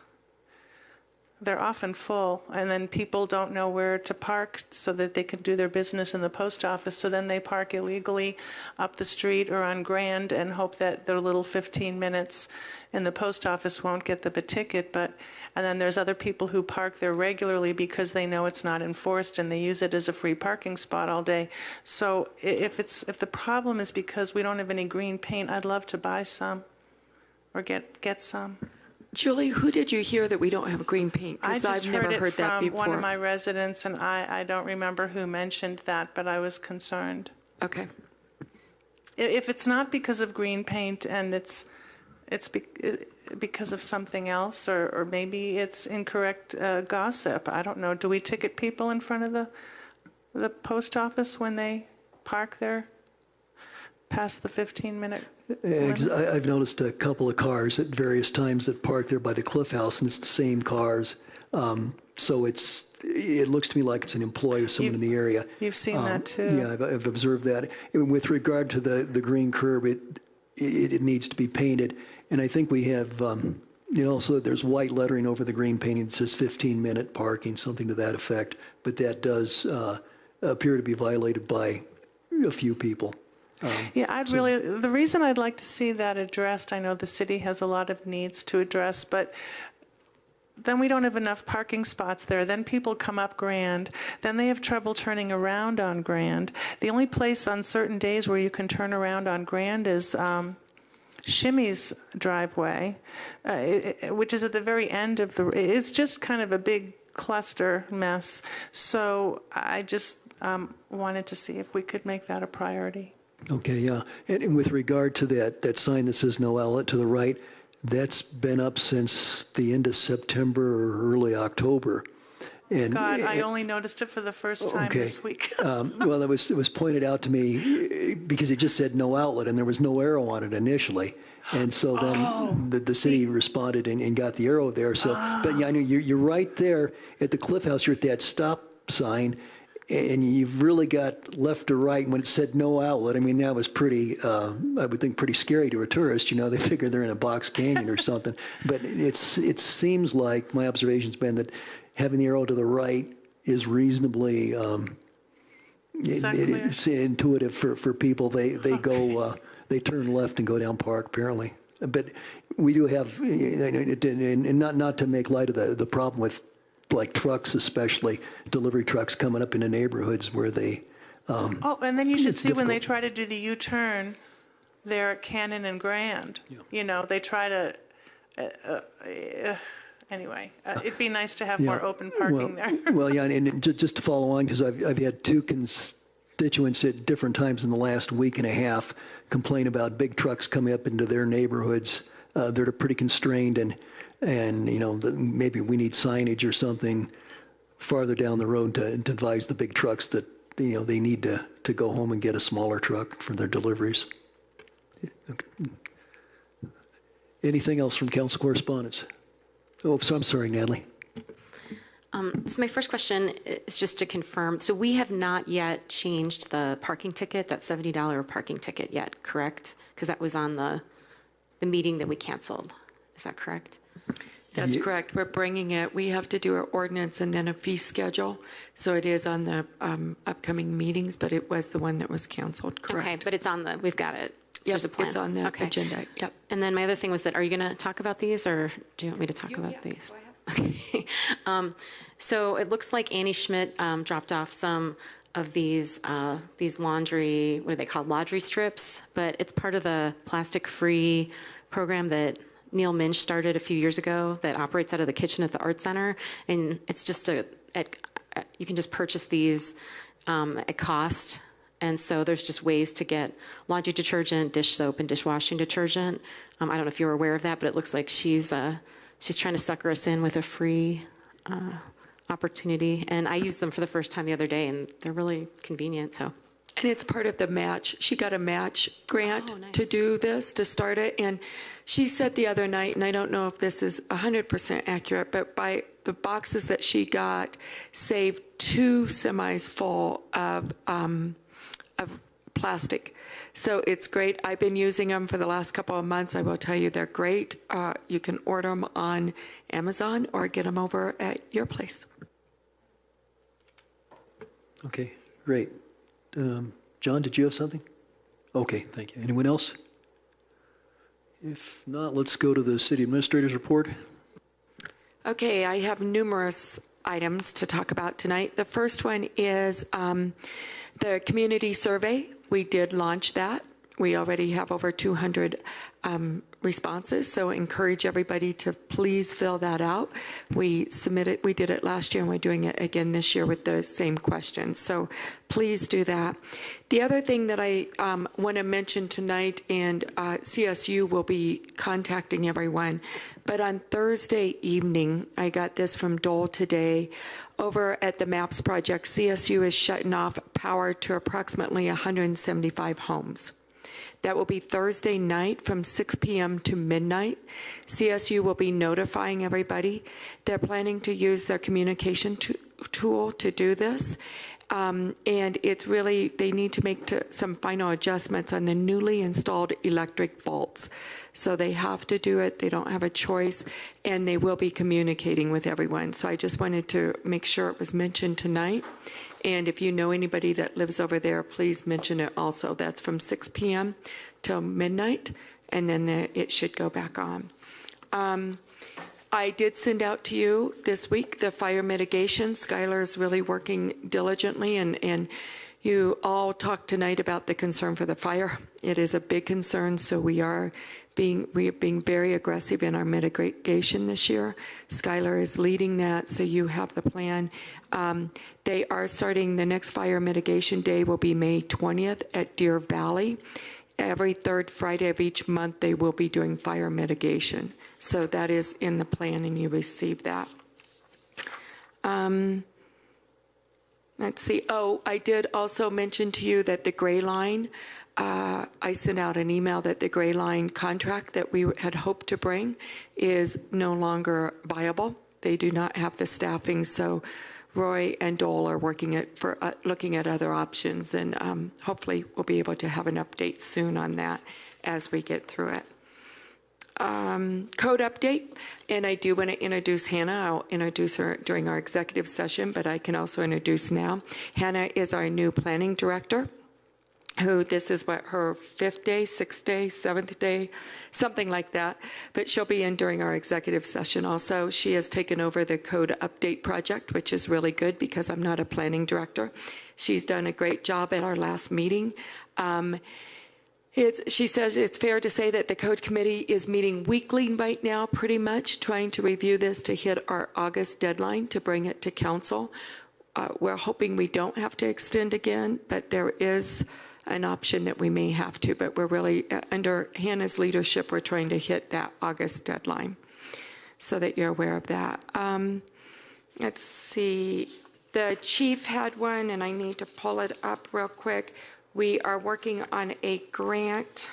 They're often full, and then people don't know where to park so that they can do their business in the post office. So then they park illegally up the street or on Grand and hope that their little 15 minutes in the post office won't get them a ticket. And then there's other people who park there regularly because they know it's not enforced and they use it as a free parking spot all day. So if the problem is because we don't have any green paint, I'd love to buy some or get some.
Julie, who did you hear that we don't have green paint?
I
Because
just
I've never heard that
from
before.
one of my residents, and I don't remember who mentioned that, but I was concerned.
Okay.
If it's not because of green paint and it's because of something else, or maybe it's incorrect gossip. I don't know. Do we ticket people in front of the post office when they park there past the 15-minute?
I've noticed a couple of cars at various times that park there by the Cliff House, and it's the same cars. So it looks to me like it's an employee of someone in the area.
You've seen that too.
Yeah, I've observed that. And with regard to the green curb, it needs to be painted. And I think we have, so there's white lettering over the green painting that says 15-minute parking, something to that effect. But that does appear to be violated by a few people.
The reason I'd like to see that addressed, I know the city has a lot of needs to address, but then we don't have enough parking spots there. Then people come up Grand. Then they have trouble turning around on Grand. The only place on certain days where you can turn around on Grand is Shimmy's driveway, which is at the very end of it's just kind of a big cluster mess. So I just wanted to see if we could make that a priority.
Okay, yeah. And with regard to that sign that says no outlet to the right, that's been up since the end of September or early October. And
God, I only noticed it for the first time this week.
Well, it was pointed out to me because it just said no outlet and there was no arrow on it initially. And so then the city responded and got the arrow there. So, but yeah, I know you're right there at the Cliff House. You're at that stop sign. And you've really got left to right. When it said no outlet, I mean, that was pretty, I would think, pretty scary to a tourist. They figure they're in a box canyon or something. But it seems like my observation's been that having the arrow to the right is reasonably it's intuitive for people. They go, they turn left and go down Park, apparently. But we do have, and not to make light of the problem with like trucks, especially delivery trucks coming up into neighborhoods where they.
And then you should see when they try to do the U-turn there at Cannon and Grand. Yeah. They try to. Anyway, it'd be nice to have more open parking there.
Well, yeah, and just to follow on, because I've had two constituents at different times in the last week and a half complain about big trucks coming up into their neighborhoods. They're pretty constrained, and And, maybe we need signage or something farther down the road to advise the big trucks that, they need to go home and get a smaller truck for their deliveries. Anything else from council correspondence? Oh, so I'm sorry, Natalie.
So my first question is just to confirm. So we have not yet changed the parking ticket, that $70 parking ticket yet, correct? Because that was on the meeting that we canceled. Is that correct?
That's correct. We're bringing it. We have to do an ordinance and then a fee schedule. So it is on the upcoming meetings, but it was the one that was canceled, correct?
Okay, but it's on we've got it.
Yep,
There's a plan.
it's on the agenda. Yep.
And then my other thing was that, are you going to talk about these, or do you want me to talk about these? Okay. So it looks like Annie Schmidt dropped off some of these laundry, what are they called, laundry strips, but it's part of the plastic-free program that Neil Minch started a few years ago that operates out of the kitchen at the Art Center, and it's just you can just purchase these at cost, and so there's just ways to get laundry detergent, dish soap, and dishwashing detergent. I don't know if you're aware of that, but it looks like she's trying to sucker us in with a free opportunity, and I used them for the first time the other day, and they're really convenient. So.
And it's part of the match. She got a match grant to do this, to start it. And she said the other night, and I don't know if this is 100% accurate, but by the boxes that she got saved 2 semis full of plastic. So it's great. I've been using them for the last couple of months. I will tell you, they're great. You can order them on Amazon or get them over at your place.
Okay, great. John, did you have something? Okay, thank you. Anyone else? If not, let's go to the city administrator's report.
Okay, I have numerous items to talk about tonight. The first one is the community survey. We did launch that. We already have over 200 responses, so encourage everybody to please fill that out. We did it last year, and we're doing it again this year with the same questions, so please do that. The other thing that I want to mention tonight, and CSU will be contacting everyone, but on Thursday evening, I got this from Dole today, over at the MAPS project, CSU is shutting off power to approximately 175 homes. That will be Thursday night from 6 p.m. to midnight. CSU will be notifying everybody. They're planning to use their communication tool to do this. And it's really, they need to make some final adjustments on the newly installed electric vaults. So they have to do it. They don't have a choice. And they will be communicating with everyone. So I just wanted to make sure it was mentioned tonight. And if you know anybody that lives over there, please mention it also. That's from 6 p.m. till midnight, and then it should go back on. I did send out to you this week the fire mitigation. Skylar is really working diligently, and you all talked tonight about the concern for the fire. It is a big concern, so we are being very aggressive in our mitigation this year. Skylar is leading that, so you have the plan. They are starting, the next fire mitigation day will be May 20th at Deer Valley. Every third Friday of each month, they will be doing fire mitigation. So that is in the plan, and you receive that. Let's see. Oh, I did also mention to you that the Gray Line, I sent out an email that the Gray Line contract that we had hoped to bring is no longer viable. They do not have the staffing, so Roy and Dole are looking at other options, and hopefully we'll be able to have an update soon on that as we get through it. Code update, and I do want to introduce Hannah. I'll introduce her during our executive session, but I can also introduce now. Hannah is our new planning director, who this is what, her 5th day, 6th day, 7th day, something like that. But she'll be in during our executive session also. She has taken over the code update project, which is really good because I'm not a planning director. She's done a great job at our last meeting. She says it's fair to say that the code committee is meeting weekly right now, pretty much, trying to review this to hit our August deadline to bring it to council. We're hoping we don't have to extend again, but there is an option that we may have to, but we're really, under Hannah's leadership, we're trying to hit that August deadline. so that you're aware of that. Let's see, the chief had one, and I need to pull it up real quick. We are working on a grant.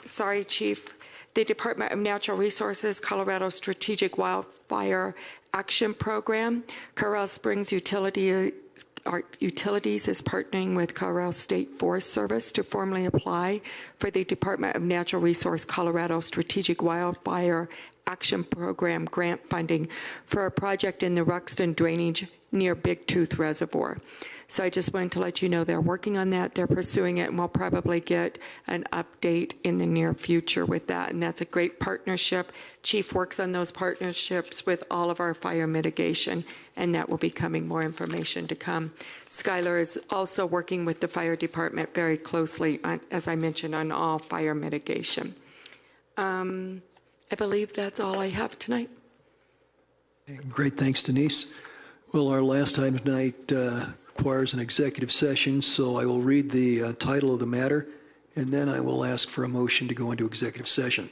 Sorry, Chief. The Department of Natural Resources Colorado Strategic Wildfire Action Program. Corral Springs Utilities is partnering with Colorado State Forest Service to formally apply for the Department of Natural Resource Colorado Strategic Wildfire Action Program grant funding for a project in the Ruxton drainage near Big Tooth Reservoir. So I just wanted to let you know they're working on that, they're pursuing it, and we'll probably get an update in the near future with that. And that's a great partnership. Chief works on those partnerships with all of our fire mitigation, and that will be coming, more information to come. Skylar is also working with the fire department very closely, on, as I mentioned, on all fire mitigation. I believe that's all I have tonight.
Great, thanks, Denise. Well, our last item tonight requires an executive session, so I will read the title of the matter, and then I will ask for a motion to go into executive session.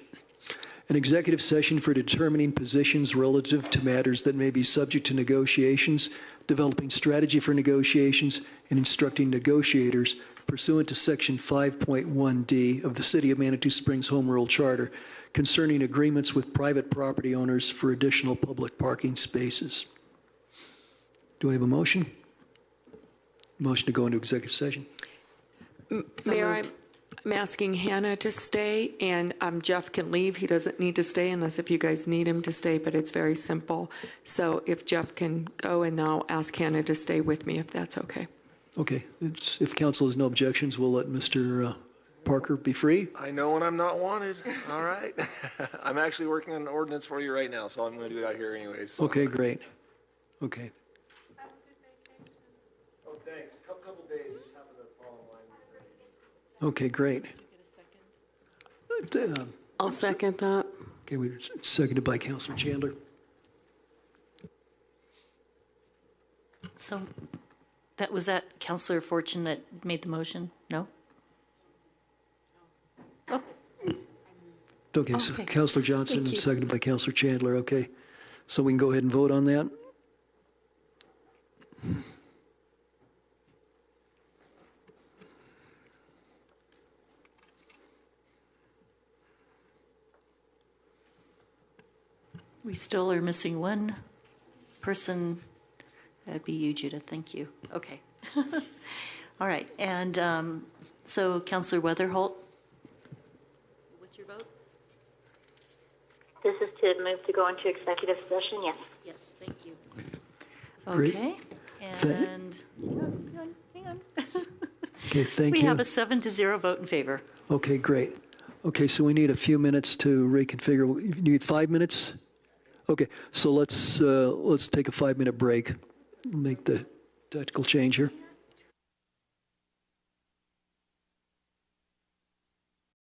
An executive session for determining positions relative to matters that may be subject to negotiations, developing strategy for negotiations, and instructing negotiators pursuant to Section 5.1D of the City of Manitou Springs Home Rule Charter concerning agreements with private property owners for additional public parking spaces. Do I have a motion? Motion to go into executive session.
Mayor, I'm asking Hannah to stay, and Jeff can leave. He doesn't need to stay unless if you guys need him to stay, but it's very simple. So if Jeff can go, and I'll ask Hannah to stay with me, if that's okay.
Okay, if council has no objections, we'll let Mr. Parker be free.
I know when I'm not wanted. All right. I'm actually working on an ordinance for you right now, so I'm going to do it out here anyways. So.
Okay, great. Okay.
Oh, thanks. A couple days, just happen to fall in line with
Okay, great.
I'll second that.
Okay, seconded by Councilor Chandler.
So was that Councilor Fortune that made the motion? No? Oh.
Okay, so
Okay.
Councilor Johnson
Thank
and
you.
seconded by Councilor Chandler, okay. So we can go ahead and vote on that?
We still are missing one person. That'd be you, Judith. Thank you. Okay. All right. And so Councilor Weatherholt? What's your vote?
This is to move to go into executive session, yes.
Yes, thank you.
Great.
Okay. And hang on.
Okay, thank
We
you.
have a 7-0 vote in favor.
Okay, great. Okay, so we need a few minutes to reconfigure. You need 5 minutes? Okay, so let's take a 5-minute break. Make the tactical change here.